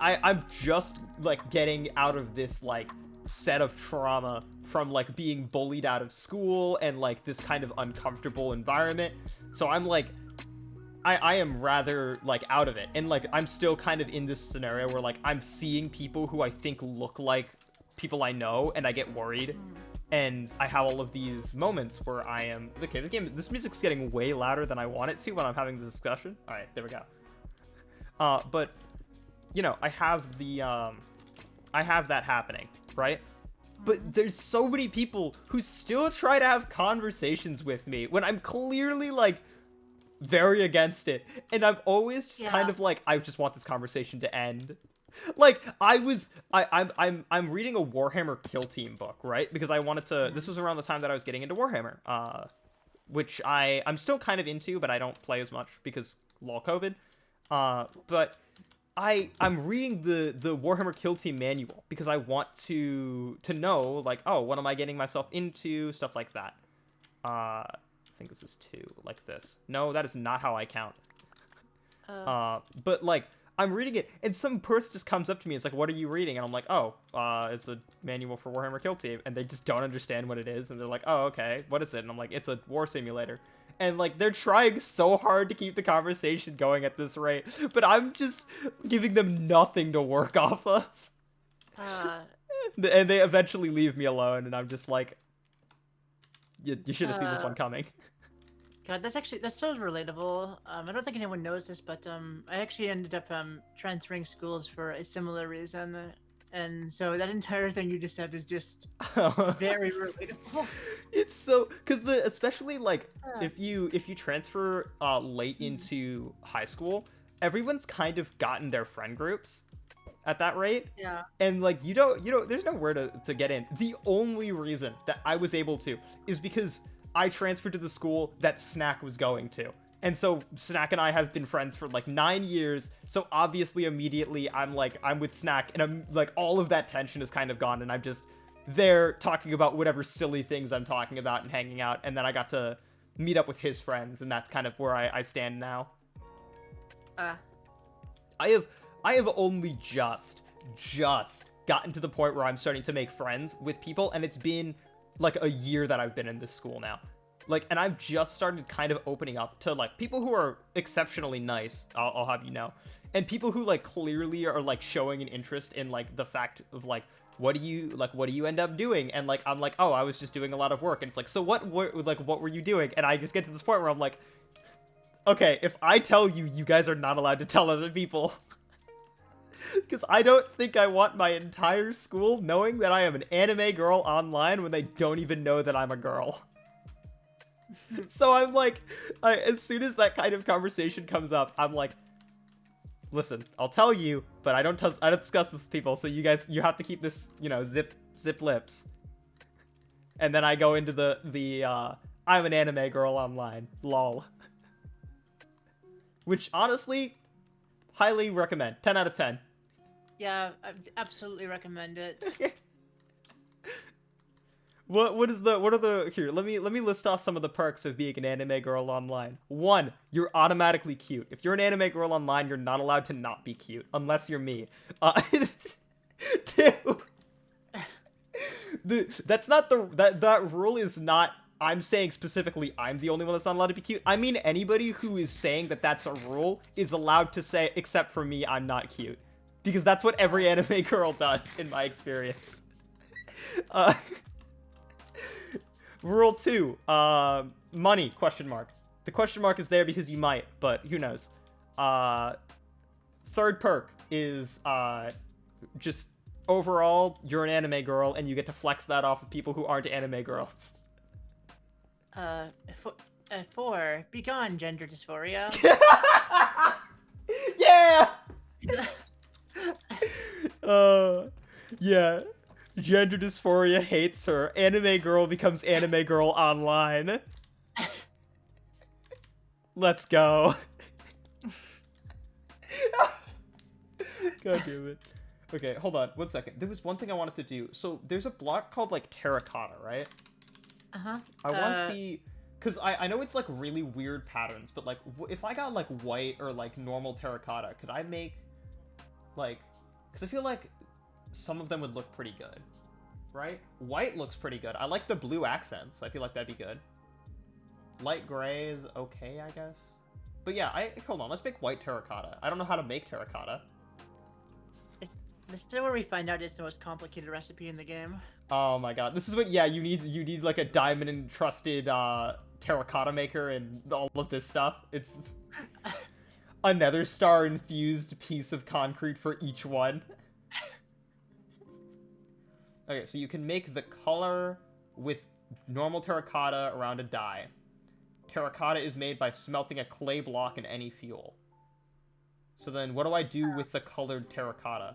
I'm just like getting out of this like set of trauma from like being bullied out of school and like this kind of uncomfortable environment. So I'm like, I am rather like out of it, and like I'm still kind of in this scenario where like I'm seeing people who I think look like people I know, and I get worried, and I have all of these moments where I am okay. This music's getting way louder than I want it to when I'm having the discussion. All right, there we go. But you know, I have that happening, right? But there's so many people who still try to have conversations with me when I'm clearly like very against it, and I'm always just kind of like, I just want this conversation to end. Like I'm reading a Warhammer Kill Team book, right? Because I wanted to. This was around the time that I was getting into Warhammer, which I'm still kind of into, but I don't play as much because lol COVID. But I'm reading the Warhammer Kill Team manual because I want to know like, oh, what am I getting myself into, stuff like that. I think this is 2, like this. No, that is not how I count. But like I'm reading it, and some person just comes up to me. It's like, "What are you reading?" And I'm like, "Oh, it's a manual for Warhammer Kill Team," and they just don't understand what it is, and they're like, "Oh, okay, what is it?" And I'm like, "It's a war simulator." And like they're trying so hard to keep the conversation going at this rate, but I'm just giving them nothing to work off of. And they eventually leave me alone, and I'm just like, you should have seen this one coming. God, that's so relatable. I don't think anyone knows this, but I actually ended up transferring schools for a similar reason, and so that entire thing you just said is just very relatable. It's so, because especially like if you transfer late into high school, everyone's kind of gotten their friend groups at that rate. Yeah. And like you don't there's nowhere to get in. The only reason that I was able to is because I transferred to the school that Snack was going to. And so Snack and I have been friends for like 9 years. So obviously immediately I'm with Snack, and I'm like, all of that tension is kind of gone, and I'm just there talking about whatever silly things I'm talking about and hanging out. And then I got to meet up with his friends, and that's kind of where I stand now. I have only just gotten to the point where I'm starting to make friends with people, and it's been like a year that I've been in this school now. Like, and I've just started kind of opening up to like people who are exceptionally nice, I'll have you know, and people who like clearly are like showing an interest in like the fact of like, what do you end up doing? And like, I'm like, oh, I was just doing a lot of work. And it's like, so what were you doing? And I just get to this point where I'm like, okay, if I tell you, you guys are not allowed to tell other people. Because I don't think I want my entire school knowing that I am an anime girl online when they don't even know that I'm a girl. So I'm like, as soon as that kind of conversation comes up, I'm like, listen, I'll tell you, but I don't discuss this with people, so you have to keep this, zip lips. And then I go into the I'm an anime girl online, lol. Which honestly, highly recommend. 10 out of 10. Yeah, I absolutely recommend it. What are the here? Let me list off some of the perks of being an anime girl online. 1, you're automatically cute. If you're an anime girl online, you're not allowed to not be cute unless you're me. 2, that rule is not. I'm saying specifically I'm the only one that's not allowed to be cute. I mean anybody who is saying that that's a rule is allowed to say, except for me, I'm not cute. Because that's what every anime girl does, in my experience. Rule 2, money, question mark. The question mark is there because you might, but who knows. 3rd perk is just overall, you're an anime girl, and you get to flex that off of people who aren't anime girls. 4, be gone, gender dysphoria. Yeah! Yeah. Gender dysphoria hates her. Anime girl becomes anime girl online. Let's go. God damn it. Okay, hold on. 1 second. There was one thing I wanted to do. So there's a block called like terracotta, right? Uh-huh. I want to see Because I know it's, like, really weird patterns, but, like, if I got, like, white or, like, normal terracotta, could I make, like... Because I feel like some of them would look pretty good, right? White looks pretty good. I like the blue accents. I feel like that'd be good. Light gray is okay, I guess. But yeah, hold on. Let's make white terracotta. I don't know how to make terracotta. This is where we find out it's the most complicated recipe in the game. Oh my god. This is what, yeah, you need like a diamond encrusted terracotta maker and all of this stuff. It's a nether star infused piece of concrete for each one. Okay, so you can make the color with normal terracotta around a dye. Terracotta is made by smelting a clay block in any fuel. So then what do I do with the colored terracotta?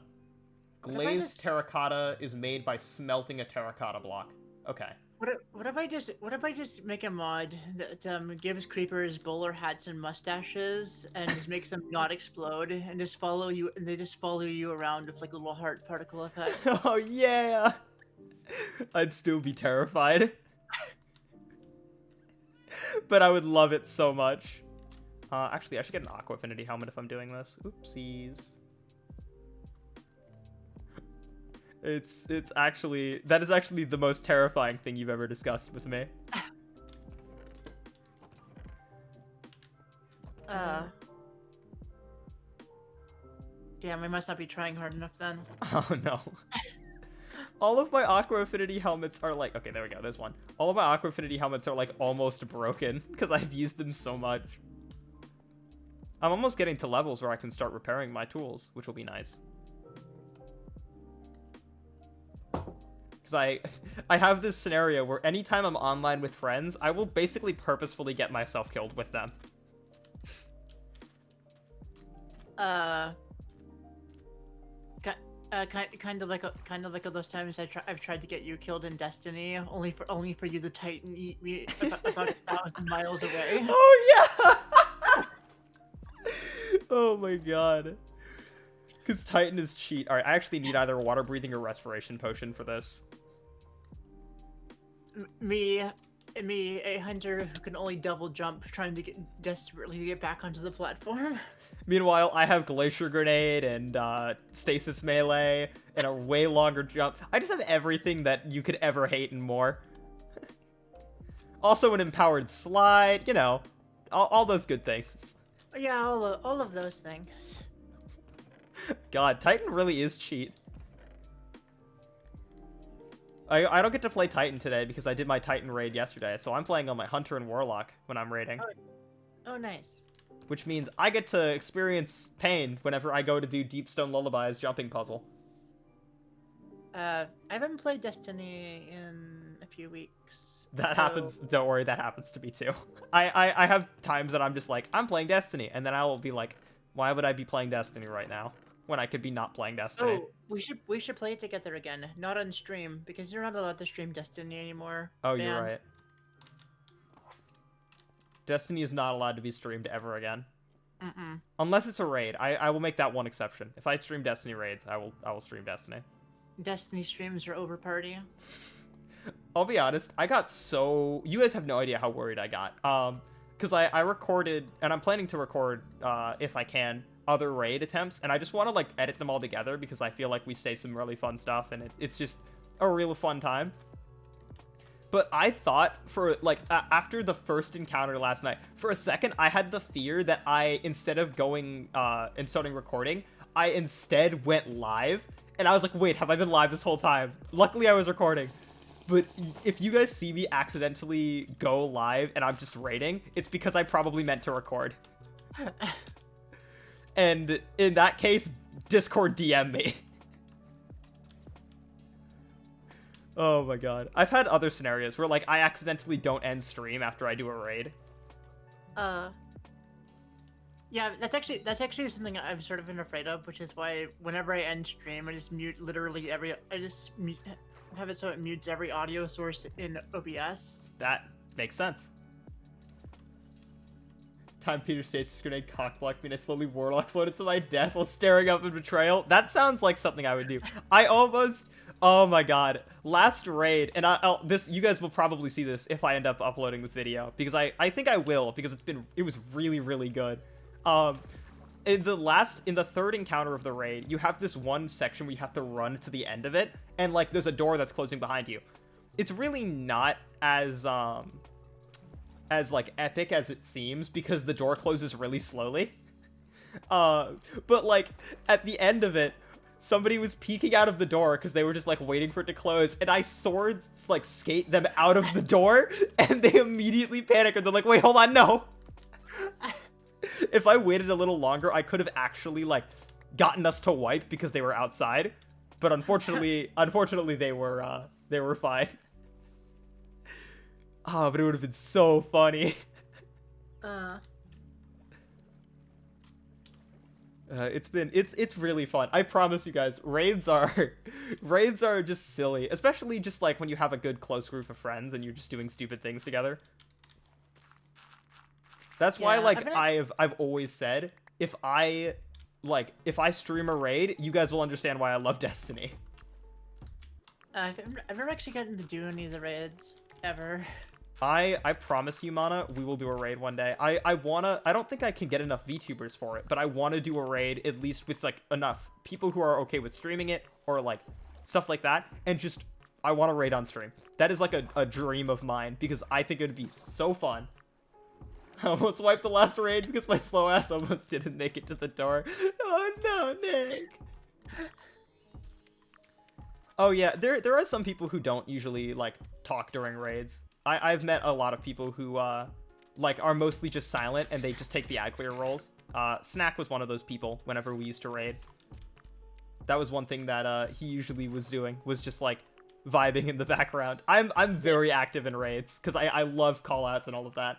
Glazed terracotta is made by smelting a terracotta block. Okay. What if I just make a mod that gives creepers bowler hats and mustaches and just makes them not explode and just follow you, and they just follow you around with like little heart particle effects? Oh yeah. I'd still be terrified. But I would love it so much. Actually, I should get an Aqua Affinity helmet if I'm doing this. Oopsies. It's actually... That is actually the most terrifying thing you've ever discussed with me. Damn, I must not be trying hard enough then. Oh no. All of my Aqua Affinity helmets are like... Okay, there we go. There's one. All of my Aqua Affinity helmets are like almost broken because I've used them so much. I'm almost getting to levels where I can start repairing my tools, which will be nice. Because I have this scenario where anytime I'm online with friends, I will basically purposefully get myself killed with them. Kind of like those times I've tried to get you killed in Destiny, only for you to Titan eat me about 1,000 miles away. Oh yeah. Oh my god. Because Titan is cheat. Alright, I actually need either water breathing or respiration potion for this. Me, a hunter who can only double jump, trying to desperately get back onto the platform. Meanwhile, I have Glacier Grenade and Stasis Melee and a way longer jump. I just have everything that you could ever hate and more. Also an empowered slide, you know, all those good things. Yeah, all of those things. God, Titan really is cheat. I don't get to play Titan today because I did my Titan raid yesterday, so I'm playing on my Hunter and Warlock when I'm raiding. Oh, nice. Which means I get to experience pain whenever I go to do Deepstone Lullaby's jumping puzzle. I haven't played Destiny in a few weeks. That happens. Don't worry, that happens to me too. I have times that I'm just like, I'm playing Destiny, and then I will be like, why would I be playing Destiny right now when I could be not playing Destiny? Oh, we should play it together again, not on stream, because you're not allowed to stream Destiny anymore. Oh, you're right. Destiny is not allowed to be streamed ever again. Unless it's a raid. I will make that one exception. If I stream Destiny raids, I will stream Destiny. Destiny streams are over party. I'll be honest, I got so... You guys have no idea how worried I got. Because I recorded, and I'm planning to record, if I can, other raid attempts, and I just want to, like, edit them all together because I feel like we say some really fun stuff, and it's just a real fun time. But I thought for, like, after the first encounter last night, for a second, I had the fear that instead of going and starting recording, I instead went live. And I was like, wait, have I been live this whole time? Luckily, I was recording. But if you guys see me accidentally go live and I'm just raiding, it's because I probably meant to record. And in that case, Discord DM me. Oh my god. I've had other scenarios where, like, I accidentally don't end stream after I do a raid. Yeah, that's actually something I've sort of been afraid of, which is why whenever I end stream, I just mute literally have it so it mutes every audio source in OBS. That makes sense. Time Peter Stasis Grenade cockblocked me and I slowly Warlock floated to my death while staring up in betrayal. That sounds like something I would do. I Oh my god. Last raid, and this you guys will probably see this if I end up uploading this video because I think I will because it was really really good. Um in the third encounter of the raid, you have this one section where you have to run to the end of it and like there's a door that's closing behind you. It's really not as like epic as it seems because the door closes really slowly. But like at the end of it, somebody was peeking out of the door because they were just like waiting for it to close, and I swords like skate them out of the door, and they immediately panic and they're like, "Wait, hold on, no." If I waited a little longer, I could have actually like gotten us to wipe because they were outside, but unfortunately they were fine. Oh, but it would have been so funny. It's really fun. I promise you guys, raids are just silly, especially just like when you have a good close group of friends and you're just doing stupid things together. That's why like I've always said if I stream a raid, you guys will understand why I love Destiny. I've never actually gotten to do any of the raids ever. I promise you, Mana, we will do a raid one day. I don't think I can get enough VTubers for it, but I want to do a raid at least with like enough people who are okay with streaming it or like stuff like that, and just I want to raid on stream. That is like a dream of mine because I think it would be so fun. I almost wiped the last raid because my slow ass almost didn't make it to the door. Oh no, Nick. Oh yeah, there are some people who don't usually like talk during raids. I've met a lot of people who like are mostly just silent and they just take the ad clear rolls. Snack was one of those people whenever we used to raid. That was one thing that he usually was doing, was just like vibing in the background. I'm very active in raids because I love callouts and all of that.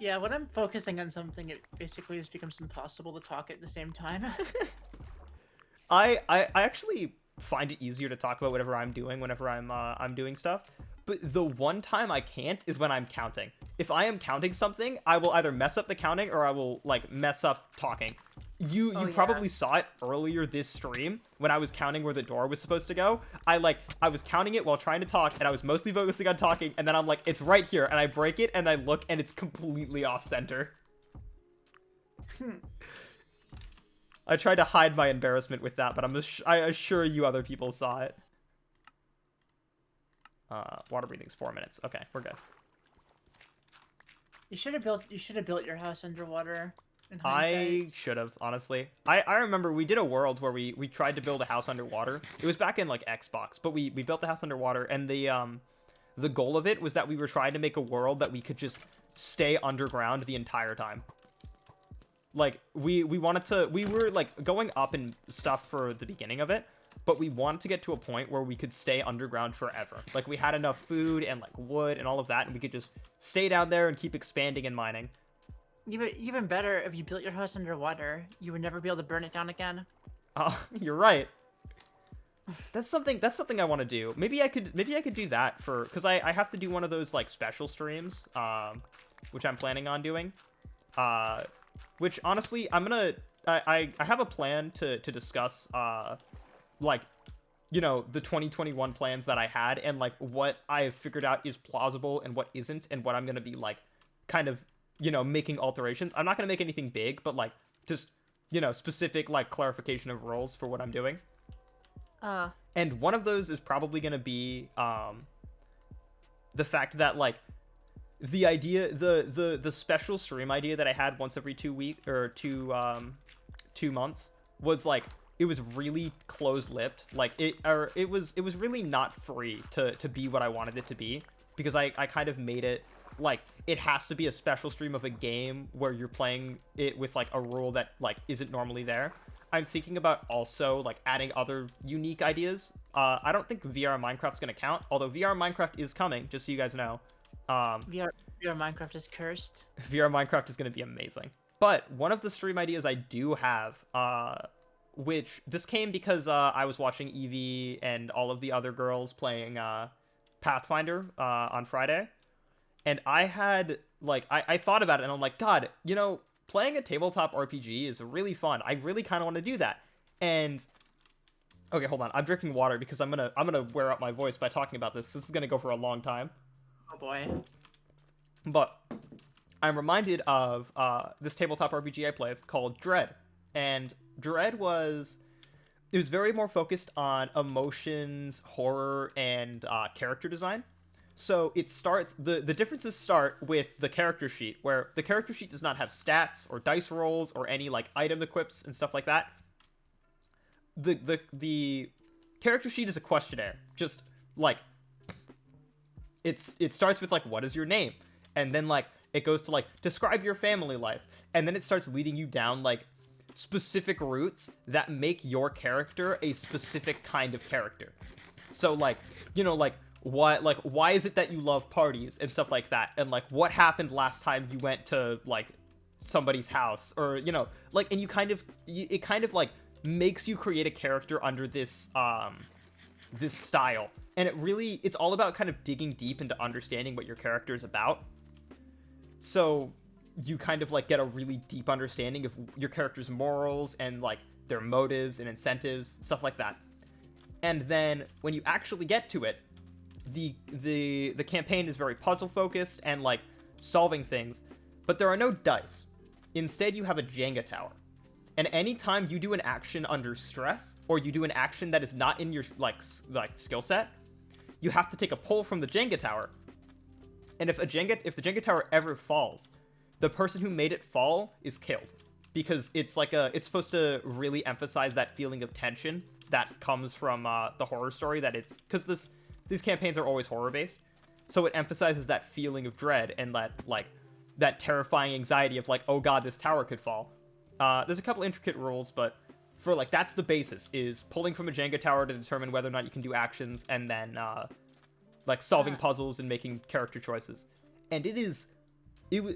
Yeah, when I'm focusing on something, it basically just becomes impossible to talk at the same time. I actually find it easier to talk about whatever I'm doing whenever I'm doing stuff. But the one time I can't is when I'm counting. If I am counting something, I will either mess up the counting or I will like mess up talking. You probably saw it earlier this stream when I was counting where the door was supposed to go. I was counting it while trying to talk, and I was mostly focusing on talking, and then I'm like, it's right here, and I break it, and I look, and it's completely off center. I tried to hide my embarrassment with that, but I assure you other people saw it. Water breathing's 4 minutes. Okay, we're good. You should have built your house underwater. I should have, honestly. I remember we did a world where we tried to build a house underwater. It was back in like Xbox, but we built the house underwater, and the goal of it was that we were trying to make a world that we could just stay underground the entire time. Like we were like going up and stuff for the beginning of it, but we wanted to get to a point where we could stay underground forever. Like we had enough food and like wood and all of that, and we could just stay down there and keep expanding and mining. Even better, if you built your house underwater, you would never be able to burn it down again. Oh, you're right. That's something I want to do. Maybe I could do that because I have to do one of those like special streams, which I'm planning on doing. Which honestly, I have a plan to discuss like, you know, the 2021 plans that I had and like what I've figured out is plausible and what isn't, and what I'm gonna be like kind of, you know, making alterations. I'm not gonna make anything big, but like just, you know, specific like clarification of roles for what I'm doing. And one of those is probably gonna be the fact that like the idea, the special stream idea that I had once every 2 weeks or 2 months was like, it was really close-lipped. Like it was really not free to be what I wanted it to be, because I kind of made it like it has to be a special stream of a game where you're playing it with like a rule that like isn't normally there. I'm thinking about also like adding other unique ideas. I don't think VR Minecraft's gonna count, although VR Minecraft is coming, just so you guys know. VR Minecraft is cursed. VR Minecraft is gonna be amazing. But one of the stream ideas I do have, which this came because I was watching Evie and all of the other girls playing Pathfinder on Friday, and I had like I thought about it and I'm like, God, you know, playing a tabletop RPG is really fun. I really kind of want to do that. And Okay, hold on. I'm drinking water because I'm gonna wear out my voice by talking about this. This is gonna go for a long time. Oh boy. But I'm reminded of this tabletop RPG I played called Dread, and Dread was it was very more focused on emotions, horror, and character design. So it starts the differences start with the character sheet, where the character sheet does not have stats or dice rolls or any like item equips and stuff like that. The character sheet is a questionnaire, just like it starts with like what is your name, and then like it goes to like describe your family life, and then it starts leading you down like specific routes that make your character a specific kind of character. So like, like why is it that you love parties and stuff like that, and like what happened last time you went to like somebody's house, or like, and it kind of like makes you create a character under this style. And it's all about kind of digging deep into understanding what your character is about. So you kind of like get a really deep understanding of your character's morals and like their motives and incentives, stuff like that. And then when you actually get to it, the campaign is very puzzle focused and like solving things, but there are no dice. Instead, you have a Jenga tower. And anytime you do an action under stress, or you do an action that is not in your like skill set, you have to take a pull from the Jenga tower. And if the Jenga tower ever falls, the person who made it fall is killed, because it's supposed to really emphasize that feeling of tension that comes from the horror story, because these campaigns are always horror based, so it emphasizes that feeling of dread and that terrifying anxiety of like, oh god, this tower could fall. There's a couple intricate rules, but for like that's the basis, is pulling from a Jenga tower to determine whether or not you can do actions, and then like solving puzzles and making character choices. And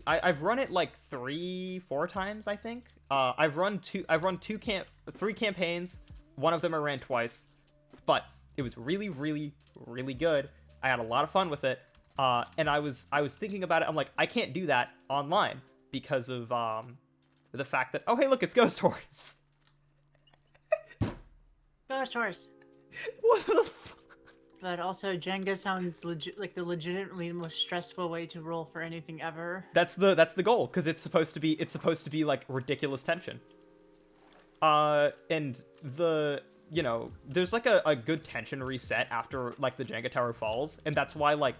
I've run it like 3-4 times, I think. I've run 3 campaigns. One of them I ran twice, but it was really, really, really good. I had a lot of fun with it. And I was thinking about it. I'm like, I can't do that online because of the fact that, oh hey, look, it's Ghost Horse. Ghost Horse. What the fuck? But also, Jenga sounds like the legitimately most stressful way to roll for anything ever. That's the goal, because it's supposed to be like ridiculous tension. And there's like a good tension reset after like the Jenga tower falls, and that's why like,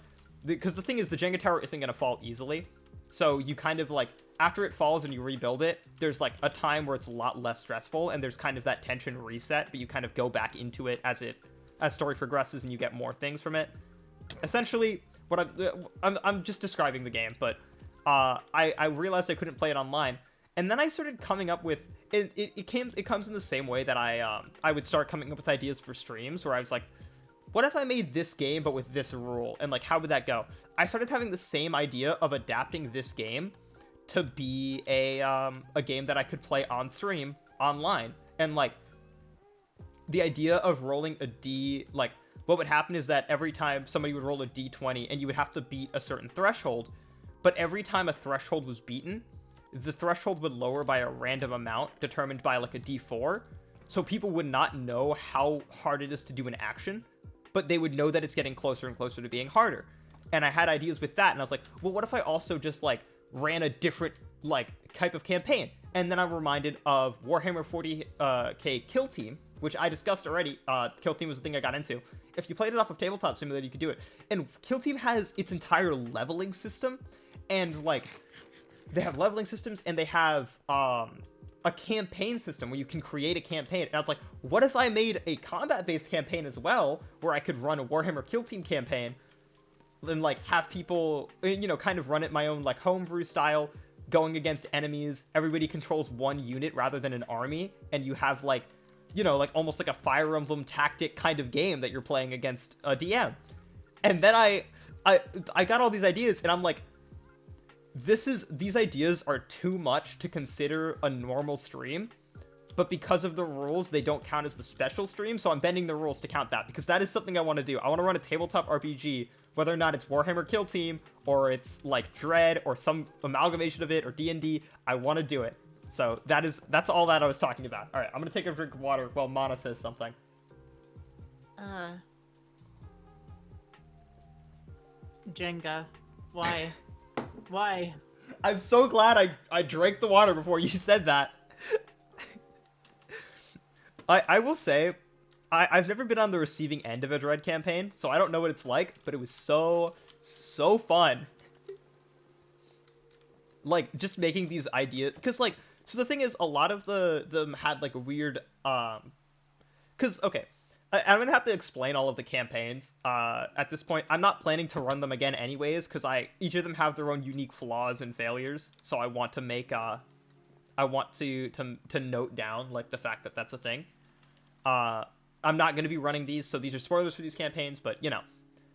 because the thing is, the Jenga tower isn't gonna fall easily, so you kind of like, after it falls and you rebuild it, there's like a time where it's a lot less stressful, and there's kind of that tension reset, but you kind of go back into it as story progresses and you get more things from it. Essentially, what I'm just describing the game, but I realized I couldn't play it online, and then I started coming up with it comes in the same way that I would start coming up with ideas for streams, where I was like, what if I made this game but with this rule, and like how would that go? I started having the same idea of adapting this game to be a game that I could play on stream online. And like, the idea of rolling a D, like, what would happen is that every time somebody would roll a D20, and you would have to beat a certain threshold, but every time a threshold was beaten, the threshold would lower by a random amount determined by like a D4, so people would not know how hard it is to do an action, but they would know that it's getting closer and closer to being harder. And I had ideas with that, and I was like, well, what if I also just like ran a different like type of campaign? And then I'm reminded of Warhammer 40k Kill Team, which I discussed already. Kill Team was the thing I got into. If you played it off of Tabletop Simulator, you could do it. And Kill Team has its entire leveling system, and like, they have leveling systems, and they have a campaign system where you can create a campaign. And I was like, what if I made a combat-based campaign as well, where I could run a Warhammer Kill Team campaign, and like have people, kind of run it my own like homebrew style, going against enemies. Everybody controls one unit rather than an army, and you have like, like almost like a Fire Emblem tactic kind of game that you're playing against a DM. And then I got all these ideas, and I'm like, these ideas are too much to consider a normal stream, but because of the rules, they don't count as the special stream, so I'm bending the rules to count that, because that is something I want to do. I want to run a tabletop RPG, whether or not it's Warhammer Kill Team, or it's like Dread, or some amalgamation of it, or D&D, I want to do it. So that's all that I was talking about. Alright, I'm gonna take a drink of water while Mana says something. Uh, Jenga. Why? Why? I'm so glad I drank the water before you said that. I will say, I've never been on the receiving end of a Dread campaign, so I don't know what it's like, but it was so fun. Like, just making these ideas, because, like, so the thing is, a lot of them had, like, a weird, because, okay, I'm gonna have to explain all of the campaigns, at this point. I'm not planning to run them again anyways, because each of them have their own unique flaws and failures, so I want to make, I want to note down, like, the fact that that's a thing. I'm not gonna be running these, so these are spoilers for these campaigns, but, you know,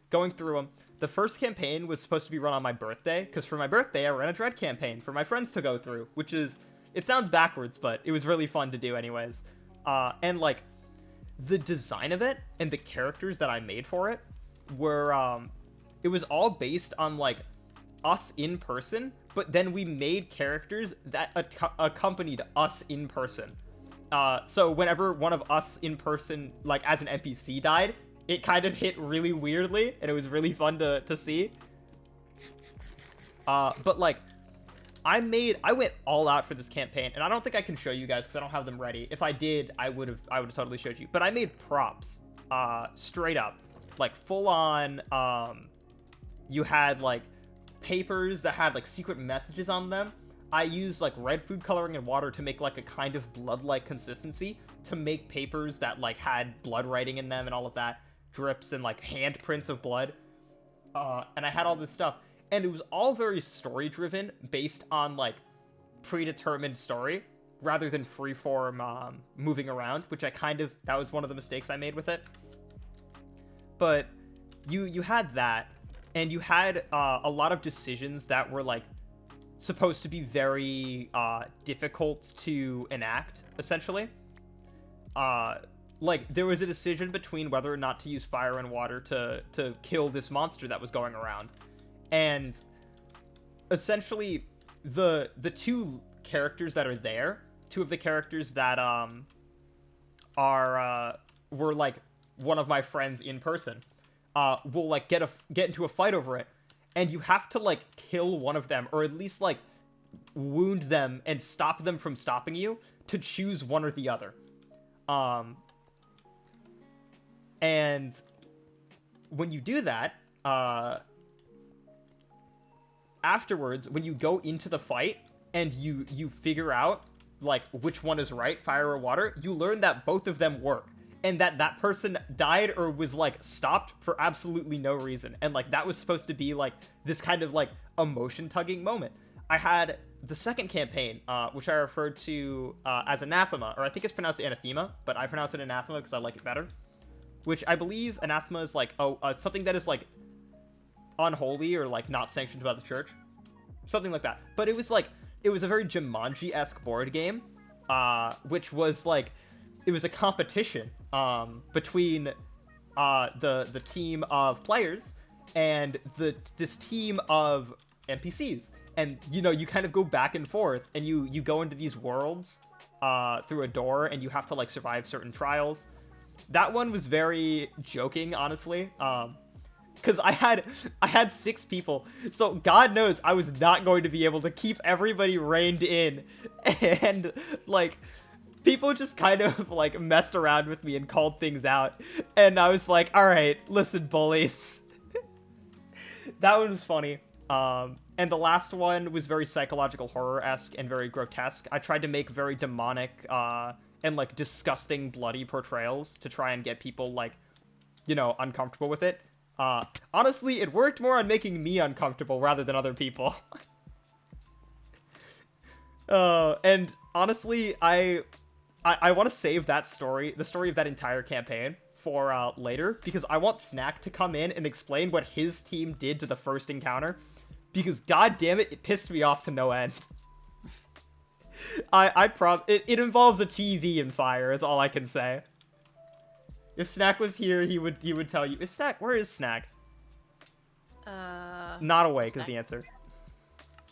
going through them. The first campaign was supposed to be run on my birthday, because for my birthday, I ran a Dread campaign for my friends to go through, which is, it sounds backwards, but it was really fun to do anyways. And, like, the design of it and the characters that I made for it were, it was all based on, like, us in person, but then we made characters that accompanied us in person. So whenever one of us in person, like, as an NPC died, it kind of hit really weirdly, and it was really fun to see. But, like, I went all out for this campaign, and I don't think I can show you guys because I don't have them ready. If I did, I would have totally showed you. But I made props, straight up, like, full on. You had, like, papers that had, like, secret messages on them. I used, like, red food coloring and water to make, like, a kind of blood-like consistency to make papers that, like, had blood writing in them and all of that. Drips and, like, handprints of blood. And I had all this stuff. And it was all very story-driven, based on, like, predetermined story, rather than freeform moving around, which that was one of the mistakes I made with it. But you had that, and you had a lot of decisions that were, like, supposed to be very difficult to enact, essentially. Like, there was a decision between whether or not to use fire and water to kill this monster that was going around. And essentially, the two characters that are there, two of the characters that were, like, one of my friends in person, will, like, get into a fight over it, and you have to, like, kill one of them, or at least, like, wound them and stop them from stopping you, to choose one or the other. And when you do that, afterwards, when you go into the fight and you figure out, like, which one is right, fire or water, you learn that both of them work, and that person died or was, like, stopped for absolutely no reason. And, like, that was supposed to be, like, this kind of, like, emotion tugging moment. I had the second campaign, which I referred to as Anathema, or I think it's pronounced Anathema, but I pronounce it Anathema because I like it better. Which I believe Anathema is, like, something that is, like, unholy or, like, not sanctioned by the church. Something like that. But it was a very Jumanji-esque board game, which was, like, it was a competition between the team of players and this team of NPCs. And, you know, you kind of go back and forth, and you go into these worlds through a door, and you have to, like, survive certain trials. That one was very joking, honestly, because I had 6 people, so God knows I was not going to be able to keep everybody reined in, and, like, people just kind of, like, messed around with me and called things out, and I was like, all right, listen, bullies. That one was funny. And the last one was very psychological horror-esque and very grotesque. I tried to make very demonic, and, like, disgusting, bloody portrayals to try and get people, like, you know, uncomfortable with it. Honestly, it worked more on making me uncomfortable rather than other people. And honestly, I want to save that story, the story of that entire campaign, for later, because I want Snack to come in and explain what his team did to the first encounter, because god damn it, it pissed me off to no end. It involves a TV and fire, is all I can say. If Snack was here, he would tell you. Where is Snack? Not awake Snack. is the answer.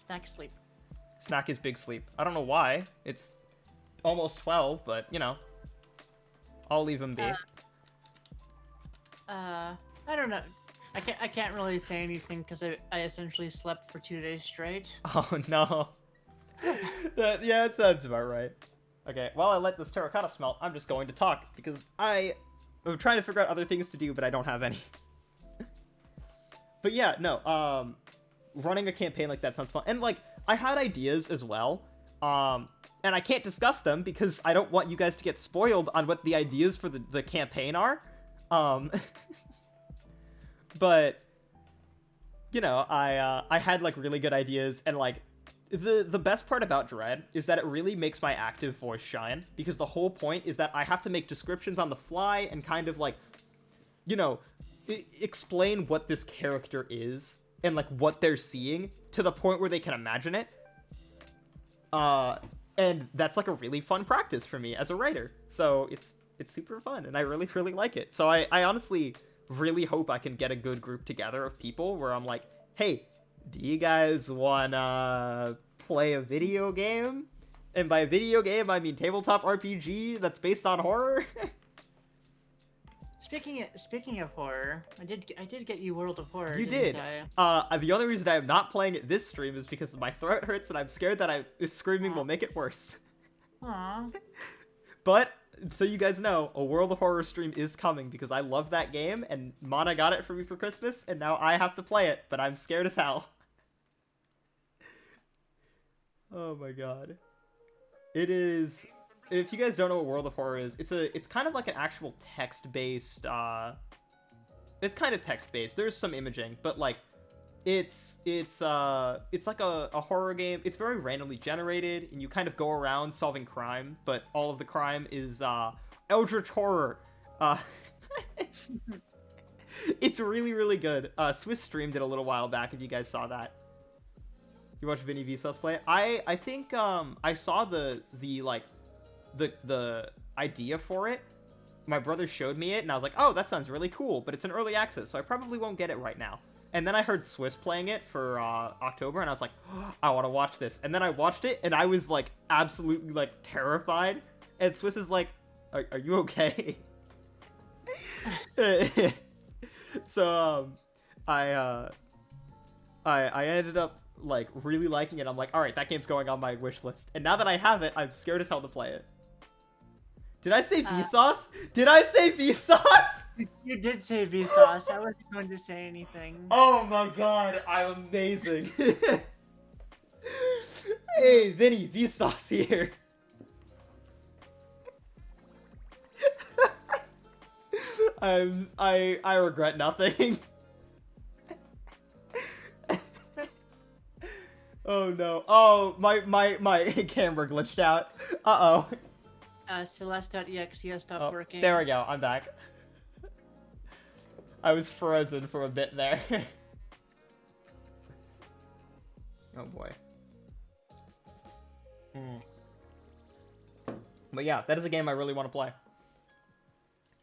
Snack sleep. Snack is big sleep. I don't know why. It's almost 12, but, you know. I'll leave him be. I don't know. I can't really say anything because I essentially slept for 2 days straight. Oh no. Yeah, it sounds about right. Okay, while I let this terracotta smelt, I'm just going to talk because I'm trying to figure out other things to do, but I don't have any. But yeah, no, running a campaign like that sounds fun. And like, I had ideas as well. And I can't discuss them because I don't want you guys to get spoiled on what the ideas for the campaign are. But you know, I had like really good ideas, and like the best part about Dread is that it really makes my active voice shine, because the whole point is that I have to make descriptions on the fly and kind of like, you know, explain what this character is and like what they're seeing to the point where they can imagine it. And that's like a really fun practice for me as a writer. So it's super fun, and I really, really like it. So I honestly really hope I can get a good group together of people where I'm like, hey, do you guys wanna play a video game? And by video game, I mean tabletop RPG that's based on horror. Speaking of horror, I did get you World of Horror. You didn't did. I? The only reason I am not playing it this stream is because my throat hurts and I'm scared that screaming will make it worse. Aw. But so you guys know, a World of Horror stream is coming because I love that game, and Mana got it for me for Christmas, and now I have to play it, but I'm scared as hell. Oh my god. It is... If you guys don't know what World of Horror is, it's kind of like an actual text-based, it's kind of text-based. There's some imaging, but like, it's like a horror game. It's very randomly generated, and you kind of go around solving crime, but all of the crime is eldritch horror. It's really, really good. Swiss streamed it a little while back, if you guys saw that. You watched Vinny Vsauce play it? I think I saw the idea for it. My brother showed me it, and I was like, oh, that sounds really cool, but it's an early access, so I probably won't get it right now. And then I heard Swiss playing it for October, and I was like, oh, I want to watch this. And then I watched it, and I was like absolutely like terrified. And Swiss is like, are you okay? So I ended up like really liking it. I'm like, all right, that game's going on my wish list. And now that I have it, I'm scared as hell to play it. Did I say Vsauce? Did I say Vsauce? You did say Vsauce. I wasn't going to say anything. Oh my god, I'm amazing. Hey, Vinny, Vsauce here. I regret nothing. Oh no. Oh, my camera glitched out. Uh-oh. Celeste.exe stopped working. There we go. I'm back. I was frozen for a bit there. Oh boy. But yeah, that is a game I really want to play.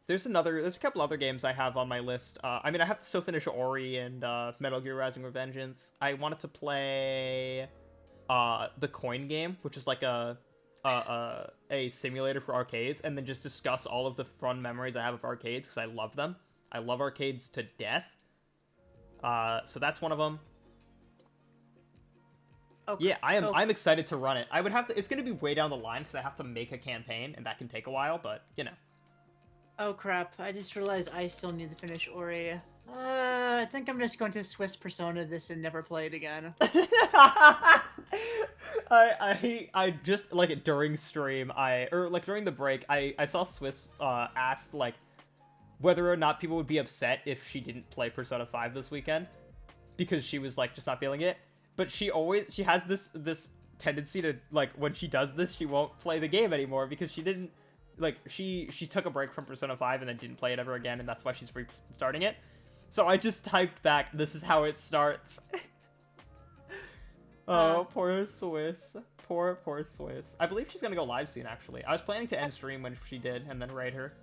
There's a couple other games I have on my list. I mean, I have to still finish Ori and Metal Gear Rising: Revengeance. I wanted to play the Coin game, which is like a simulator for arcades, and then just discuss all of the fun memories I have of arcades, because I love them. I love arcades to death. So that's one of them. Okay. Yeah, I'm excited to run it. I would have to. It's gonna be way down the line because I have to make a campaign, and that can take a while. But you know. Oh crap! I just realized I still need to finish Ori. I think I'm just going to Swiss Persona this and never play it again. I just like during stream during the break I saw Swiss asked like whether or not people would be upset if she didn't play Persona 5 this weekend because she was like just not feeling it. But she has this tendency to like when she does this she won't play the game anymore because she didn't like she took a break from Persona 5 and then didn't play it ever again, and that's why she's restarting it. So I just typed back, this is how it starts. Oh, poor Swiss. Poor Swiss. I believe she's gonna go live soon, actually. I was planning to end stream when she did, and then raid her.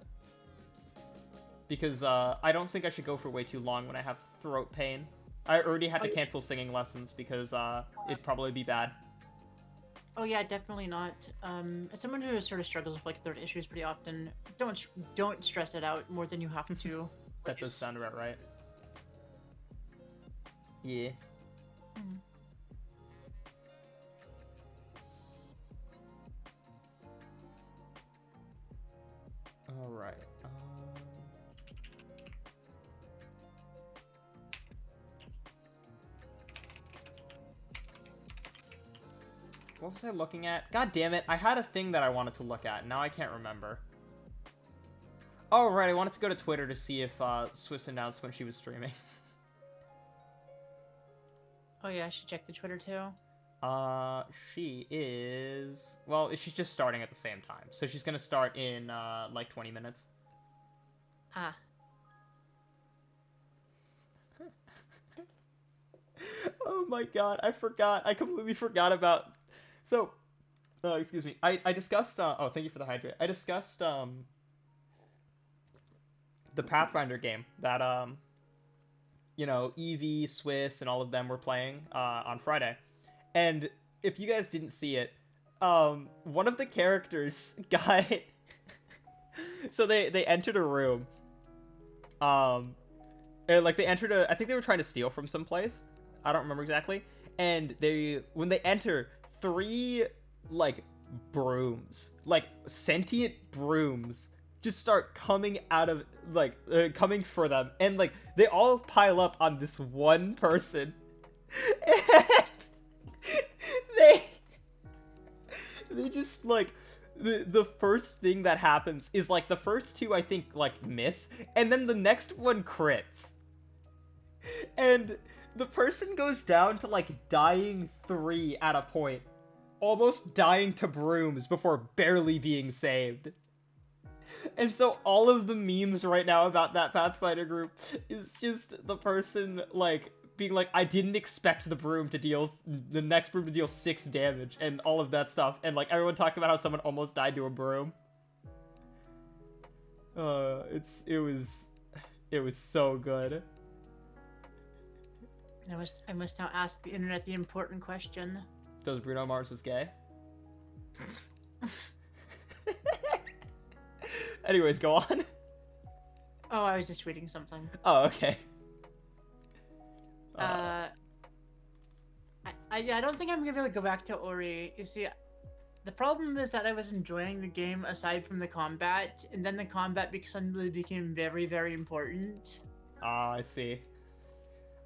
Because, I don't think I should go for way too long when I have throat pain. I already had to cancel singing lessons because, it'd probably be bad. Oh yeah, definitely not. As someone who sort of struggles with like throat issues pretty often, don't stress it out more than you have to. That does sound about right. Yeah. Mm. All right. What was I looking at? God damn it! I had a thing that I wanted to look at. Now I can't remember. Oh right, I wanted to go to Twitter to see if Swiss announced when she was streaming. Oh yeah, I should check the Twitter too. She is... Well, she's just starting at the same time. So she's gonna start in, like 20 minutes. Ah. Oh my god, I forgot. I completely forgot about... So, excuse me. I discussed, oh, thank you for the hydrate. I discussed, the Pathfinder game that, you know, Evie, Swiss, and all of them were playing, on Friday. And if you guys didn't see it, one of the characters got... So they entered a room. Like they entered a... I think they were trying to steal from someplace. I don't remember exactly. And when they enter, 3, like, brooms, like, sentient brooms, just start coming out of, like, coming for them. And, like, they all pile up on this one person. And they just, like... The first thing that happens is, like, the first 2, I think, like, miss, and then the next one crits. And the person goes down to, like, dying 3 at a point. Almost dying to brooms before barely being saved. And so all of the memes right now about that Pathfinder group is just the person, like... being like, I didn't expect the next broom to deal 6 damage, and all of that stuff, and like everyone talking about how someone almost died to a broom. It was so good. I must now ask the internet the important question. Does Bruno Mars is gay? Anyways, go on. Oh, I was just reading something. Oh, okay. I don't think I'm gonna be able to go back to Ori. You see, the problem is that I was enjoying the game aside from the combat, and then the combat suddenly became very, very important. Ah, I see.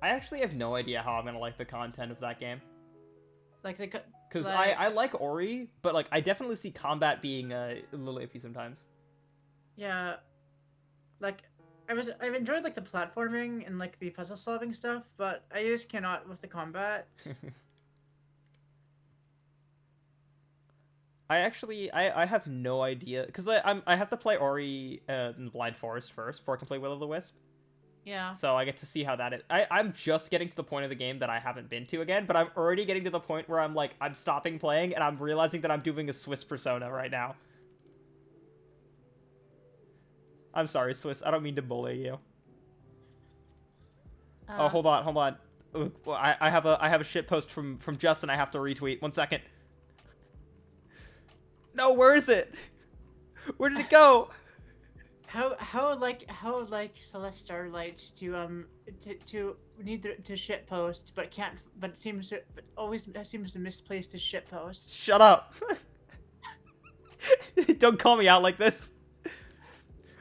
I actually have no idea how I'm gonna like the content of that game. Like Because I like Ori, but like I definitely see combat being a little iffy sometimes. Yeah, like I've enjoyed like the platforming and like the puzzle solving stuff, but I just cannot with the combat. I have no idea because I have to play Ori in the Blind Forest first before I can play Will of the Wisp. Yeah. So I get to see how that is. I'm just getting to the point of the game that I haven't been to again, but I'm already getting to the point where I'm like, I'm stopping playing and I'm realizing that I'm doing a Swiss persona right now. I'm sorry, Swiss. I don't mean to bully you. Oh, hold on. I have a shit post from Justin I have to retweet. 1 second. No, where is it? Where did it go? How like Celeste Starlight to need to shit post but can't always seems to misplace the shit post. Shut up. Don't call me out like this.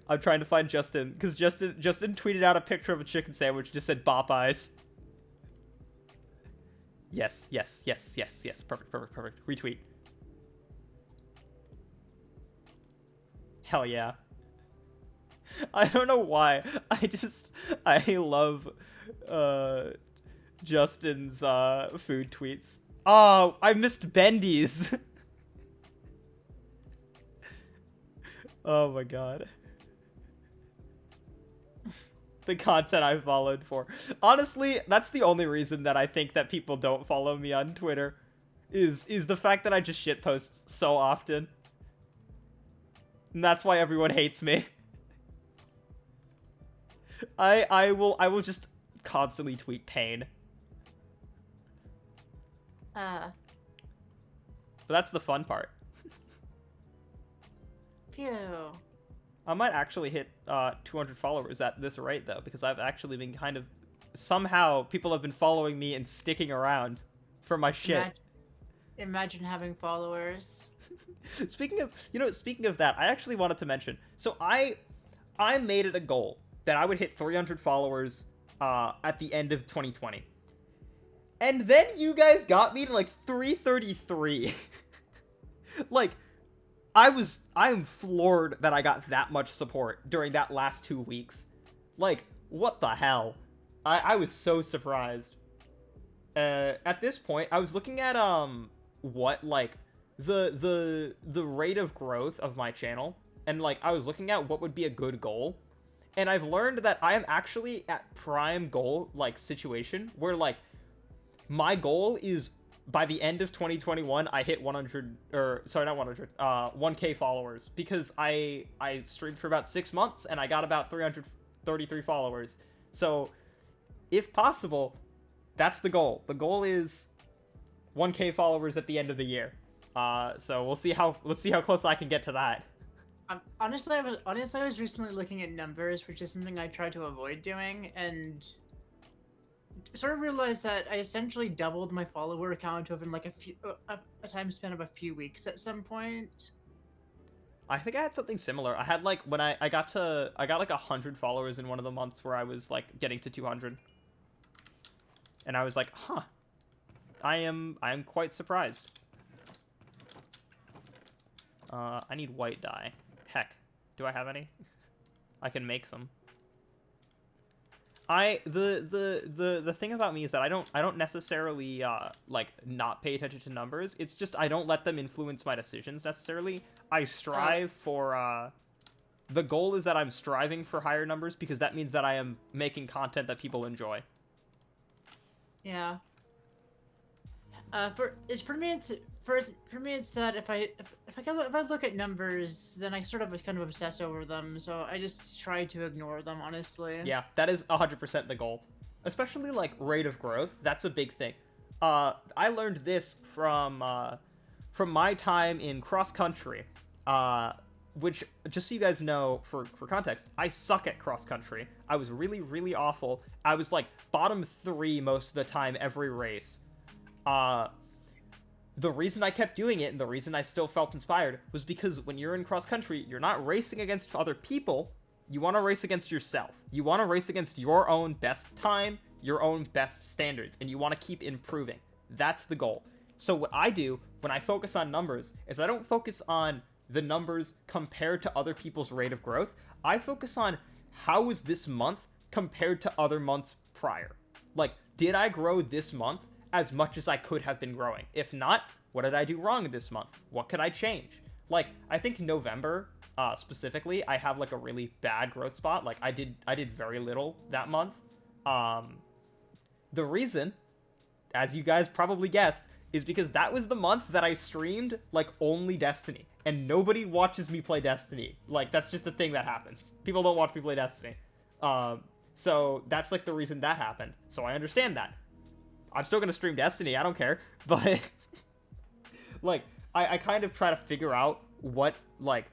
I'm trying to find Justin because Justin tweeted out a picture of a chicken sandwich, just said bop eyes. Yes. Perfect. Retweet. Hell yeah. I don't know why. I love Justin's food tweets. Oh, I missed Bendy's. Oh my god. The content I followed for. Honestly, that's the only reason that I think that people don't follow me on Twitter is the fact that I just shitpost so often. And that's why everyone hates me. I will just constantly tweet pain. But that's the fun part. Phew. I might actually hit 200 followers at this rate, though, because I've actually been kind of... Somehow, people have been following me and sticking around for my shit. Imagine having followers. Speaking of that, I actually wanted to mention. So I made it a goal that I would hit 300 followers at the end of 2020. And then you guys got me to like 333. Like, I'm floored that I got that much support during that last 2 weeks. Like, what the hell? I was so surprised. At this point, I was looking at what like the rate of growth of my channel, and like I was looking at what would be a good goal, and I've learned that I am actually at prime goal like situation where like my goal is by the end of 2021 I hit 100, or sorry, not 100, 1k followers, because I streamed for about 6 months and I got about 333 followers. So if possible, that's the goal. The goal is 1k followers at the end of the year. So let's see how close I can get to that. Honestly, I was recently looking at numbers, which is something I try to avoid doing, and sort of realized that I essentially doubled my follower count over like a time span of a few weeks at some point. I think I had something similar. I had like when I got like 100 followers in one of the months where I was like getting to 200. And I was like, huh. I am quite surprised. I need white dye. Heck, do I have any? I can make some. The thing about me is that I don't necessarily like not pay attention to numbers. It's just I don't let them influence my decisions necessarily. I strive for the goal is that I'm striving for higher numbers because that means that I am making content that people enjoy. Yeah. For me it's that if I look at numbers, then I sort of kind of obsess over them. So I just try to ignore them, honestly. Yeah, that is 100% the goal, especially like rate of growth. That's a big thing. I learned this from my time in cross country. Which, just so you guys know, for context, I suck at cross country. I was really, really awful. I was like bottom 3 most of the time every race. The reason I kept doing it and the reason I still felt inspired was because when you're in cross country, you're not racing against other people. You want to race against yourself. You want to race against your own best time, your own best standards, and you want to keep improving. That's the goal. So what I do when I focus on numbers is I don't focus on the numbers compared to other people's rate of growth. I focus on how was this month compared to other months prior. Like, did I grow this month as much as I could have been growing? If not, what did I do wrong this month? What could I change? Like, I think November, specifically, I have like a really bad growth spot. Like, I did very little that month. The reason, as you guys probably guessed, is because that was the month that I streamed like only Destiny, and nobody watches me play Destiny. Like, that's just a thing that happens. People don't watch me play Destiny. So that's like the reason that happened. So I understand that. I'm still gonna stream Destiny, I don't care. But like I kind of try to figure out what, like,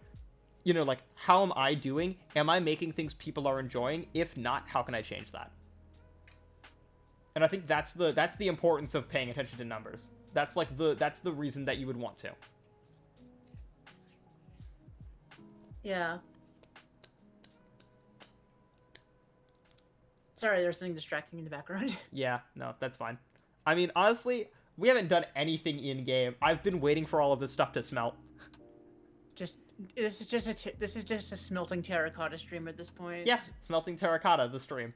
you know, like, how am I doing? Am I making things people are enjoying? If not, how can I change that? And I think that's the importance of paying attention to numbers. That's like that's the reason that you would want to. Yeah. Sorry, there's something distracting in the background. Yeah, no, that's fine. I mean, honestly, we haven't done anything in game. I've been waiting for all of this stuff to smelt. This is just a smelting terracotta stream at this point. Yeah, smelting terracotta, the stream.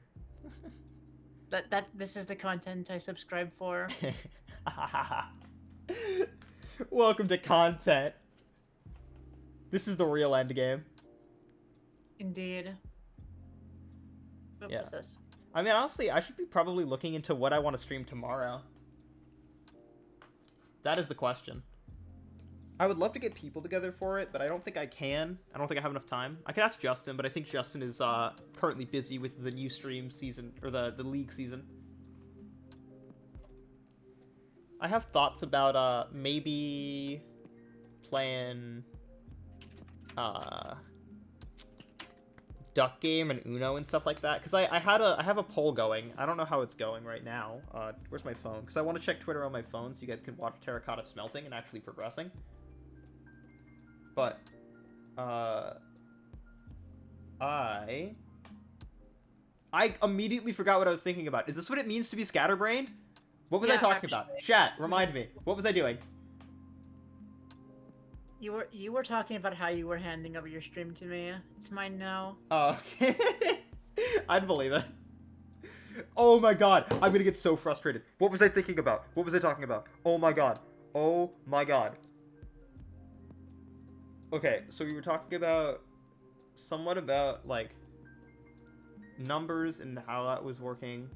This is the content I subscribe for. Welcome to content. This is the real end game. Indeed. What Yeah. was this? I mean, honestly, I should be probably looking into what I want to stream tomorrow. That is the question. I would love to get people together for it, but I don't think I can. I don't think I have enough time. I can ask Justin, but I think Justin is currently busy with the new stream season, or the league season. I have thoughts about maybe playing Duck Game and Uno and stuff like that. Because I have a poll going. I don't know how it's going right now. Where's my phone? Because I want to check Twitter on my phone so you guys can watch terracotta smelting and actually progressing. But I immediately forgot what I was thinking about. Is this what it means to be scatterbrained? What was I talking about? Chat, remind me. What was I doing? You were talking about how you were handing over your stream to me. It's mine now. Oh, okay. I'd believe it. Oh my god, I'm gonna get so frustrated. What was I thinking about? What was I talking about? Oh my god. Oh my god. Okay, so we were talking about somewhat about like numbers and how that was working.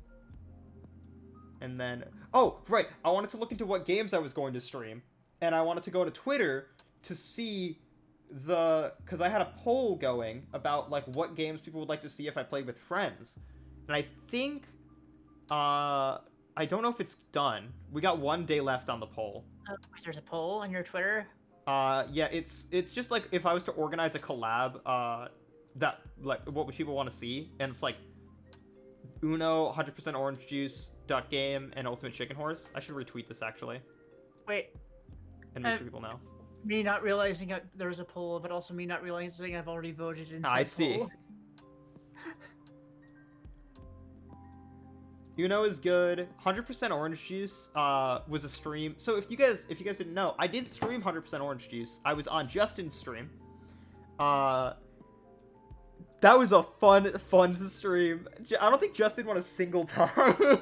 And then, oh, right, I wanted to look into what games I was going to stream. And I wanted to go to Twitter to see because I had a poll going about like what games people would like to see if I played with friends. And I think I don't know if it's done. We got 1 day left on the poll. Wait, there's a poll on your Twitter? Yeah, it's just like if I was to organize a collab that like what would people want to see, and it's like Uno, 100% orange juice, Duck Game, and Ultimate Chicken Horse. I should retweet this actually. Wait. And make sure people know. Me not realizing there was a poll, but also me not realizing I've already voted in. I see. Poll. Uno is good. 100% orange juice was a stream. So if you guys didn't know, I did stream 100% orange juice. I was on Justin's stream. That was a fun stream. I don't think Justin won a single time.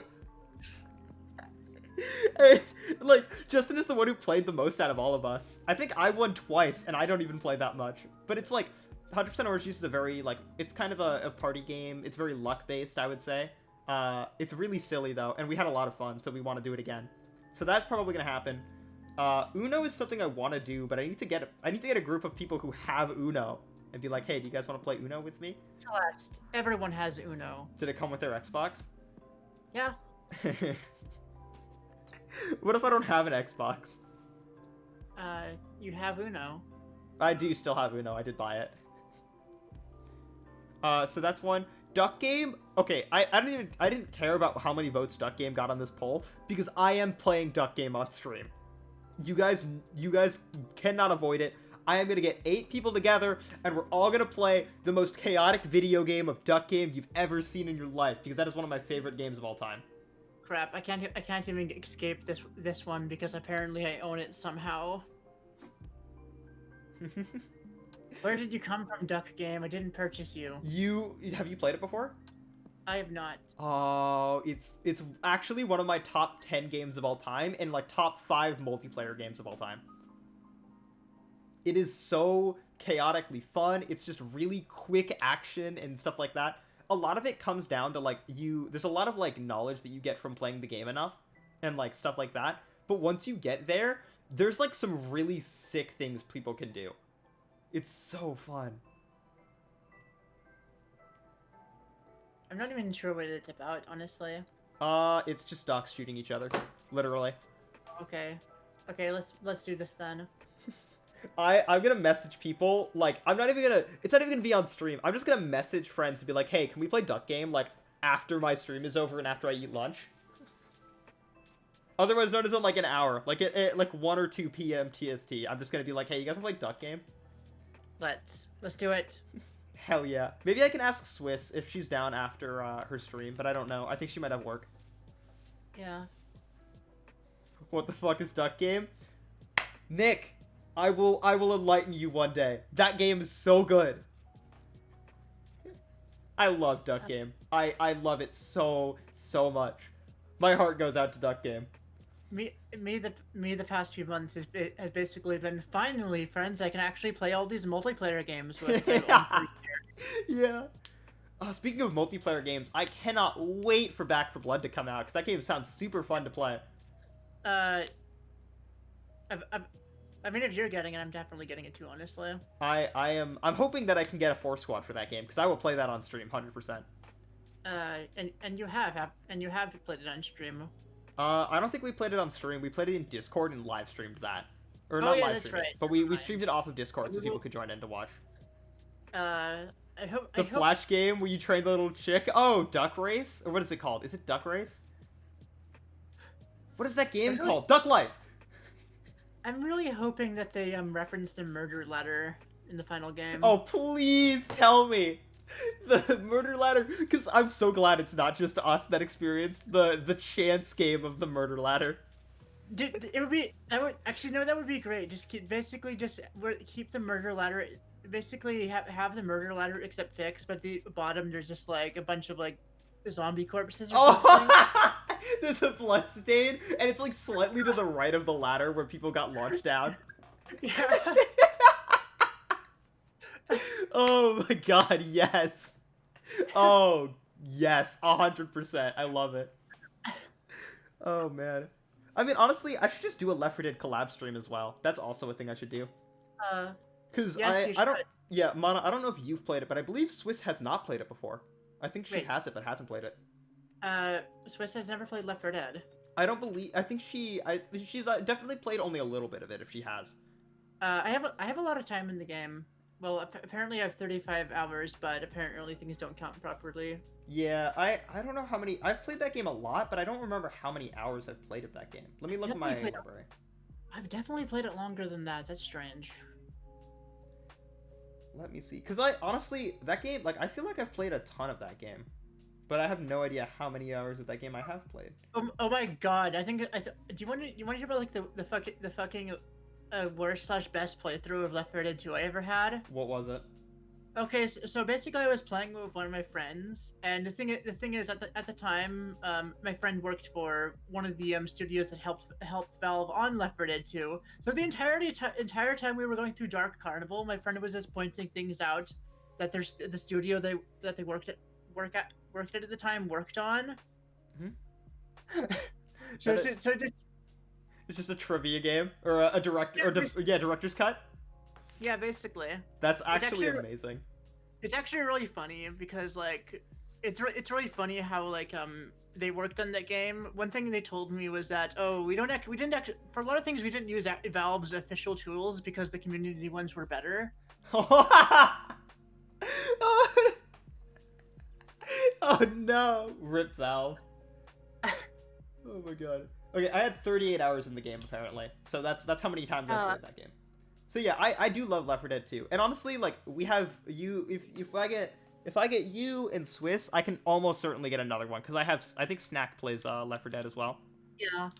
Like, Justin is the one who played the most out of all of us. I think I won twice, and I don't even play that much. But it's like, 100% Orange Juice is a very, like, it's kind of a party game. It's very luck-based, I would say. It's really silly, though, and we had a lot of fun, so we want to do it again. So that's probably going to happen. Uno is something I want to do, but I need to get a group of people who have Uno and be like, hey, do you guys want to play Uno with me? Celeste, everyone has Uno. Did it come with their Xbox? Yeah. What if I don't have an Xbox? You have Uno. I do still have Uno. I did buy it. So that's one. Duck Game. Okay, I didn't care about how many votes Duck Game got on this poll because I am playing Duck Game on stream. You guys cannot avoid it. I am gonna get 8 people together and we're all gonna play the most chaotic video game of Duck Game you've ever seen in your life because that is one of my favorite games of all time. Crap! I can't even escape this one because apparently I own it somehow. Where did you come from, Duck Game? I didn't purchase you. Have you played it before? I have not. Oh, it's actually one of my top 10 games of all time and like top 5 multiplayer games of all time. It is so chaotically fun. It's just really quick action and stuff like that. A lot of it comes down to like there's a lot of like knowledge that you get from playing the game enough and like stuff like that. But once you get there, there's like some really sick things people can do. It's so fun. I'm not even sure what it's about, honestly. It's just ducks shooting each other, literally. Okay, let's do this then. I'm gonna message people, like, it's not even gonna be on stream. I'm just gonna message friends and be like, hey, can we play Duck Game, like, after my stream is over and after I eat lunch? Otherwise known as in, like, an hour. Like, at like 1 or 2 p.m. TST. I'm just gonna be like, hey, you guys wanna play Duck Game? Let's do it. Hell yeah. Maybe I can ask Swiss if she's down after her stream, but I don't know. I think she might have work. Yeah. What the fuck is Duck Game? Nick! I will enlighten you one day. That game is so good. I love Duck Game. I love it so much. My heart goes out to Duck Game. Me the past few months has basically been finally friends I can actually play all these multiplayer games with. Yeah. Speaking of multiplayer games, I cannot wait for Back 4 Blood to come out because that game sounds super fun to play. I mean, if you're getting it, I'm definitely getting it too, honestly. I'm hoping that I can get a 4 squad for that game because I will play that on stream 100%. And you have played it on stream. I don't think we played it on stream. We played it in Discord and live streamed that. Or Oh, not yeah, live that's streamed right. it, but we streamed it off of Discord so people could join in to watch. The I hope. Flash game where you train the little chick. Oh, Duck Race? Or what is it called? Is it Duck Race? What is that game called? Duck Life! I'm really hoping that they reference the murder letter in the final game. Oh, please tell me. The murder ladder, because I'm so glad it's not just us that experienced the chance game of the murder ladder. Dude, it would be that would actually no, that would be great. Just keep the murder ladder. Basically, have the murder ladder except fixed, but at the bottom there's just like a bunch of like zombie corpses or something. Oh, there's a blood stain, and it's like slightly to the right of the ladder where people got launched down. Yeah. Oh my god, yes. Oh, yes, 100%. I love it. Oh, man. I mean, honestly, I should just do a Left 4 Dead collab stream as well. That's also a thing I should do. Because Yes, you I don't... should. Yeah, Mana, I don't know if you've played it, but I believe Swiss has not played it before. I think she Wait. has it, but hasn't played it. Swiss has never played Left 4 Dead. I don't believe... I think she's definitely played only a little bit of it, if she has. I have a lot of time in the game. Well, apparently I have 35 hours, but apparently things don't count properly. Yeah, I don't know how many... I've played that game a lot, but I don't remember how many hours I've played of that game. Let me look at my library. I've definitely played it longer than that. That's strange. Let me see. Because I, honestly, that game, like, I feel like I've played a ton of that game. But I have no idea how many hours of that game I have played. Oh my god, I think... do you want to hear about, like, the fucking worst / best playthrough of Left 4 Dead 2 I ever had? What was it? Okay, so basically I was playing with one of my friends, and the thing is at the time, my friend worked for one of the studios that helped Valve on Left 4 Dead 2. So the entire time we were going through Dark Carnival, my friend was just pointing things out that there's the studio that they worked at the time worked on. Mm-hmm. It's just a trivia game or a director's cut. Yeah, basically. That's actually amazing. It's actually really funny because like it's really funny how like they worked on that game. One thing they told me was that we didn't for a lot of things we didn't use Valve's official tools because the community ones were better. Oh no, rip Valve. Oh my god. Okay, I had 38 hours in the game apparently, so that's how many times I've played that game. So yeah, I do love Left 4 Dead 2, and honestly, like we have you. If I get you and Swiss, I can almost certainly get another one because I think Snack plays Left 4 Dead as well. Yeah.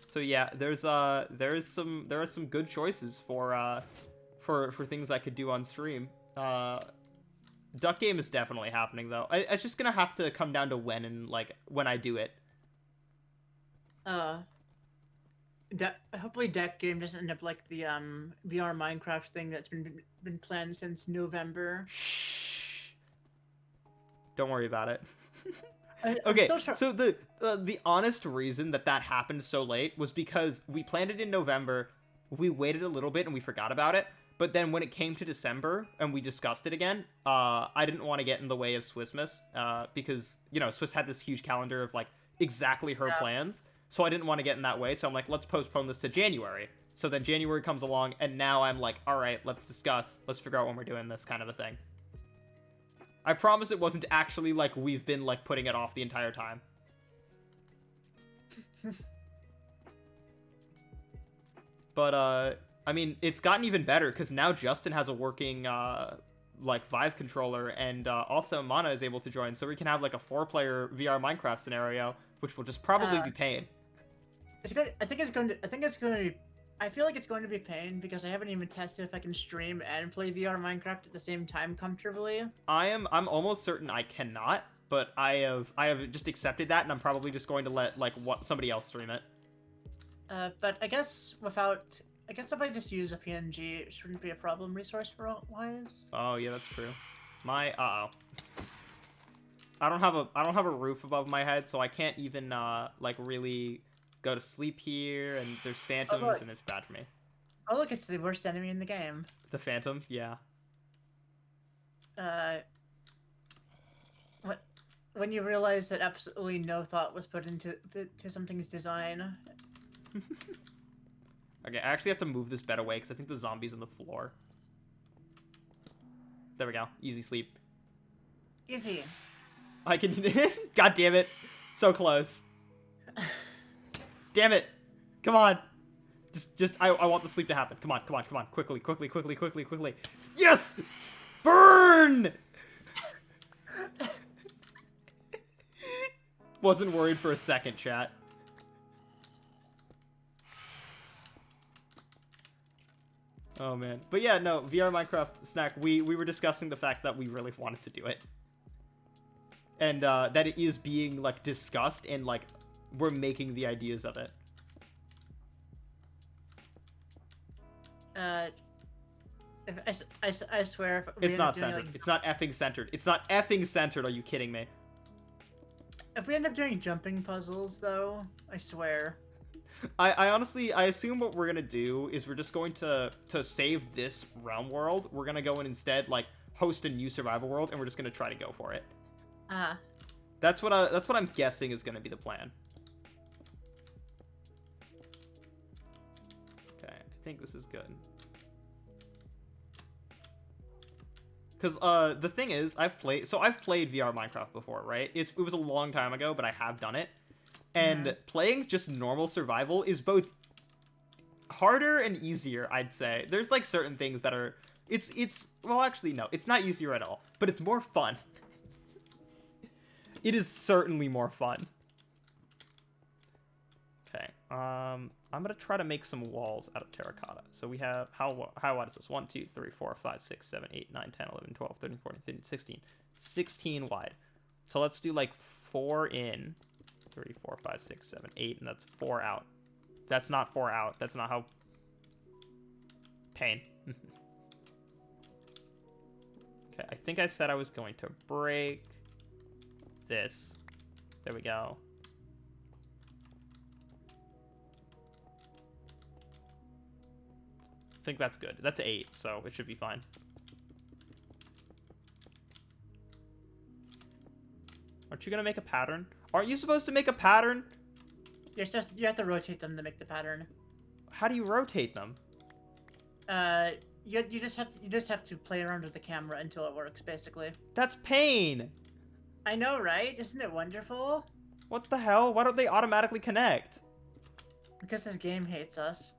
So yeah, there are some good choices for things I could do on stream. Duck Game is definitely happening though. It's just gonna have to come down to when I do it. Hopefully Deck Game doesn't end up like the VR Minecraft thing that's been planned since November. Shh. Don't worry about it. Okay, so the honest reason that happened so late was because we planned it in November, we waited a little bit and we forgot about it, but then when it came to December and we discussed it again, I didn't want to get in the way of Swissmas, because, you know, Swiss had this huge calendar of like exactly her plans. So I didn't want to get in that way. So I'm like, let's postpone this to January. So then January comes along, and now I'm like, all right, let's discuss. Let's figure out when we're doing this kind of a thing. I promise it wasn't actually like we've been like putting it off the entire time. But I mean, it's gotten even better because now Justin has a working like Vive controller, and also Mana is able to join, so we can have like a 4-player VR Minecraft scenario, which will just probably be pain. I feel like it's going to be pain because I haven't even tested if I can stream and play VR Minecraft at the same time comfortably. I'm almost certain I cannot, but I have just accepted that, and I'm probably just going to let somebody else stream it. But I guess if I just use a PNG, it shouldn't be a problem resource-wise. Oh yeah, that's true. I don't have a roof above my head, so I can't even like really go to sleep here, and there's phantoms, and it's bad for me. Oh look, it's the worst enemy in the game. The phantom, yeah. When you realize that absolutely no thought was put into something's design. Okay, I actually have to move this bed away because I think the zombie's on the floor. There we go. Easy sleep. Easy. I can... God damn it. So close. Damn it. Come on. I want the sleep to happen. Come on. Quickly. Yes! Burn! Wasn't worried for a second, chat. Oh, man. But yeah, no, VR Minecraft Snack, we were discussing the fact that we really wanted to do it. And that it is being, like, discussed, and, like, we're making the ideas of it. I swear. If It's not centered. It's not effing centered. It's not effing centered. Are you kidding me? If we end up doing jumping puzzles, though, I swear. I honestly, I assume what we're gonna do is we're just going to save this realm world. We're gonna go and instead, like, host a new survival world, and we're just gonna try to go for it. That's what I'm guessing is gonna be the plan. Okay, I think this is good. Because the thing is, I've played VR Minecraft before, right? It was a long time ago, but I have done it. And playing just normal survival is both harder and easier, I'd say. There's, like, certain things that are... Well, actually, no. It's not easier at all. But it's more fun. It is certainly more fun. Okay. I'm going to try to make some walls out of terracotta. So we have... How wide is this? 1, 2, 3, 4, 5, 6, 7, 8, 9, 10, 11, 12, 13, 14, 15, 16. 16 wide. So let's do, like, 4 in... 3, 4, 5, 6, 7, 8, and that's 4 out. That's not 4 out. That's not how... Pain. Okay, I think I said I was going to break this. There we go. I think that's good. That's 8, so it should be fine. Aren't you gonna make a pattern? Aren't you supposed to make a pattern? You have to rotate them to make the pattern. How do you rotate them? You just have to play around with the camera until it works, basically. That's pain. I know, right? Isn't it wonderful? What the hell? Why don't they automatically connect? Because this game hates us.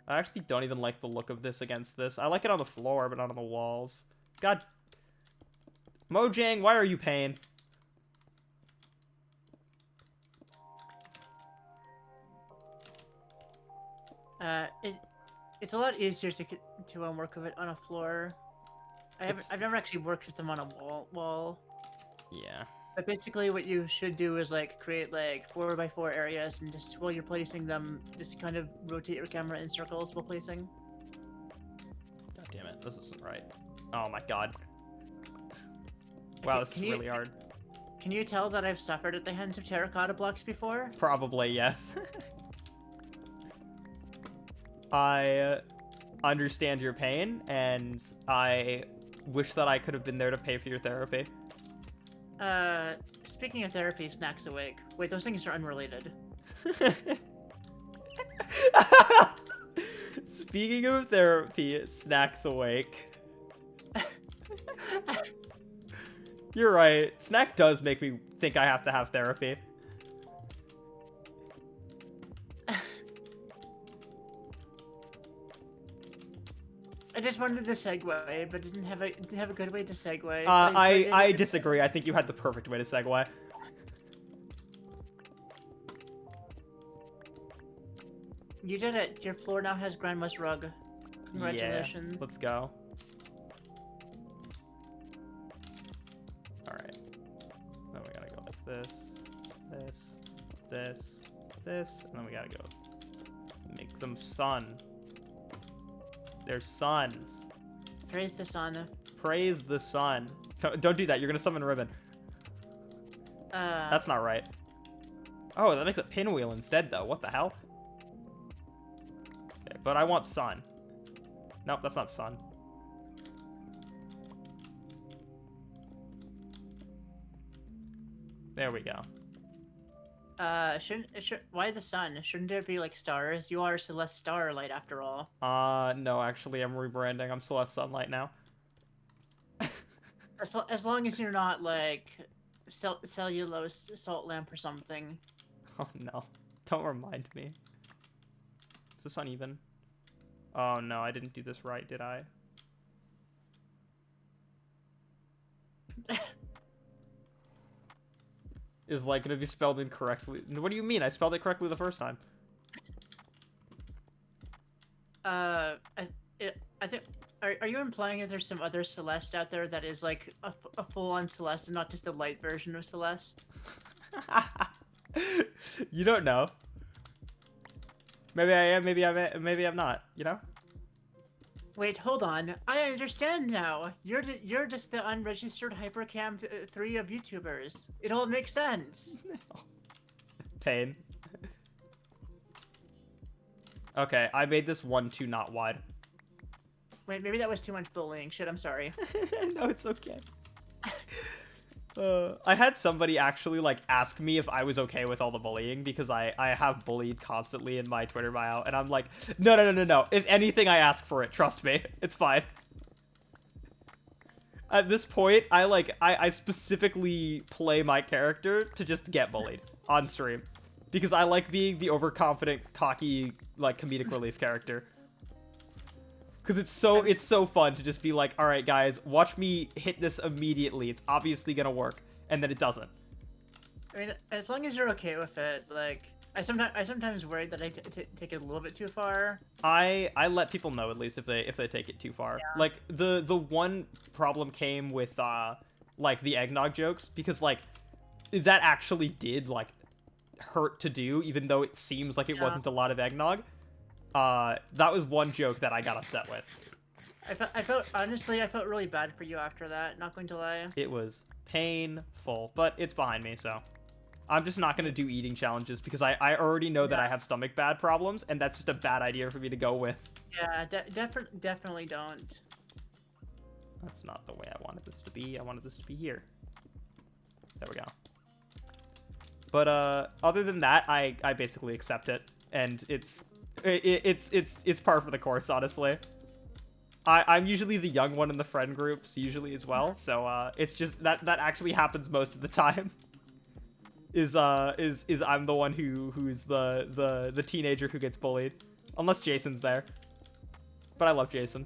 I actually don't even like the look of this against this. I like it on the floor, but not on the walls. God. Mojang, why are you paying? It's a lot easier to work with it on a floor. I've never actually worked with them on a wall. Yeah. But basically, what you should do is like create like 4x4 areas, and just while you're placing them, just kind of rotate your camera in circles while placing. God damn it, this isn't right. Oh my god. Wow, this is really hard. Can you tell that I've suffered at the hands of terracotta blocks before? Probably, yes. I understand your pain, and I wish that I could have been there to pay for your therapy. Speaking of therapy, Snack's awake. Wait, those things are unrelated. Speaking of therapy, Snack's awake. You're right. Snack does make me think I have to have therapy. I just wanted to segue, but didn't have a good way to segue. I disagree. I think you had the perfect way to segue. You did it. Your floor now has Grandma's rug. Congratulations. Yeah, let's go. Alright. Then we gotta go like this, this, and then we gotta go make them sun. They're suns. Praise the sun. Praise the sun. Don't do that. You're gonna summon Ribbon. That's not right. Oh, that makes a pinwheel instead, though. What the hell? Okay, but I want sun. Nope, that's not sun. There we go. Why the sun? Shouldn't there be like stars? You are Celeste Starlight after all. No, actually, I'm rebranding. I'm Celeste Sunlight now. As long as you're not like cellulose salt lamp or something. Oh no. Don't remind me. Is this uneven? Oh no, I didn't do this right, did I? Is like gonna be spelled incorrectly. What do you mean? I spelled it correctly the first time. I think. Are you implying that there's some other Celeste out there that is like a full-on Celeste and not just the light version of Celeste? You don't know. Maybe I am, maybe I'm not, you know? Wait, hold on. I understand now. You're just the unregistered Hypercam 3 of YouTubers. It all makes sense. Pain. Okay, I made this one too not wide. Wait, maybe that was too much bullying. Shit, I'm sorry. No, it's okay. I had somebody actually like ask me if I was okay with all the bullying because I have bullied constantly in my Twitter bio, and I'm like, no. If anything, I ask for it. Trust me, it's fine. At this point, I specifically play my character to just get bullied on stream because I like being the overconfident, cocky, like comedic relief character. Because it's so fun to just be like, all right, guys, watch me hit this immediately. It's obviously gonna work, and then it doesn't. I mean, as long as you're okay with it, like I sometimes worry that I take it a little bit too far. I let people know at least if they take it too far. Yeah. Like the one problem came with like the eggnog jokes, because like that actually did like hurt to do, even though it seems like it wasn't a lot of eggnog. That was one joke that I got upset with. Honestly, I felt really bad for you after that, not going to lie. It was painful, but it's behind me, so I'm just not going to do eating challenges because I already know that I have stomach bad problems, and that's just a bad idea for me to go with. Yeah, definitely don't. That's not the way I wanted this to be. I wanted this to be here. There we go. But other than that, I basically accept it, and it's par for the course, honestly. I'm usually the young one in the friend groups, usually as well, so it's just that actually happens most of the time. Is I'm the one who's the teenager who gets bullied, unless Jason's there. But I love Jason.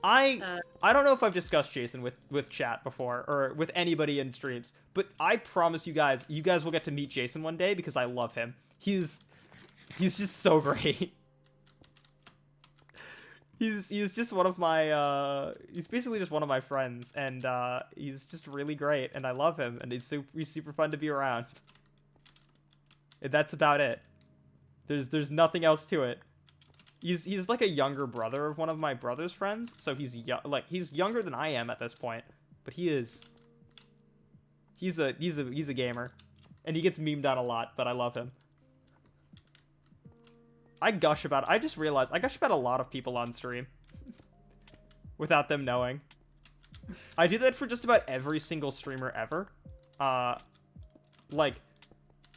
I don't know if I've discussed Jason with chat before or with anybody in streams, but I promise you guys will get to meet Jason one day because I love him. He's just so great. He's just one of my he's basically just one of my friends, and he's just really great, and I love him, and he's super fun to be around. And that's about it. There's nothing else to it. He's like a younger brother of one of my brother's friends, so he's younger than I am at this point, but he's a gamer, and he gets memed on a lot, but I love him. I just realized I gush about a lot of people on stream without them knowing. I do that for just about every single streamer ever. Like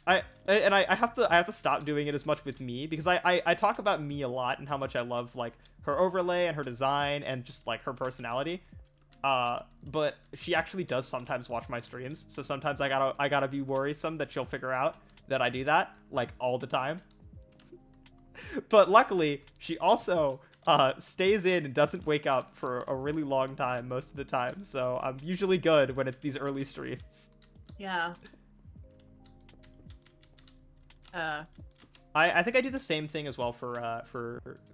I have to stop doing it as much with me, because I talk about me a lot and how much I love like her overlay and her design and just like her personality. But she actually does sometimes watch my streams, so sometimes I gotta be worrisome that she'll figure out that I do that like all the time. But luckily, she also stays in and doesn't wake up for a really long time most of the time, so I'm usually good when it's these early streams. Yeah. I think I do the same thing as well for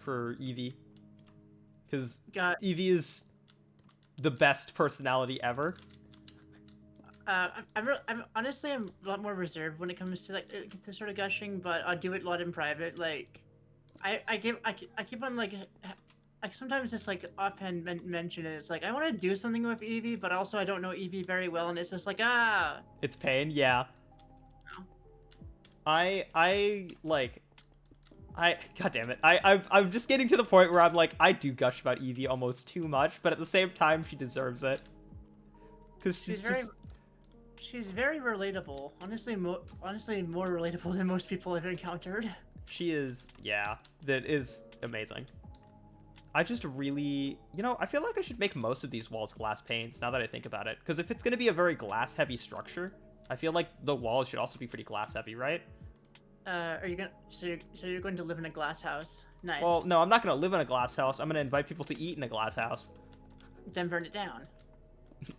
Eevee, because Eevee is the best personality ever. I'm honestly a lot more reserved when it comes to like to sort of gushing, but I do it a lot in private. Like, I keep on like, I sometimes just like offhand mention it. It's like I want to do something with Eevee, but also I don't know Eevee very well, and it's just like It's pain, yeah. God damn it. I'm just getting to the point where I'm like, I do gush about Eevee almost too much, but at the same time, she deserves it. Because She's very relatable. Honestly, honestly more relatable than most people I've encountered. She is, yeah, that is amazing. I just really, I feel like I should make most of these walls glass panes now that I think about it. Because if it's going to be a very glass heavy structure, I feel like the walls should also be pretty glass heavy, right? Are you gonna? So you're going to live in a glass house? Nice. Well, no, I'm not going to live in a glass house. I'm going to invite people to eat in a glass house. Then burn it down.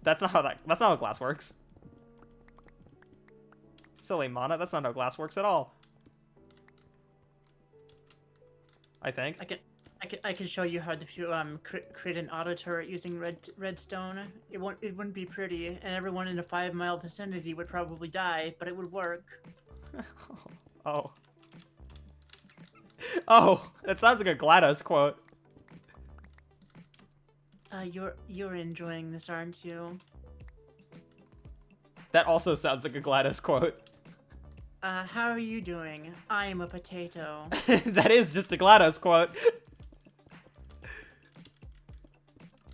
That's not how glass works. Silly Mana, that's not how glass works at all. I think. I can show you how to create an auto turret using redstone. It wouldn't be pretty, and everyone in a 5-mile vicinity would probably die, but it would work. Oh. Oh, that sounds like a GLaDOS quote. You're enjoying this, aren't you? That also sounds like a GLaDOS quote. How are you doing? I'm a potato. That is just a GLaDOS quote.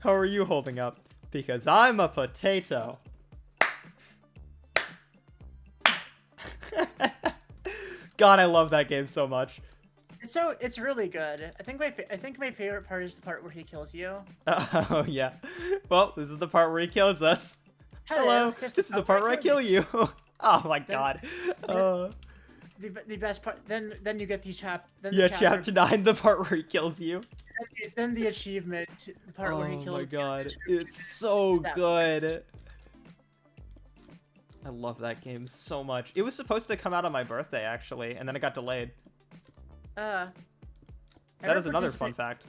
How are you holding up? Because I'm a potato. God, I love that game so much. It's really good. I think my favorite part is the part where he kills you. Oh yeah. Well, this is the part where he kills us. Hello. This is the part where I kill you. Oh my god. The best part. Then you get the chapter 9, the part where he kills you. Then the achievement, the part where he kills you. Oh my god, it's so good. I love that game so much. It was supposed to come out on my birthday actually, and then it got delayed. That is another fun fact.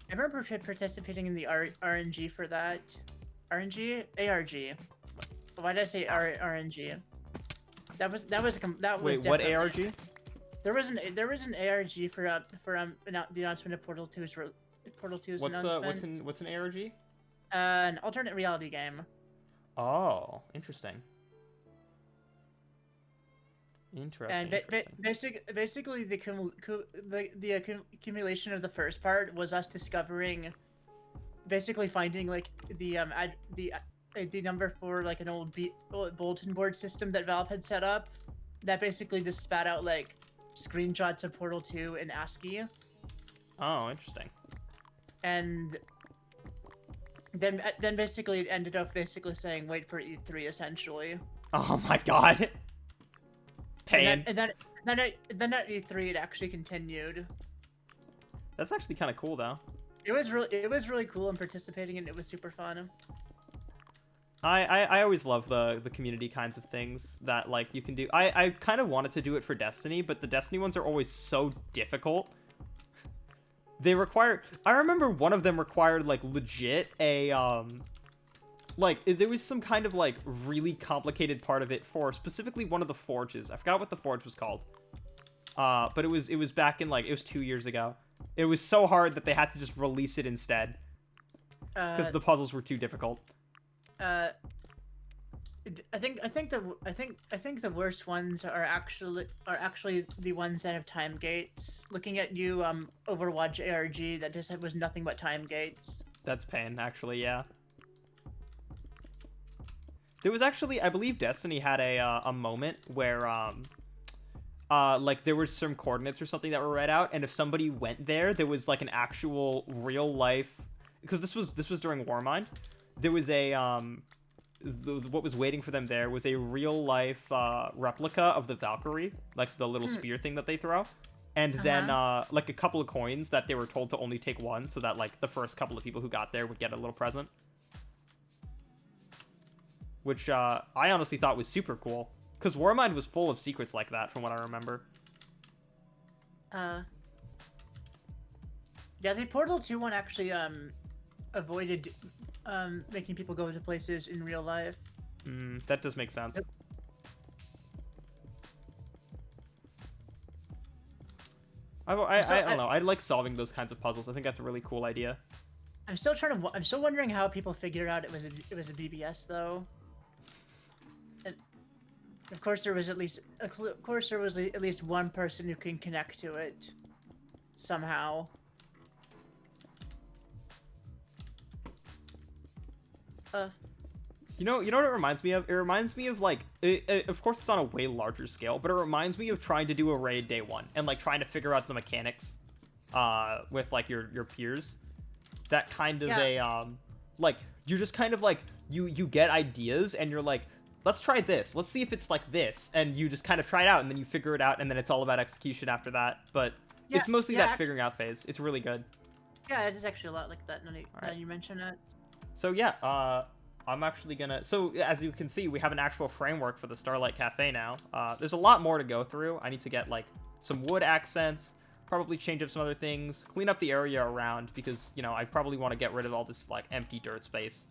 I remember participating in the RNG for that. RNG? ARG. Why did I say RNG? That was Wait, what ARG? There was an ARG for the announcement of Portal 2's announcement. What's an ARG? An alternate reality game. Oh, interesting. Interesting. And basically the accumulation of the first part was us discovering, basically finding like the number for like an old bulletin board system that Valve had set up, that basically just spat out like screenshots of Portal 2 in ASCII. Oh, interesting. And then basically it ended up basically saying wait for E3 essentially. Oh my god. Pain. And then at E3 it actually continued. That's actually kind of cool though. It was really cool, and participating in it was super fun. I always love the community kinds of things that like you can do. I kind of wanted to do it for Destiny, but the Destiny ones are always so difficult. They require, I remember one of them required like legit a like there was some kind of like really complicated part of it for specifically one of the forges. I forgot what the forge was called. But it was back in like, it was 2 years ago. It was so hard that they had to just release it instead because the puzzles were too difficult. I think the worst ones are actually the ones that have time gates. Looking at you, Overwatch ARG, that just was nothing but time gates. That's pain, actually, yeah. There was actually, I believe Destiny had a moment where like there was some coordinates or something that were read out, and if somebody went there, there was like an actual real life, because this was during Warmind. There was a what was waiting for them there was a real life replica of the Valkyrie, like the little spear thing that they throw, and then like a couple of coins that they were told to only take one, so that like the first couple of people who got there would get a little present, which I honestly thought was super cool, because Warmind was full of secrets like that from what I remember. Yeah, the Portal 2 one actually avoided making people go to places in real life. That does make sense. I don't know. I like solving those kinds of puzzles. I think that's a really cool idea. I'm still wondering how people figured out it was a BBS though. And of course there was at least one person who can connect to it somehow. You know what it reminds me of? It reminds me of like, of course it's on a way larger scale, but it reminds me of trying to do a raid day one and like trying to figure out the mechanics, with like your peers. That kind of like you're just kind of like you get ideas and you're like, let's try this, let's see if it's like this, and you just kind of try it out and then you figure it out and then it's all about execution after that. But it's mostly that figuring out phase. It's really good. Yeah, it is actually a lot like that now you mention it. So yeah, I'm actually gonna, so as you can see, we have an actual framework for the Starlight Cafe now. There's a lot more to go through. I need to get like some wood accents, probably change up some other things, clean up the area around, because, you know, I probably want to get rid of all this like empty dirt space.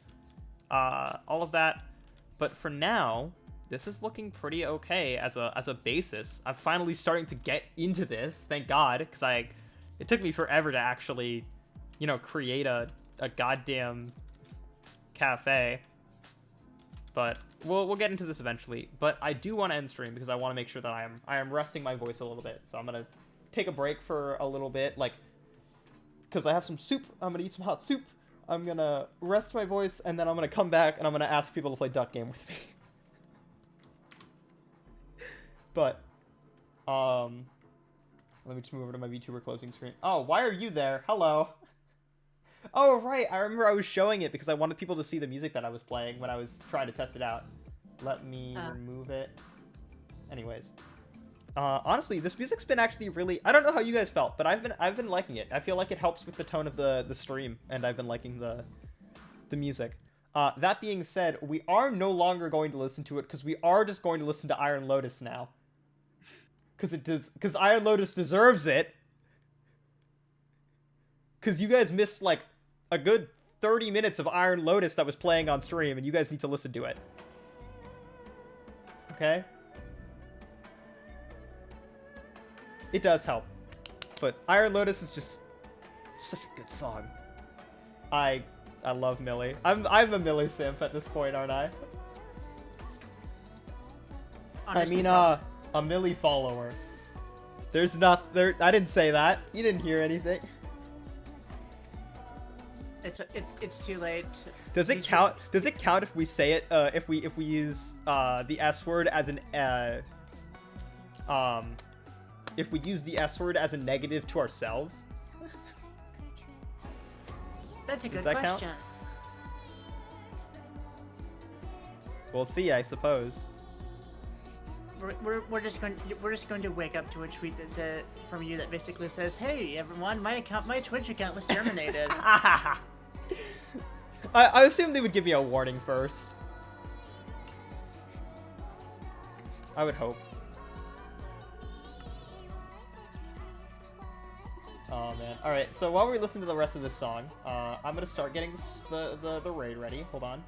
All of that. But for now, this is looking pretty okay as a basis. I'm finally starting to get into this, thank God, because it took me forever to actually, you know, create a goddamn cafe. But we'll get into this eventually. But I do want to end stream because I want to make sure that I am resting my voice a little bit. So I'm gonna take a break for a little bit, like, because I have some soup. I'm gonna eat some hot soup. I'm gonna rest my voice, and then I'm gonna come back and I'm gonna ask people to play Duck Game with me. But let me just move over to my VTuber closing screen. Oh, why are you there? Hello. Oh, right. I remember I was showing it because I wanted people to see the music that I was playing when I was trying to test it out. Let me remove it. Anyways. Honestly, this music's been actually really... I don't know how you guys felt, but I've been liking it. I feel like it helps with the tone of the stream, and I've been liking the music. That being said, we are no longer going to listen to it because we are just going to listen to Iron Lotus now. Because Iron Lotus deserves it. Because you guys missed, like, a good 30 minutes of Iron Lotus that was playing on stream, and you guys need to listen to it. Okay? It does help. But Iron Lotus is just such a good song. I love Millie. I'm a Millie simp at this point, aren't I? Honestly, I mean, a Millie follower. There's not there. I didn't say that. You didn't hear anything. It's too late. Does it count? Does it count if we say it? If we use the S word as an if we use the S word as a negative to ourselves? That's a good question. Count? We'll see, I suppose. We're just going to wake up to a tweet that said from you that basically says, "Hey everyone, my Twitch account was terminated." I assume they would give me a warning first. I would hope. Oh man. All right. So while we listen to the rest of this song, I'm gonna start getting the raid ready. Hold on.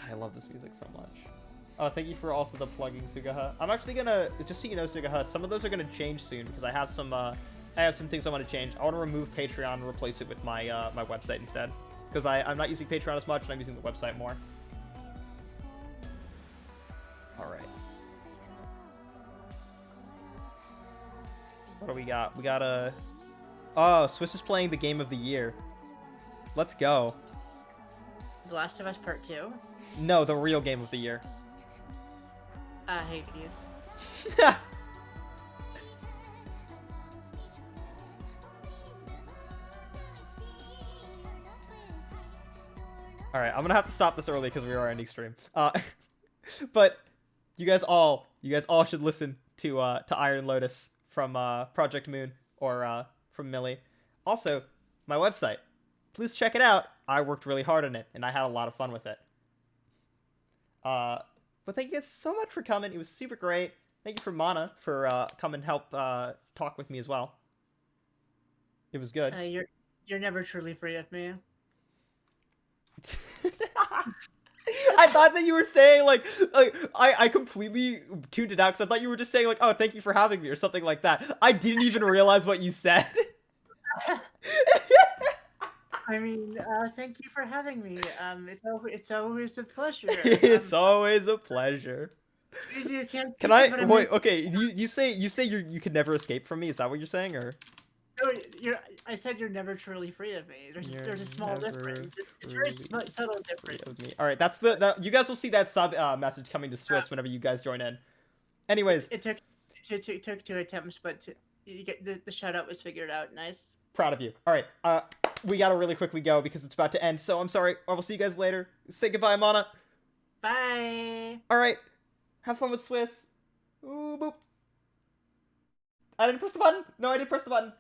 I love this music so much. Oh, thank you for also the plugging, Sugaha. I'm actually gonna, just so you know, Sugaha, some of those are gonna change soon because I have some things I want to change. I want to remove Patreon and replace it with my my website instead, because I'm not using Patreon as much and I'm using the website more. All right. What do we got? We got a... Oh, Swiss is playing the game of the year. Let's go. The Last of Us Part 2? No, the real game of the year. Hades. Alright, I'm gonna have to stop this early because we are ending stream. But you guys all should listen to Iron Lotus from Project Moon or from Millie. Also, my website. Please check it out. I worked really hard on it and I had a lot of fun with it. But thank you guys so much for coming. It was super great. Thank you for Mana for coming and help talk with me as well. It was good. You're never truly free of me. I thought that you were saying like I completely tuned it out because I thought you were just saying like, oh, thank you for having me or something like that. I didn't even realize what you said. I mean, thank you for having me. It's always a pleasure. It's always a pleasure. You can't Can take it, I but I wait? meant Okay, you say you could never escape from me. Is that what you're saying, or no, I said you're never truly free of me. you're There's a small never difference. It's very truly subtle free of me? difference. All right, that's you guys will see that sub message coming to Swiss whenever you guys join in. Anyways, It took 2 attempts, but you get the shout out was figured out. Nice. proud of you. All right, we gotta really quickly go because it's about to end. So I'm sorry. I will see you guys later. Say goodbye, Mana. Bye. All right, have fun with Swiss. Ooh, boop. I didn't press the button. No, I didn't press the button.